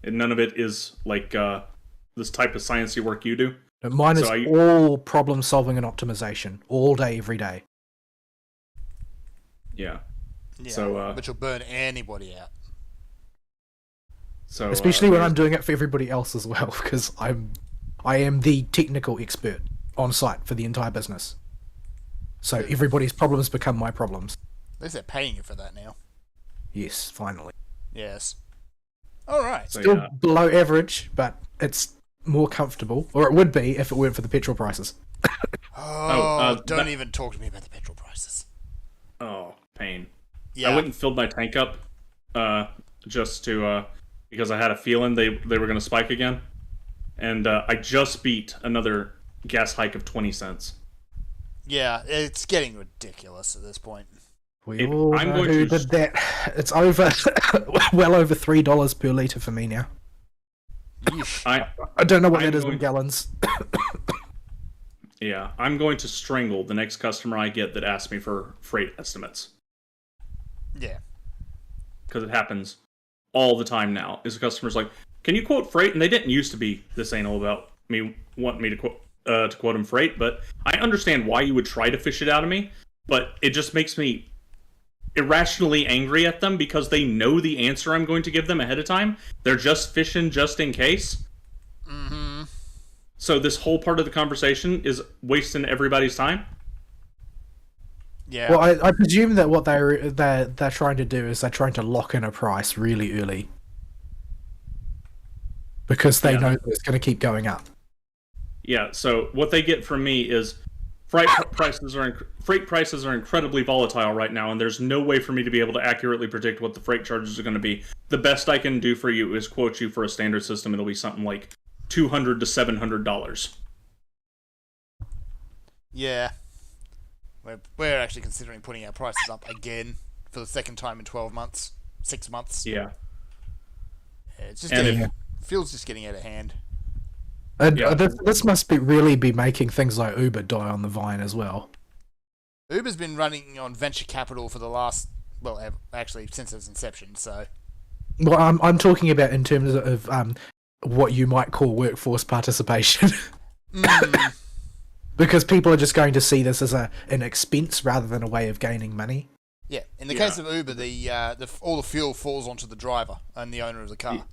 And none of it is like this type of sciencey work you do. Mine is all problem solving and optimization, all day, every day. Yeah. So, but you'll burn anybody out. So, especially when I'm doing it for everybody else as well, because I am the technical expert. on site for the entire business. So everybody's problems become my problems. At least they're paying you for that now. Yes, finally. Yes. All right. So, Still yeah. below average, but it's more comfortable, or it would be if it weren't for the petrol prices. Don't even talk to me about the petrol prices. Oh, pain. Yeah. I went and filled my tank up, just to because I had a feeling they were going to spike again, and I just beat another gas hike of 20 cents. Yeah, it's getting ridiculous at this point. We all I'm know going who to- did that. It's over, well over $3 per litre for me now. Yeesh. I don't know what I'm that is going- in gallons. Yeah, I'm going to strangle the next customer I get that asks me for freight estimates, Yeah. because it happens all the time now. Is the customer's like, "Can you quote freight?" And they didn't used to be this anal about me wanting me to quote them freight, but I understand why you would try to fish it out of me. But it just makes me irrationally angry at them because they know the answer I'm going to give them ahead of time. They're just fishing just in case. Mm-hmm. So this whole part of the conversation is wasting everybody's time. Yeah. Well, I presume that what they're trying to do is they're trying to lock in a price really early. Because they Yeah. know that it's going to keep going up. Yeah, so what they get from me is freight prices are incredibly volatile right now, and there's no way for me to be able to accurately predict what the freight charges are going to be. The best I can do for you is quote you for a standard system. It'll be something like $200 to $700. Yeah. We're actually considering putting our prices up again for the second time in 12 months. 6 months. Yeah, It's just and getting, if feels just getting out of hand. And Yeah. this must really be making things like Uber die on the vine as well. Uber's been running on venture capital for the last, actually since its inception, so... Well, I'm talking about in terms of what you might call workforce participation. Mm, Because people are just going to see this as an expense rather than a way of gaining money. yeah, in the Yeah. case of Uber, all the fuel falls onto the driver and the owner of the car.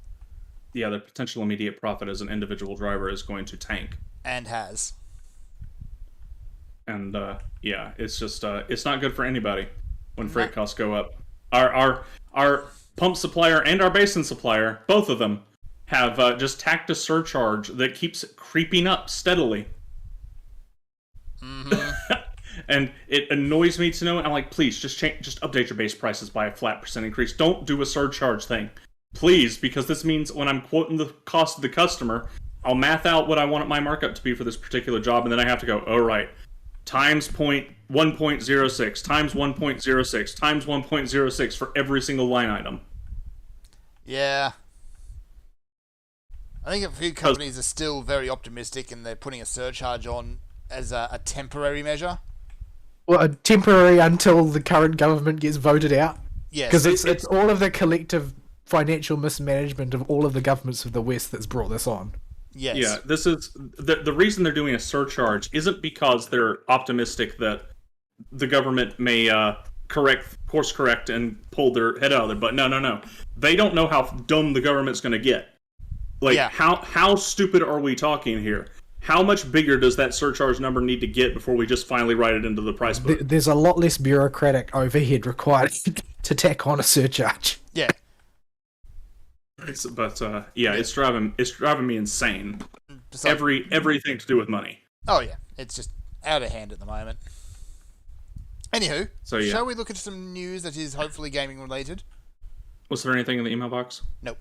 yeah, the potential immediate profit as an individual driver is going to tank. And has. And yeah, it's just it's not good for anybody when freight costs go up. Our pump supplier and our basin supplier, both of them, have just tacked a surcharge that keeps creeping up steadily. Mm-hmm. And it annoys me to know. I'm like, please just update your base prices by a flat % increase. Don't do a surcharge thing, please, because this means when I'm quoting the cost of the customer, I'll math out what I want my markup to be for this particular job, and then I have to go, oh right, times 1.06 times 1.06 times 1.06 for every single line item. Yeah. I think a few companies are still very optimistic and they're putting a surcharge on as a temporary measure. Well, temporary until the current government gets voted out. Yes. Because it's all of the collective financial mismanagement of all of the governments of the West that's brought this on. Yes. Yeah, this is the reason they're doing a surcharge isn't because they're optimistic that the government may course correct and pull their head out of their butt. No. They don't know how dumb the government's going to get. Like, Yeah. how stupid are we talking here? How much bigger does that surcharge number need to get before we just finally write it into the price book? There's a lot less bureaucratic overhead required to tack on a surcharge. Yeah. It's driving me insane. Just like- Everything to do with money. oh, yeah. It's just out of hand at the moment. Anywho, So, yeah. shall we look at some news that is hopefully gaming related? Was there anything in the email box? Nope.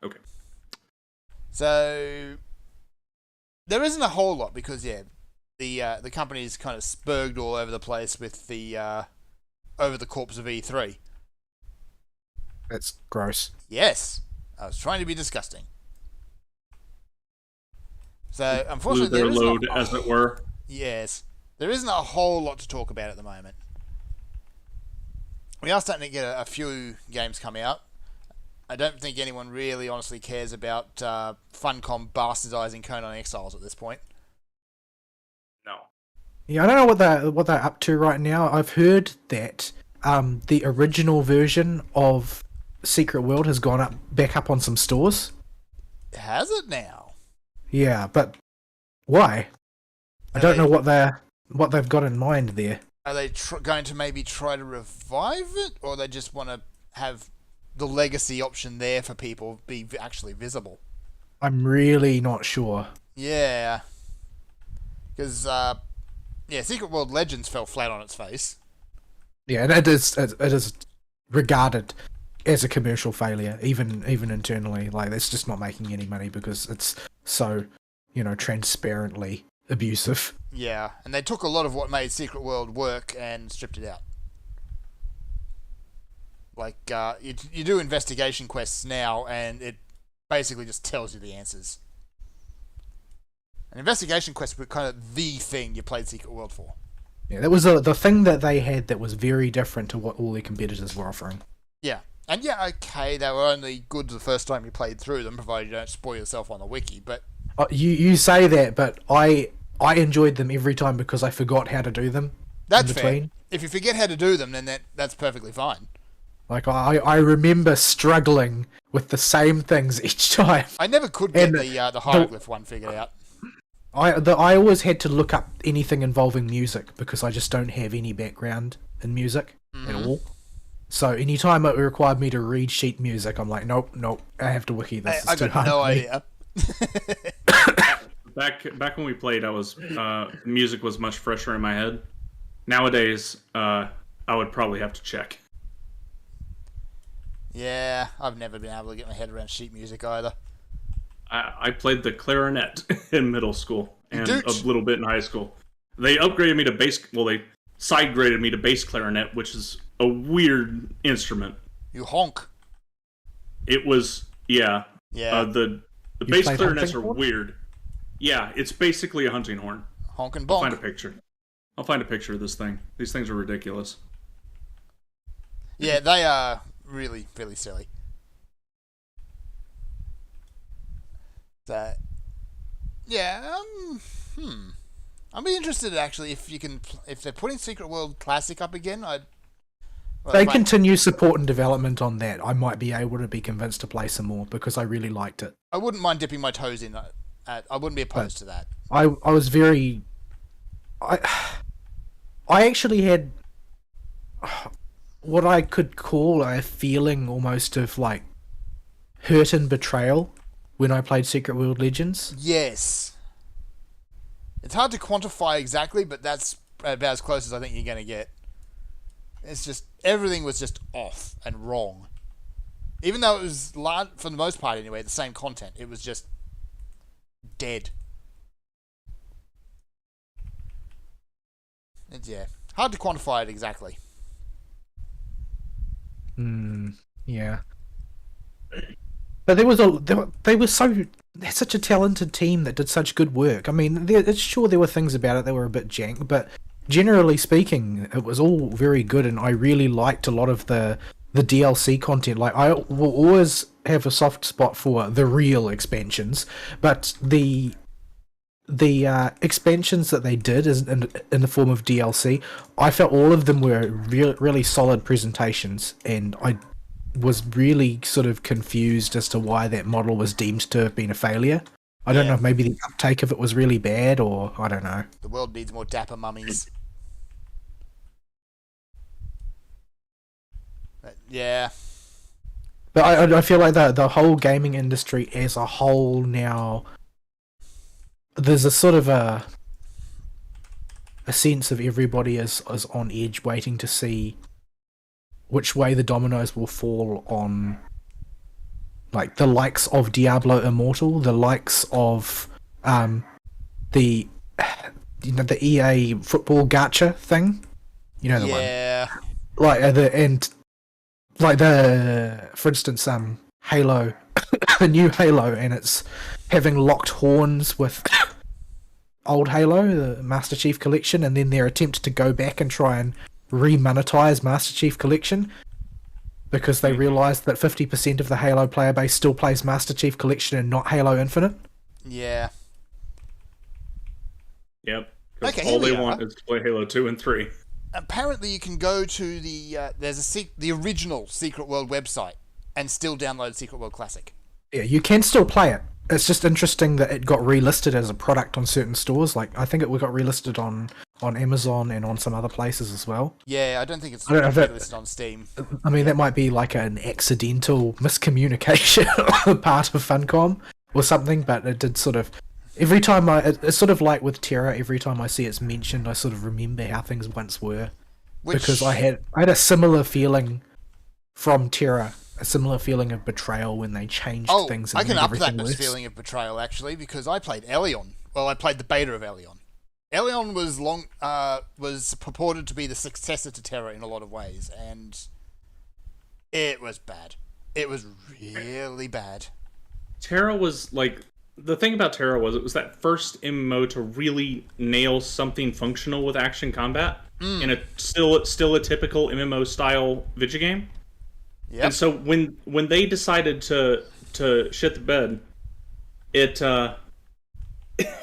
Okay. So there isn't a whole lot because the company is kind of spurged all over the place with the over the corpse of E3. That's gross. Yes, I was trying to be disgusting. So unfortunately, Blew their there load, isn't as it were. Yes, there isn't a whole lot to talk about at the moment. We are starting to get a few games come out. I don't think anyone really honestly cares about Funcom bastardizing Conan Exiles at this point. No. Yeah, I don't know what they're up to right now. I've heard that the original version of Secret World has gone back up on some stores. Has it now? Yeah, but why? I don't know what they've got in mind there. Are they going to maybe try to revive it, or they just want to have the legacy option there for people be actually visible? I'm really not sure. Yeah. Because, Secret World Legends fell flat on its face. Yeah, and it is regarded as a commercial failure, even internally. Like, it's just not making any money because it's so, transparently abusive. Yeah, and they took a lot of what made Secret World work and stripped it out. Like, you do investigation quests now, and it basically just tells you the answers. An investigation quest were kind of the thing you played Secret World for. Yeah, that was the thing that they had that was very different to what all their competitors were offering. Yeah. And okay, they were only good the first time you played through them, provided you don't spoil yourself on the wiki, but... You say that, but I enjoyed them every time because I forgot how to do them. That's fair. If you forget how to do them, then that's perfectly fine. Like, I remember struggling with the same things each time. I never could get the hieroglyph one figured out. I always had to look up anything involving music because I just don't have any background in music at all. So anytime it required me to read sheet music, I'm like, nope, I have to wiki this. I got no idea. Back when we played, music was much fresher in my head. Nowadays, I would probably have to check. Yeah, I've never been able to get my head around sheet music either. I played the clarinet in middle school and a little bit in high school. They upgraded me to bass. Well, they side graded me to bass clarinet, which is a weird instrument. You honk. It was Yeah. The bass clarinets are weird. Yeah, it's basically a hunting horn. Honk and bonk. I'll find a picture of this thing. These things are ridiculous. Yeah, they are really, really silly. I'd be interested actually if they're putting Secret World Classic up again. They continue support and development on that. I might be able to be convinced to play some more because I really liked it. I wouldn't mind dipping my toes in. I wouldn't be opposed to that. I was very. I actually had what I could call a feeling almost of like hurt and betrayal when I played Secret World Legends. Yes. It's hard to quantify exactly, but that's about as close as I think you're going to get. It's just, everything was just off and wrong. Even though it was, for the most part anyway, the same content. It was just dead. It's, hard to quantify it exactly. Yeah. But they're such a talented team that did such good work. I mean, it's sure there were things about it that were a bit jank, but generally speaking, it was all very good, and I really liked a lot of the DLC content. Like, I will always have a soft spot for the real expansions, but the expansions that they did in the form of DLC, I felt all of them were really solid presentations, and I was really sort of confused as to why that model was deemed to have been a failure. I don't know if maybe the uptake of it was really bad, or I don't know. The world needs more dapper mummies. Yeah. But I feel like the whole gaming industry as a whole now, there's a sort of a sense of everybody is on edge waiting to see which way the dominoes will fall on, like, the likes of Diablo Immortal, the likes of the EA football gacha thing, the one. Yeah. For instance, Halo, the new Halo, and it's having locked horns with old Halo, the Master Chief Collection, and then their attempt to go back and try and re-monetize Master Chief Collection because they realized that 50% of the Halo player base still plays Master Chief Collection and not Halo Infinite. Yeah. Yep. Okay, all they want is to play Halo 2 and 3. Apparently you can go to the original Secret World website and still download Secret World Classic. Yeah, you can still play it, it's just interesting that it got relisted as a product on certain stores. Like I think it got relisted on Amazon and on some other places as well. Yeah, I don't think it's I don't know if that- listed on Steam. I mean, that might be like an accidental miscommunication on the part of Funcom or something, but it did sort of. Every time it's sort of like with Terra, every time I see it's mentioned, I sort of remember how things once were. Because I had a similar feeling from Terra, a similar feeling of betrayal when they changed things. And I can made up everything that worse. feeling of betrayal actually, because I played Elion. Well, I played the beta of Elion. Elion was purported to be the successor to Terra in a lot of ways, and it was bad. It was really bad. Terra was like the thing about Terra was it was that first MMO to really nail something functional with action combat in a still a typical MMO style video game. Yep. And so when they decided to shit the bed, it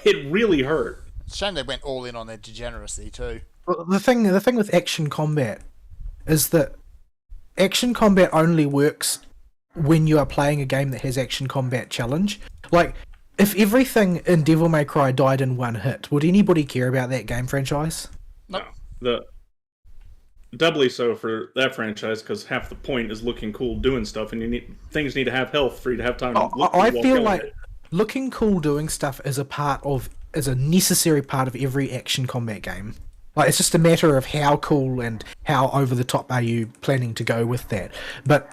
it really hurt. It's a shame they went all in on their degeneracy too. Well, the thing with action combat is that action combat only works when you are playing a game that has action combat challenge. Like, if everything in Devil May Cry died in one hit, would anybody care about that game franchise? Nope. The doubly so for that franchise because half the point is looking cool doing stuff, and things need to have health for you to have time. To look I cool feel while like killing it. looking cool doing stuff is a necessary part of every action combat game. Like, it's just a matter of how cool and how over the top are you planning to go with that. But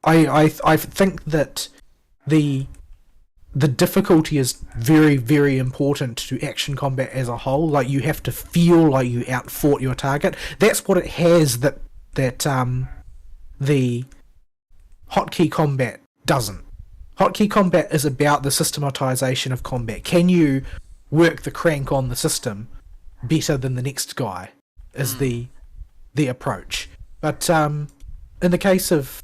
I think that the difficulty is very, very important to action combat as a whole. Like, you have to feel like you outfought your target. That's what it has that the hotkey combat doesn't. Hotkey combat is about the systematization of combat. Can you work the crank on the system better than the next guy is the approach. But in the case of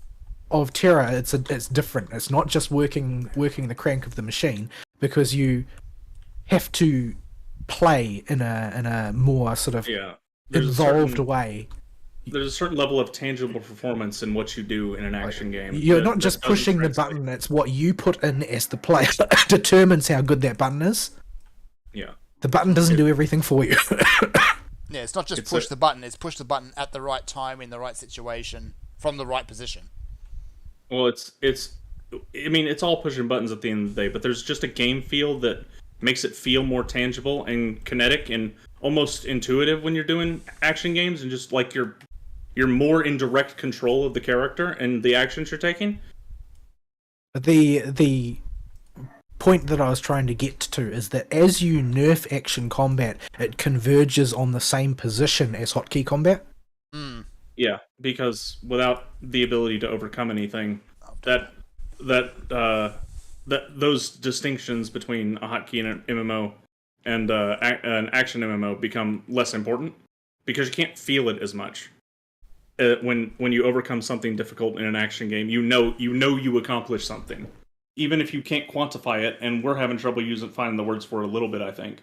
Terra, it's different. It's not just working the crank of the machine, because you have to play in a more sort of involved way. There's a certain level of tangible performance in what you do in an action game. You're not just pushing the button, it's what you put in as the player determines how good that button is. Yeah. The button doesn't do everything for you. Yeah, it's not just push the button, it's push the button at the right time, in the right situation, from the right position. Well, I mean, it's all pushing buttons at the end of the day, but there's just a game feel that makes it feel more tangible and kinetic and almost intuitive when you're doing action games, and just like you're more in direct control of the character and the actions you're taking. The point that I was trying to get to is that as you nerf action combat, it converges on the same position as hotkey combat. Yeah, because without the ability to overcome anything, those distinctions between a hotkey and an MMO and an action MMO become less important, because you can't feel it as much. When you overcome something difficult in an action game, you know you accomplished something, even if you can't quantify it. And we're having trouble finding the words for it a little bit, I think.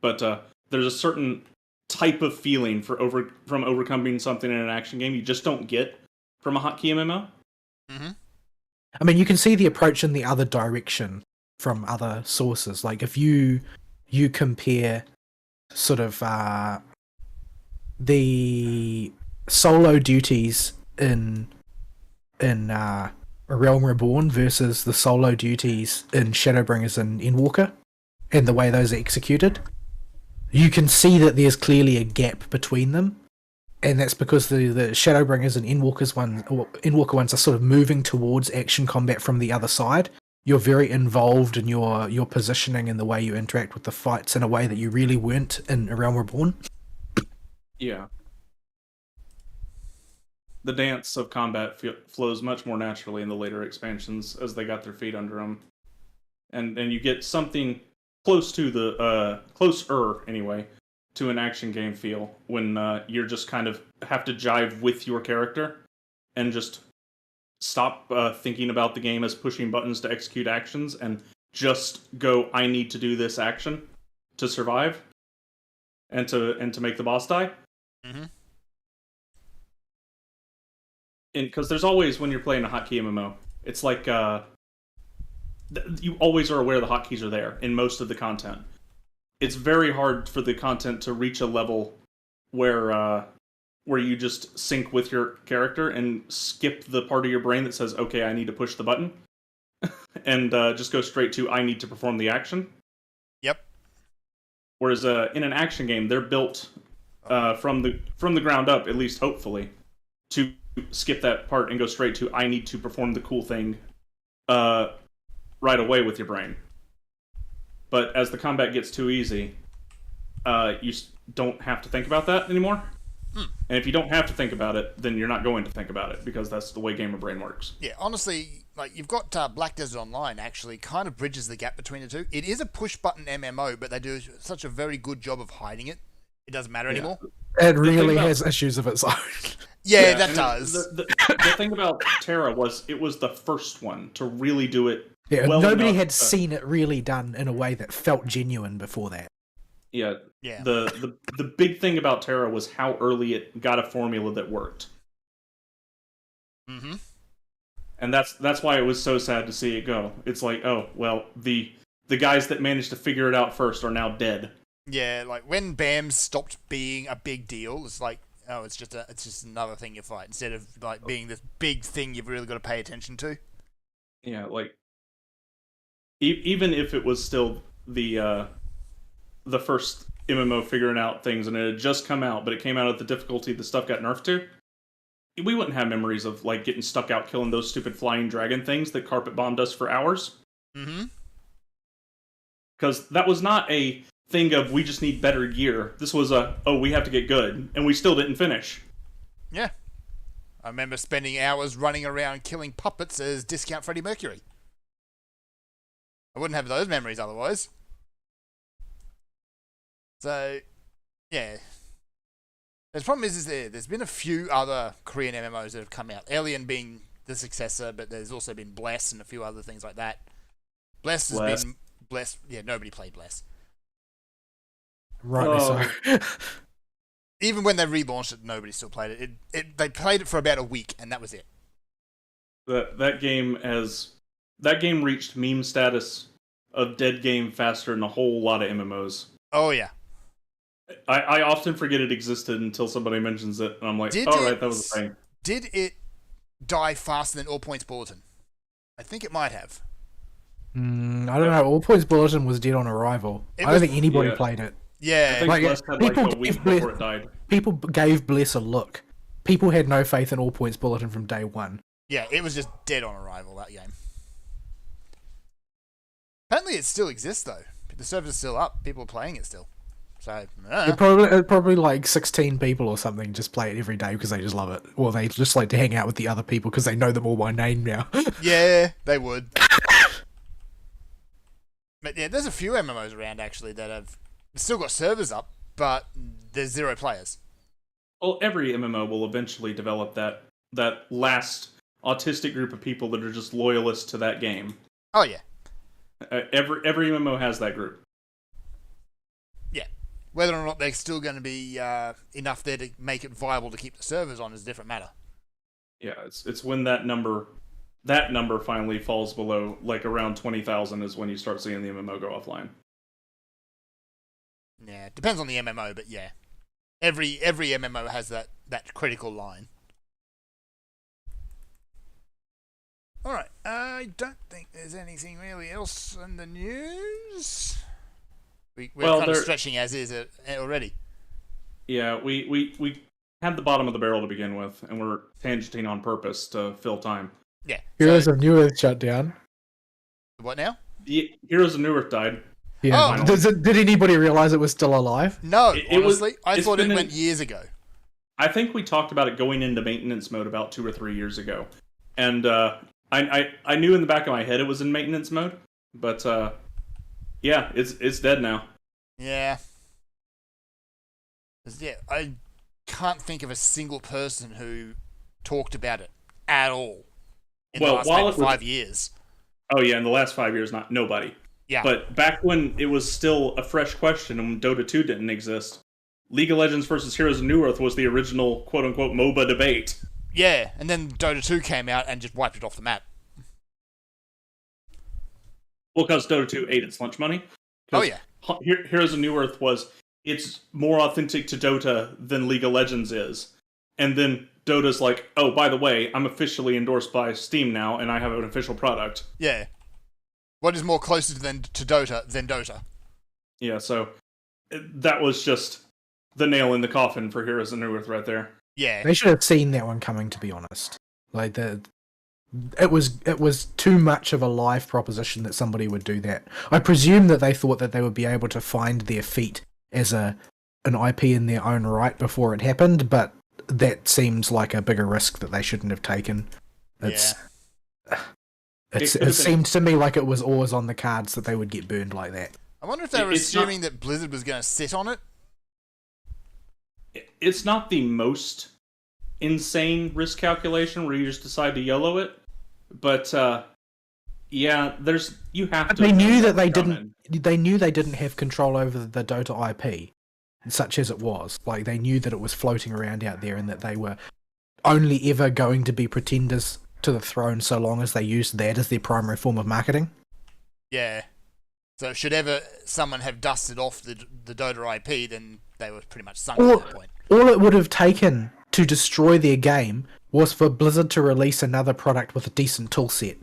But there's a certain type of feeling from overcoming something in an action game you just don't get from a hotkey MMO. Mm-hmm. I mean, you can see the approach in the other direction from other sources. Like, if you compare sort of the solo duties in A Realm Reborn versus the solo duties in Shadowbringers and Endwalker, and the way those are executed, you can see that there's clearly a gap between them, and that's because the Shadowbringers and Endwalker ones are sort of moving towards action combat from the other side. You're very involved in your positioning and the way you interact with the fights in a way that you really weren't in A Realm Reborn. Yeah. The dance of combat flows much more naturally in the later expansions as they got their feet under them, and you get something close to closer anyway to an action game feel when you're just kind of have to jive with your character and just stop thinking about the game as pushing buttons to execute actions and just go, I need to do this action to survive and to make the boss die. Mm-hmm. Because there's always, when you're playing a hotkey MMO, it's like you always are aware the hotkeys are there in most of the content. It's very hard for the content to reach a level where you just sync with your character and skip the part of your brain that says, okay, I need to push the button, and just go straight to, I need to perform the action. Yep. Whereas in an action game, they're built from the ground up, at least hopefully, to skip that part and go straight to, I need to perform the cool thing right away with your brain. But as the combat gets too easy, you don't have to think about that anymore. And if you don't have to think about it, then you're not going to think about it, because that's the way gamer brain works. Yeah, honestly, like, you've got Black Desert Online actually kind of bridges the gap between the two. It is a push-button MMO, but they do such a very good job of hiding it. It doesn't matter anymore. It really has issues of its own. Yeah, that does. The thing about Terra was it was the first one to really do it. Yeah, well nobody enough, had seen it really done in a way that felt genuine before that. Yeah. Yeah. The big thing about Terra was how early it got a formula that worked. Mm-hmm. And that's why it was so sad to see it go. It's like, oh, well, the guys that managed to figure it out first are now dead. Yeah, like when BAMs stopped being a big deal, it's like, oh, it's just another thing you fight, instead of like being this big thing you've really got to pay attention to. Yeah, like even if it was still the first MMO figuring out things and it had just come out, but it came out at the difficulty the stuff got nerfed to, we wouldn't have memories of like getting stuck out killing those stupid flying dragon things that carpet bombed us for hours. Mm-hmm. Because that was not a thing of we just need better gear. This was we have to get good, and we still didn't finish. Yeah. I remember spending hours running around killing puppets as Discount Freddie Mercury. I wouldn't have those memories otherwise. So, yeah. The problem is there's been a few other Korean MMOs that have come out. Alien being the successor, but there's also been Bless and a few other things like that. Bless has been... Bless... Yeah, nobody played Bless. Rightly so. Even when they relaunched it, nobody still played it. They played it for about a week, and that was it. That game reached meme status of dead game faster than a whole lot of MMOs. Oh, yeah. I often forget it existed until somebody mentions it, and I'm like, right, that was a thing. Did it die faster than All Points Bulletin? I think it might have. I don't know. All Points Bulletin was dead on arrival. I don't think anybody played it. Yeah. I think Bless had like a week before it died. People gave Bless a look. People had no faith in All Points Bulletin from day one. Yeah, it was just dead on arrival, that game. Apparently it still exists, though. The server's still up. People are playing it still. So, probably like 16 people or something just play it every day because they just love it. Or they just like to hang out with the other people because they know them all by name now. Yeah, they would. But yeah, there's a few MMOs around actually that have still got servers up, but there's 0 players. Well, every MMO will eventually develop that last autistic group of people that are just loyalists to that game. Oh yeah. Every MMO has that group. Yeah. Whether or not they're still going to be enough there to make it viable to keep the servers on is a different matter. Yeah, it's when that number finally falls below, like around 20,000 is when you start seeing the MMO go offline. Yeah, it depends on the MMO, but yeah. Every MMO has that critical line. Alright, I don't think there's anything really else in the news. We're kind of stretching as is already. Yeah, we had the bottom of the barrel to begin with, and we're tangenting on purpose to fill time. Yeah. Heroes of New Earth shut down. What now? Heroes of New Earth died. Yeah. Oh. Did anybody realize it was still alive? No, honestly. I thought it went years ago. I think we talked about it going into maintenance mode about 2 or 3 years ago. And I knew in the back of my head it was in maintenance mode. But yeah, it's dead now. Yeah. Yeah, I can't think of a single person who talked about it at all in the last 5 years. Oh yeah, in the last 5 years, nobody. Yeah. But back when it was still a fresh question and when Dota 2 didn't exist, League of Legends versus Heroes of New Earth was the original quote-unquote MOBA debate. Yeah, and then Dota 2 came out and just wiped it off the map. Well, because Dota 2 ate its lunch money. Oh yeah. Heroes of Newerth was it's more authentic to Dota than League of Legends is, and then Dota's like, oh, by the way, I'm officially endorsed by Steam now, and I have an official product. Yeah. What is more closer to Dota than Dota? Yeah, so that was just the nail in the coffin for Heroes of Newerth right there. Yeah. They should have seen that one coming, to be honest. Like it was too much of a live proposition that somebody would do that. I presume that they thought that they would be able to find their feet as an IP in their own right before it happened, but that seems like a bigger risk that they shouldn't have taken. It seemed to me like it was always on the cards that they would get burned like that. I wonder if they were assuming that Blizzard was going to sit on it. It's not the most insane risk calculation where you just decide to YOLO it, but yeah, you have to. They knew that they didn't. They knew they didn't have control over the Dota IP, such as it was. Like they knew that it was floating around out there, and that they were only ever going to be pretenders to the throne so long as they used that as their primary form of marketing. Yeah. So should ever someone have dusted off the Dota IP, then they were pretty much sunk at that point. All it would have taken to destroy their game was for Blizzard to release another product with a decent toolset.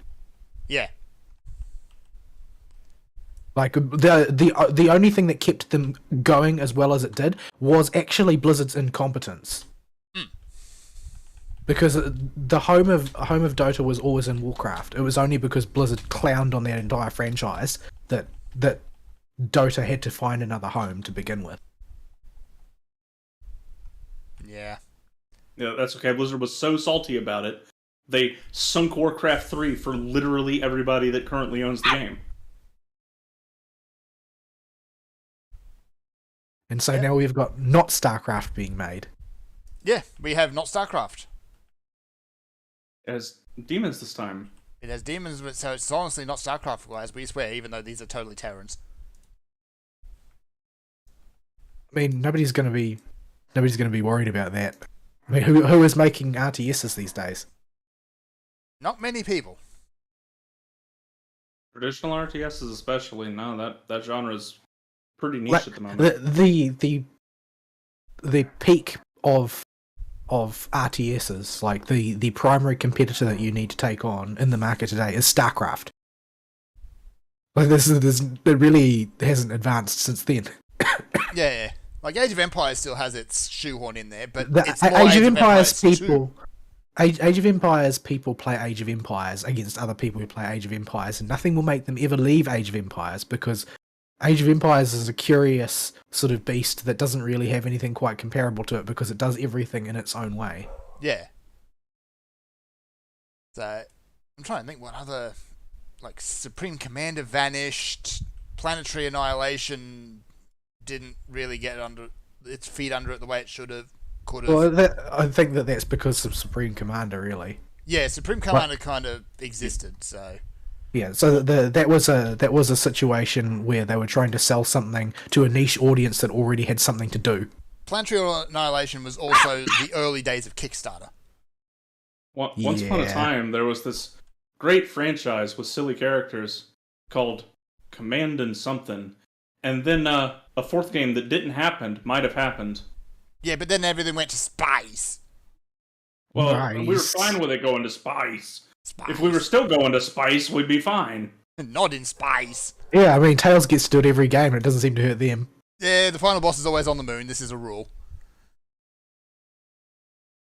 Yeah. Like the only thing that kept them going as well as it did was actually Blizzard's incompetence. Because the home of Dota was always in Warcraft. It was only because Blizzard clowned on that entire franchise that Dota had to find another home to begin with. Yeah. Yeah, that's okay. Blizzard was so salty about it, they sunk Warcraft 3 for literally everybody that currently owns the game. And so now we've got not StarCraft being made. Yeah, we have not StarCraft. It has demons this time. It has demons, but so it's honestly not StarCraft, guys. We swear, even though these are totally Terrans. I mean, nobody's gonna be worried about that. I mean, who is making RTSs these days? Not many people. Traditional RTSs, especially, no, that genre is pretty niche at the moment. The peak of RTSs, like the primary competitor that you need to take on in the market today is StarCraft. Like it really hasn't advanced since then. Yeah. Like Age of Empires still has its shoehorn in there, but Age of Empires people play Age of Empires against other people who play Age of Empires, and nothing will make them ever leave Age of Empires because Age of Empires is a curious sort of beast that doesn't really have anything quite comparable to it because it does everything in its own way. Yeah. So, I'm trying to think what other... Like, Supreme Commander vanished, Planetary Annihilation didn't really get its feet under it the way it should have, could have. Well, I think that's because of Supreme Commander, really. Yeah, Supreme Commander kind of existed, so... Yeah, so that was a situation where they were trying to sell something to a niche audience that already had something to do. Planetary Annihilation was also the early days of Kickstarter. Once upon a time, there was this great franchise with silly characters called Command and something, and then a fourth game that didn't happen might have happened. Yeah, but then everything went to space. Well, nice. We were fine with it going to space. If we were still going to space, we'd be fine. Not in space. Yeah, I mean, Tails gets to do it every game, and it doesn't seem to hurt them. Yeah, the final boss is always on the moon. This is a rule.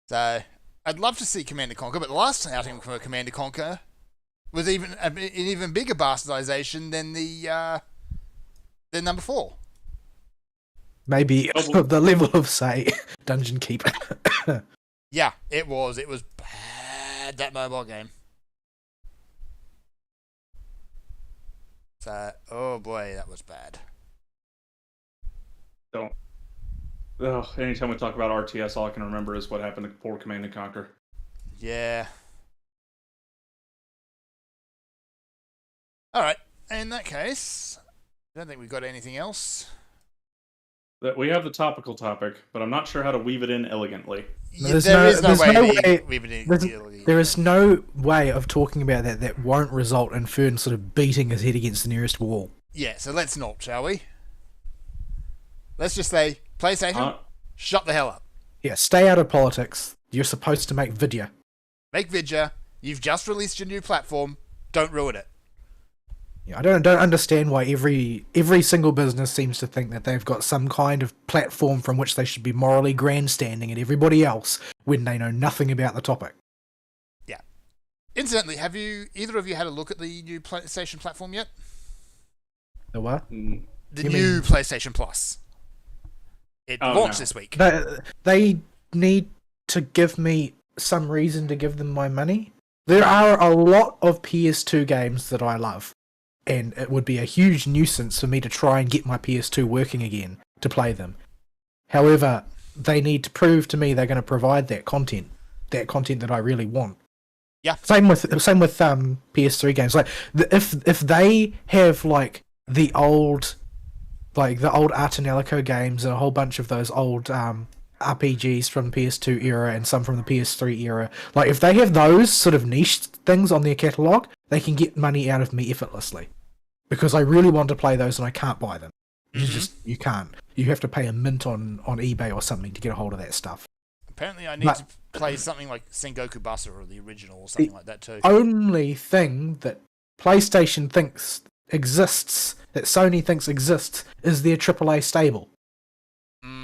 So, I'd love to see Command & Conquer, but the last outing for Command & Conquer was an even bigger bastardization than than number 4. Maybe the level of, say, Dungeon Keeper. Yeah, it was. It was bad, that mobile game. So, oh boy, that was bad. Anytime we talk about RTS, all I can remember is what happened to poor Command & Conquer. Yeah. Alright, in that case, I don't think we've got anything else. That we have the topical topic, but I'm not sure how to weave it in elegantly. There is no way there is no way of talking about that won't result in Fern sort of beating his head against the nearest wall. Yeah, so let's not, shall we? Let's just say, PlayStation, shut the hell up. Yeah, stay out of politics. You're supposed to make video. Make Vidya. You've just released your new platform. Don't ruin it. Yeah, I don't understand why every single business seems to think that they've got some kind of platform from which they should be morally grandstanding at everybody else when they know nothing about the topic. Yeah. Incidentally, have either of you had a look at the new PlayStation platform yet? The what? The new PlayStation Plus. It launched this week. They need to give me some reason to give them my money. There are a lot of PS2 games that I love, and it would be a huge nuisance for me to try and get my PS2 working again to play them. However, they need to prove to me they're going to provide that content that I really want. Yeah. Same with PS3 games. Like if they have like the old Art and Alico games and a whole bunch of those old RPGs from the PS2 era and some from the PS3 era. Like, if they have those sort of niche things on their catalogue, they can get money out of me effortlessly. Because I really want to play those and I can't buy them. You can't. You have to pay a mint on eBay or something to get a hold of that stuff. Apparently I need to play something like Sengoku Buster or the original or something like that too. The only thing that PlayStation thinks exists, that Sony thinks exists, is their AAA stable.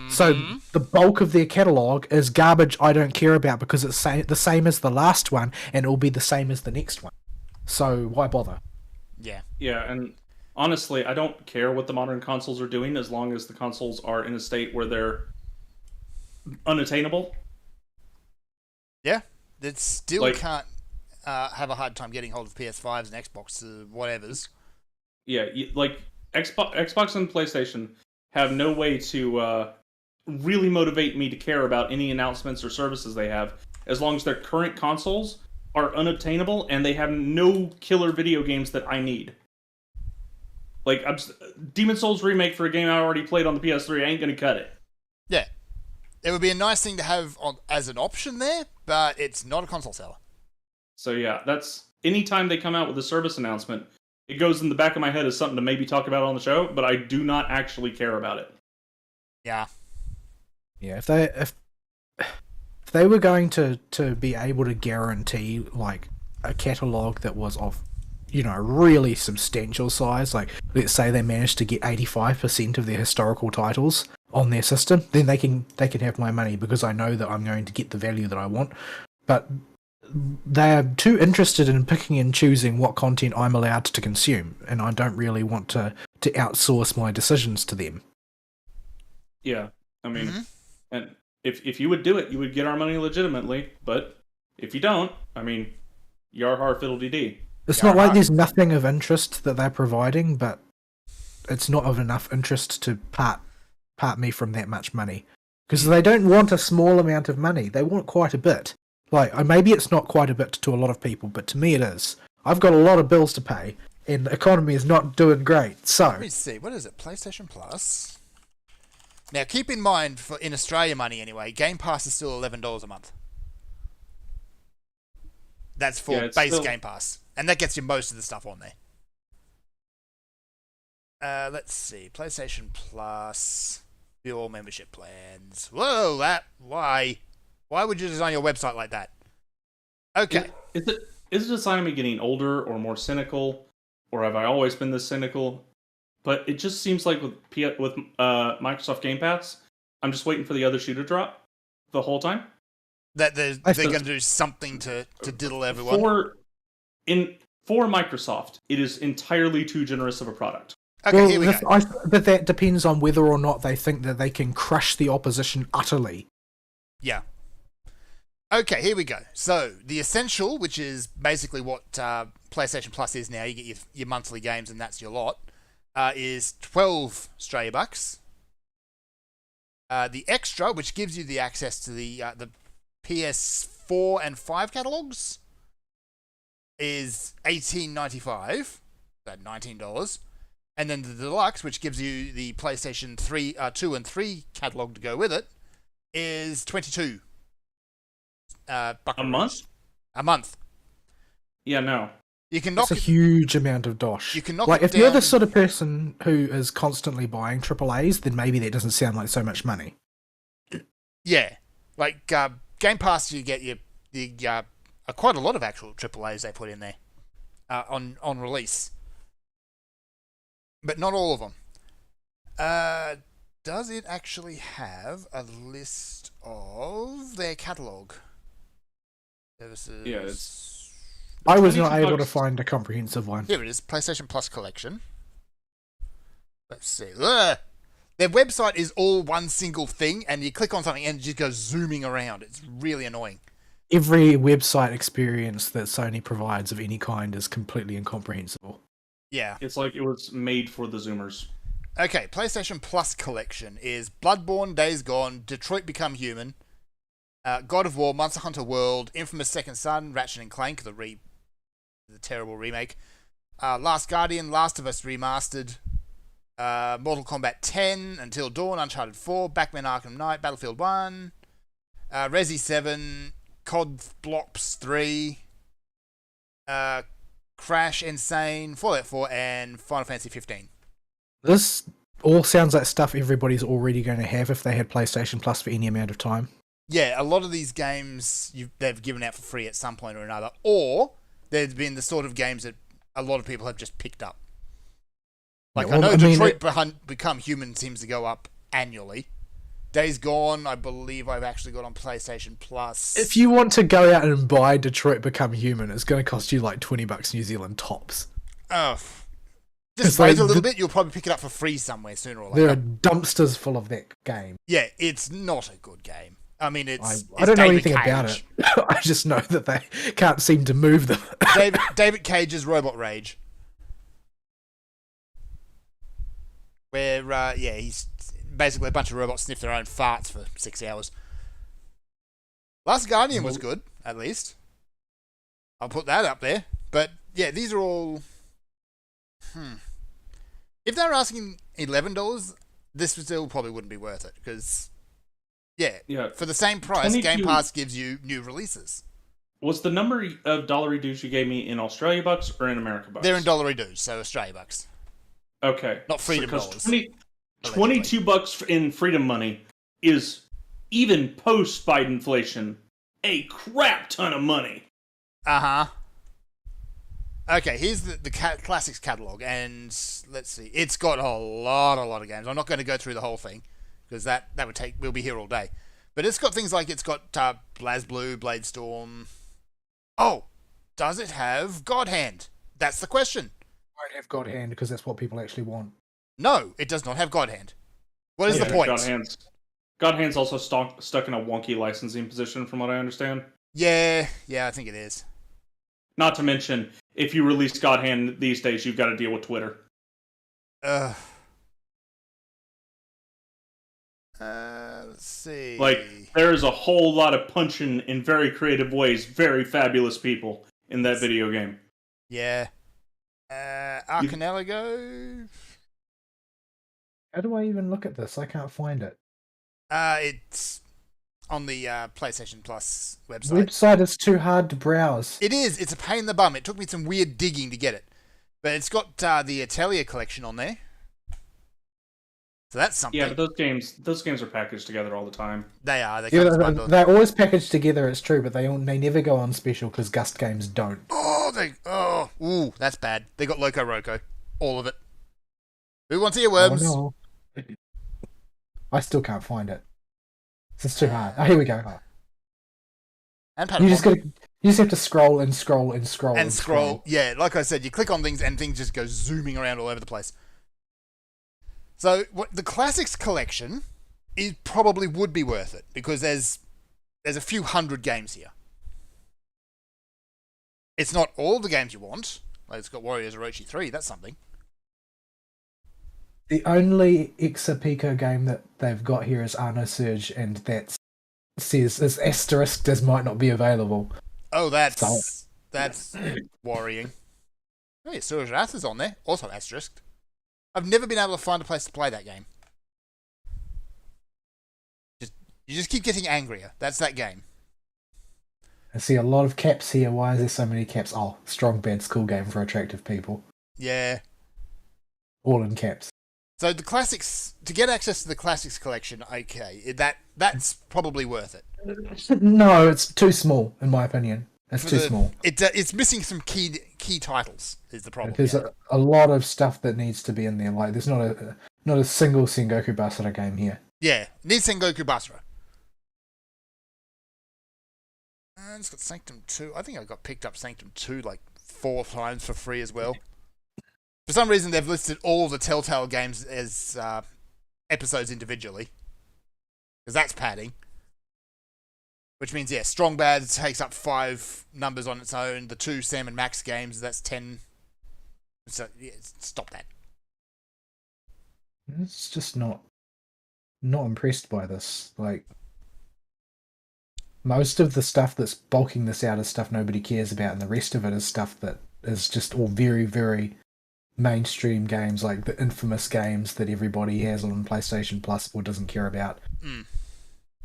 So the bulk of their catalogue is garbage I don't care about because it's the same as the last one and it will be the same as the next one. So why bother? Yeah. Yeah, and honestly, I don't care what the modern consoles are doing as long as the consoles are in a state where they're unattainable. Yeah, that still can't have a hard time getting hold of PS5s and Xbox whatevers. Yeah, like Xbox and PlayStation have no way to really motivate me to care about any announcements or services they have, as long as their current consoles are unobtainable and they have no killer video games that I need. Like, Demon's Souls remake for a game I already played on the PS3, I ain't gonna cut it. Yeah. It would be a nice thing to have as an option there, but it's not a console seller. So yeah, that's anytime they come out with a service announcement, it goes in the back of my head as something to maybe talk about on the show, but I do not actually care about it. Yeah. Yeah, if they were going to be able to guarantee like a catalogue that was of, really substantial size, like let's say they managed to get 85% of their historical titles on their system, then they can have my money because I know that I'm going to get the value that I want. But they're too interested in picking and choosing what content I'm allowed to consume, and I don't really want to outsource my decisions to them. Yeah, I mean, and if you would do it, you would get our money legitimately, but if you don't, I mean, yar har fiddle-dee-dee. It's not like there's nothing of interest that they're providing, but it's not of enough interest to part me from that much money. Because they don't want a small amount of money, they want quite a bit. Like, maybe it's not quite a bit to a lot of people, but to me it is. I've got a lot of bills to pay, and the economy is not doing great, so... Let me see, what is it? PlayStation Plus? Now, keep in mind, in Australia money anyway, Game Pass is still $11 a month. That's for base Game Pass. And that gets you most of the stuff on there. Let's see. PlayStation Plus... Fuel membership plans. Whoa, why? Why would you design your website like that? Okay. Is it a sign of me getting older or more cynical, or have I always been this cynical? But it just seems like with Microsoft Game Pass, I'm just waiting for the other shoe to drop the whole time. That they're going to do something to diddle everyone. For Microsoft, it is entirely too generous of a product. Okay, here we go. But that depends on whether or not they think that they can crush the opposition utterly. Yeah. Okay, here we go. So, the Essential, which is basically what PlayStation Plus is now, you get your monthly games and that's your lot, is 12 Australia bucks. The Extra, which gives you the access to the PS4 and 5 catalogs, is $18.95, so $19. And then the deluxe, which gives you the PlayStation 2 and 3 catalog to go with it, is 22. A month? A month. Yeah, no. You can knock It's a huge amount of dosh. You can knock like it if you're down- the sort of person who is constantly buying AAAs, then maybe that doesn't sound like so much money. Yeah, like Game Pass, you get quite a lot of actual AAAs they put in there on release, but not all of them. Does it actually have a list of their catalog? Services. Yeah, it's I was 22 not able to bucks. find a comprehensive one. Here it is, PlayStation Plus collection. Let's see. Ugh. Their website is all one single thing, and you click on something and it just goes zooming around. It's really annoying. Every website experience that Sony provides of any kind is completely incomprehensible. Yeah. It's like it was made for the Zoomers. Okay, PlayStation Plus collection is Bloodborne, Days Gone, Detroit Become Human, God of War, Monster Hunter World, Infamous Second Son, Ratchet and Clank, the terrible remake, Last Guardian, Last of Us Remastered, Mortal Kombat 10, Until Dawn, Uncharted 4, Batman Arkham Knight, Battlefield 1, Resi 7, COD Blops 3, Crash Insane, Fallout 4, and Final Fantasy 15. This all sounds like stuff everybody's already going to have if they had PlayStation Plus for any amount of time. Yeah, a lot of these games they've given out for free at some point or another, or there's been the sort of games that a lot of people have just picked up. Like, Yeah, well, I know I mean, Detroit Become Human seems to go up annually. Days Gone, I believe I've actually got on PlayStation Plus. If you want to go out and buy Detroit Become Human, it's going to cost you like $20 New Zealand tops. Oh, It's just wait like a little bit, you'll probably pick it up for free somewhere sooner or later. There are dumpsters full of that game. Yeah, it's not a good game. I mean, it's I don't know David anything about Cage. it. I just know that they can't seem to move them. David Cage's Robot Rage. Where, he's basically a bunch of robots sniff their own farts for 6 hours. Last Guardian was good, at least. I'll put that up there. But, yeah, these are all... If they were asking $11, this still probably wouldn't be worth it, because... Yeah, for the same price, 22 Game Pass gives you new releases. Was the number of dollary dues you gave me in Australia bucks or in America bucks? They're in dollary dues, so Australia bucks. Okay. Not freedom because dollars. 22 bucks in freedom money is, even post Biden inflation, a crap ton of money. Uh-huh. Okay, here's the classics catalog, and let's see. It's got a lot of games. I'm not going to go through the whole thing, because that would take... We'll be here all day. But it's got things like, it's got BlazBlue, Bladestorm. Oh, does it have God Hand? That's the question. I don't have God Hand because that's what people actually want. No, it does not have God Hand. What is the point? God Hand's also stuck in a wonky licensing position, from what I understand. Yeah, I think it is. Not to mention, if you release God Hand these days, you've got to deal with Twitter. Let's see. Like, there's a whole lot of punching in very creative ways, very fabulous people in that video game. Yeah. Archipelago? How do I even look at this? I can't find it. It's on the PlayStation Plus website. Website is too hard to browse. It is. It's a pain in the bum. It took me some weird digging to get it. But it's got the Atelier collection on there. So that's something. Yeah, but those games are packaged together all the time. They are. They Yeah, come as bundles. they're always packaged together, it's true, but they never go on special because Gust games don't. Ooh, that's bad. They got Loco Roco. All of it. Who wants earworms? Oh, no. I still can't find it. It's too hard. Oh, here we go. And You Patapon. just have to scroll and scroll and scroll And scroll. Yeah, like I said, you click on things and things just go zooming around all over the place. So the classics collection probably would be worth it because there's a few hundred games here. It's not all the games you want. Like, it's got Warriors Orochi 3. That's something. The only Exapico game that they've got here is Arno Surge, and that says is asterisk as might not be available. Oh, that's worrying. Oh, yeah, Surge Wrath is on there. Also asterisked. I've never been able to find a place to play that game. You just keep getting angrier. That's that game. I see a lot of caps here. Why is there so many caps? Oh, strong bad school game for attractive people. Yeah. All in caps. So the classics, to get access to the classics collection, okay, that's probably worth it. No, it's too small, in my opinion. It's too small. It's missing some key titles. Is the problem? There's a lot of stuff that needs to be in there. Like, there's not a single Sengoku Basara game here. Yeah, needs Sengoku Basara. And it's got Sanctum 2. I think I got picked up Sanctum 2 like 4 times for free as well. For some reason, they've listed all the Telltale games as episodes individually. Because that's padding. Which means, yeah, Strong Bad takes up 5 numbers on its own. The 2 Sam and Max games, that's 10. So, yeah, stop that. It's just not impressed by this. Like, most of the stuff that's bulking this out is stuff nobody cares about, and the rest of it is stuff that is just all very, very mainstream games, like the infamous games that everybody has on PlayStation Plus or doesn't care about. Mm.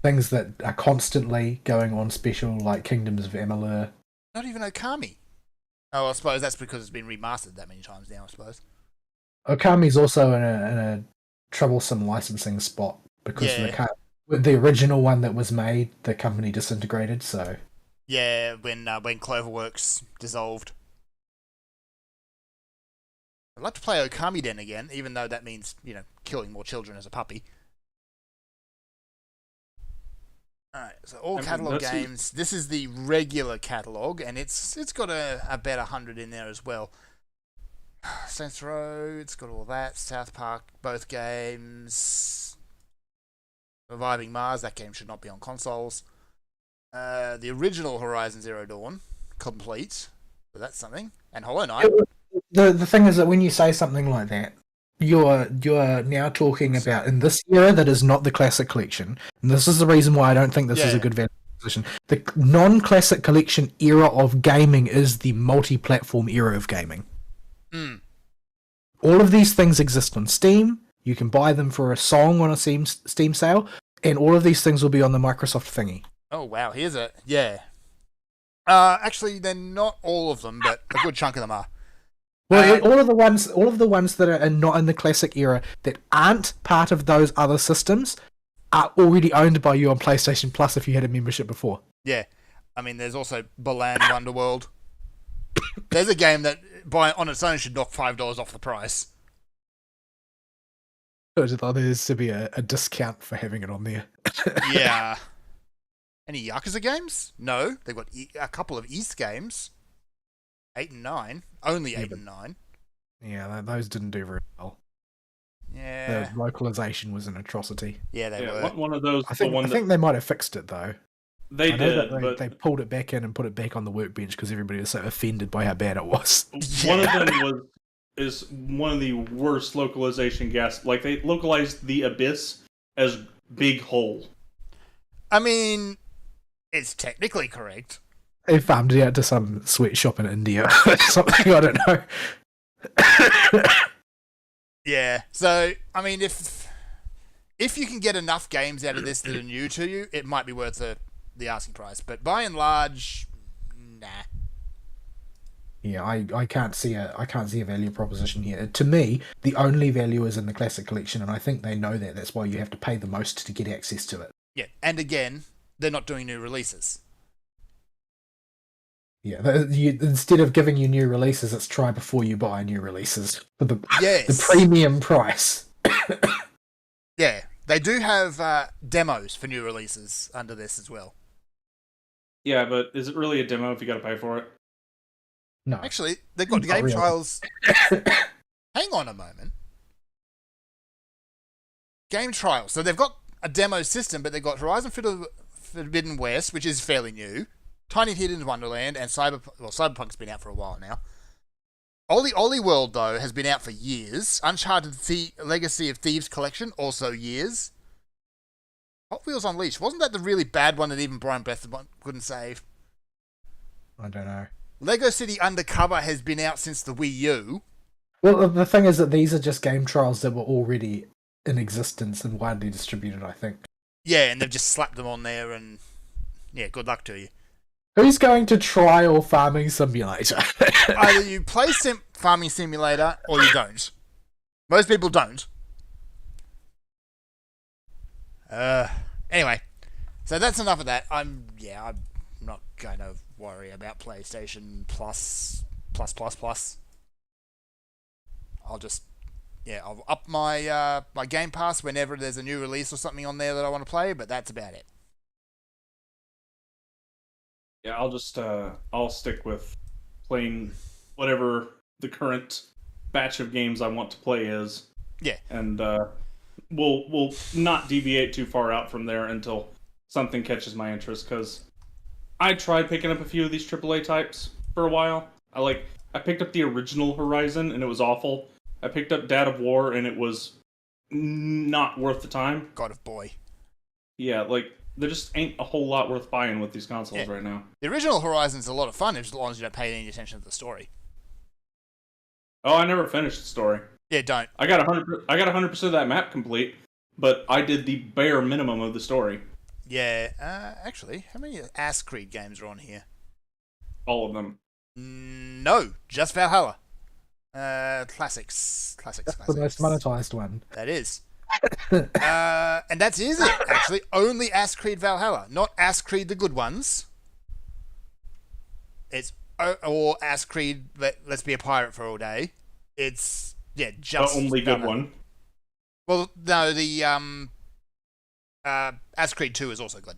Things that are constantly going on special, like Kingdoms of Amalur. Not even Okami. Oh, I suppose that's because it's been remastered that many times now, I suppose. Okami's also in a troublesome licensing spot because the original one that was made, the company disintegrated, so... Yeah, when Cloverworks dissolved. I'd like to play Okami Den again, even though that means, killing more children as a puppy. Alright, so all catalogue games. This is the regular catalogue, and it's got about 100 in there as well. Saints Row, it's got all that. South Park, both games. Reviving Mars, that game should not be on consoles. The original Horizon Zero Dawn, complete. So that's something. And Hollow Knight. The thing is that when you say something like that, you're now talking about in this era that is not the classic collection. And this is the reason why I don't think this is a good value position. The non-classic collection era of gaming is the multi-platform era of gaming. Mm. All of these things exist on Steam. You can buy them for a song on a Steam sale, and all of these things will be on the Microsoft thingy. Oh wow, here's a actually, they're not all of them, but a good chunk of them are. Well, all of the ones that are not in the classic era that aren't part of those other systems are already owned by you on PlayStation Plus if you had a membership before. Yeah, I mean, there's also Balan Wonderworld. There's a game that on its own should knock $5 off the price. I just thought there is to be a discount for having it on there. Yeah. Any Yakuza games? No. They've got a couple of East games. 8 and 9. Only 8 and 9. Yeah, those didn't do very well. Yeah. The localization was an atrocity. Yeah, they were. One of those. I think they might have fixed it, though. They did, but they pulled it back in and put it back on the workbench because everybody was so offended by how bad it was. One of them is one of the worst localization gaps. Like, they localized the Abyss as Big Hole. I mean, it's technically correct. They farmed it out to some sweatshop in India or something, I don't know. Yeah, so, I mean, if you can get enough games out of this that are new to you, it might be worth the asking price. But by and large, nah. Yeah, I can't see a value proposition here. To me, the only value is in the classic collection, and I think they know that. That's why you have to pay the most to get access to it. Yeah, and again, they're not doing new releases. Yeah, instead of giving you new releases, it's try before you buy new releases for the premium price. Yeah, they do have demos for new releases under this as well. Yeah, but is it really a demo if you got to pay for it? No. Actually, they've got game trials. Hang on a moment. Game trials. So they've got a demo system, but they've got Horizon Forbidden West, which is fairly new. Tiny Tina's Wonderland and Cyberpunk's been out for a while now. Ollie World, though, has been out for years. Uncharted Legacy of Thieves Collection, also years. Hot Wheels Unleashed, wasn't that the really bad one that even Brian Beth couldn't save? I don't know. Lego City Undercover has been out since the Wii U. Well, the thing is that these are just game trials that were already in existence and widely distributed, I think. Yeah, and they've just slapped them on there, and yeah, good luck to you. Who's going to trial Farming Simulator? Either you play Farming Simulator or you don't. Most people don't. Anyway, so that's enough of that. I'm not going to worry about PlayStation Plus. I'll just I'll up my my Game Pass whenever there's a new release or something on there that I want to play, but that's about it. Yeah, I'll stick with playing whatever the current batch of games I want to play is. Yeah. And we'll not deviate too far out from there until something catches my interest, because I tried picking up a few of these AAA types for a while. I picked up the original Horizon and it was awful. I picked up Dad of War and it was not worth the time. God of Boy. Yeah, like there just ain't a whole lot worth buying with these consoles right now. The original Horizon's a lot of fun as long as you don't pay any attention to the story. Oh, I never finished the story. Yeah, don't. I got 100% of that map complete, but I did the bare minimum of the story. Yeah, actually, how many Ass Creed games are on here? All of them. No, just Valhalla. Classics. That's the most monetized one. That is. And that's it, actually. Only Ass Creed Valhalla, not Ass Creed the good ones. It's or Ass Creed Let's Be a Pirate for All Day. It's just the only good Valhalla. one. Well, no, the Ass Creed 2 is also good.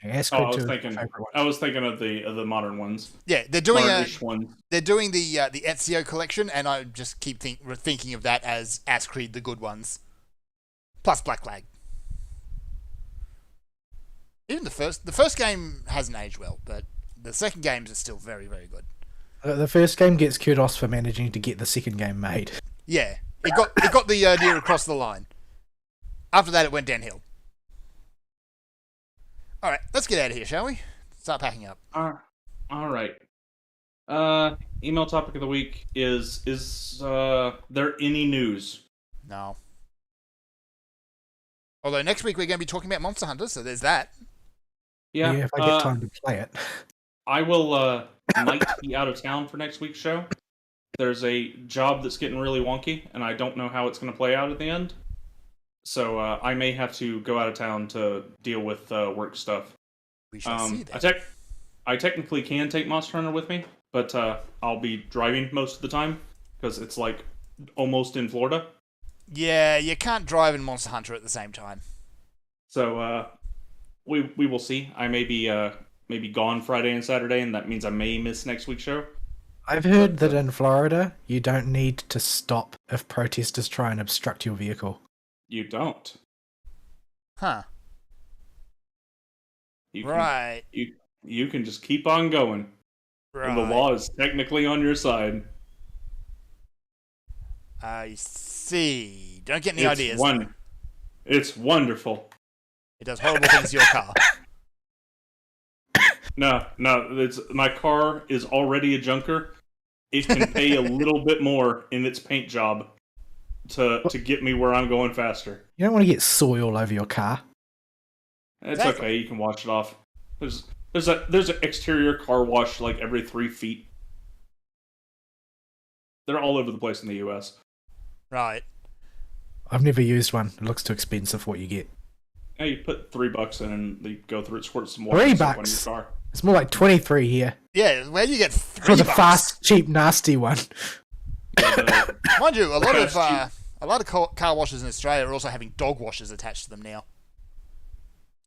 Yeah, I was thinking of the modern ones. Yeah, they're doing ones. They're doing the Ezio collection, and I just keep thinking of that as Ass Creed the good ones, plus Black Flag. Even the first game hasn't aged well, but the second games are still very, very good. The first game gets kudos for managing to get the second game made. Yeah, it got the idea across the line. After that, it went downhill. All right, let's get out of here, shall we? Start packing up. All right. Email topic of the week is there any news? No. Although next week we're going to be talking about Monster Hunter, so there's that. Yeah, if I get time to play it. I will might be out of town for next week's show. There's a job that's getting really wonky, and I don't know how it's going to play out at the end. So I may have to go out of town to deal with work stuff. We shall see that. I technically can take Monster Hunter with me, but I'll be driving most of the time because it's like almost in Florida. Yeah, you can't drive in Monster Hunter at the same time. So we will see. I may be gone Friday and Saturday, and that means I may miss next week's show. I've heard that in Florida, you don't need to stop if protesters try and obstruct your vehicle. You don't. Huh. Right. You can just keep on going. Right. And the law is technically on your side. I see. Don't get any ideas. It's wonderful. It does horrible things to your car. No, my car is already a junker. It can pay a little bit more in its paint job to get me where I'm going faster. You don't want to get soil all over your car. It's okay, you can wash it off. There's an exterior car wash like every 3 feet. They're all over the place in the US. Right. I've never used one. It looks too expensive for what you get. Yeah, you put $3 in and they go through it, squirt some water $3? on your car. It's more like 23 here. Yeah, where do you get $3? For the fast, cheap, nasty one. Mind you, a lot of car washes in Australia are also having dog washers attached to them now.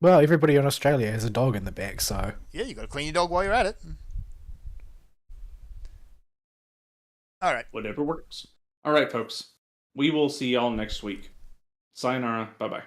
Well, everybody in Australia has a dog in the back, so... Yeah, you got to clean your dog while you're at it. All right. Whatever works. All right, folks. We will see y'all next week. Sayonara. Bye-bye.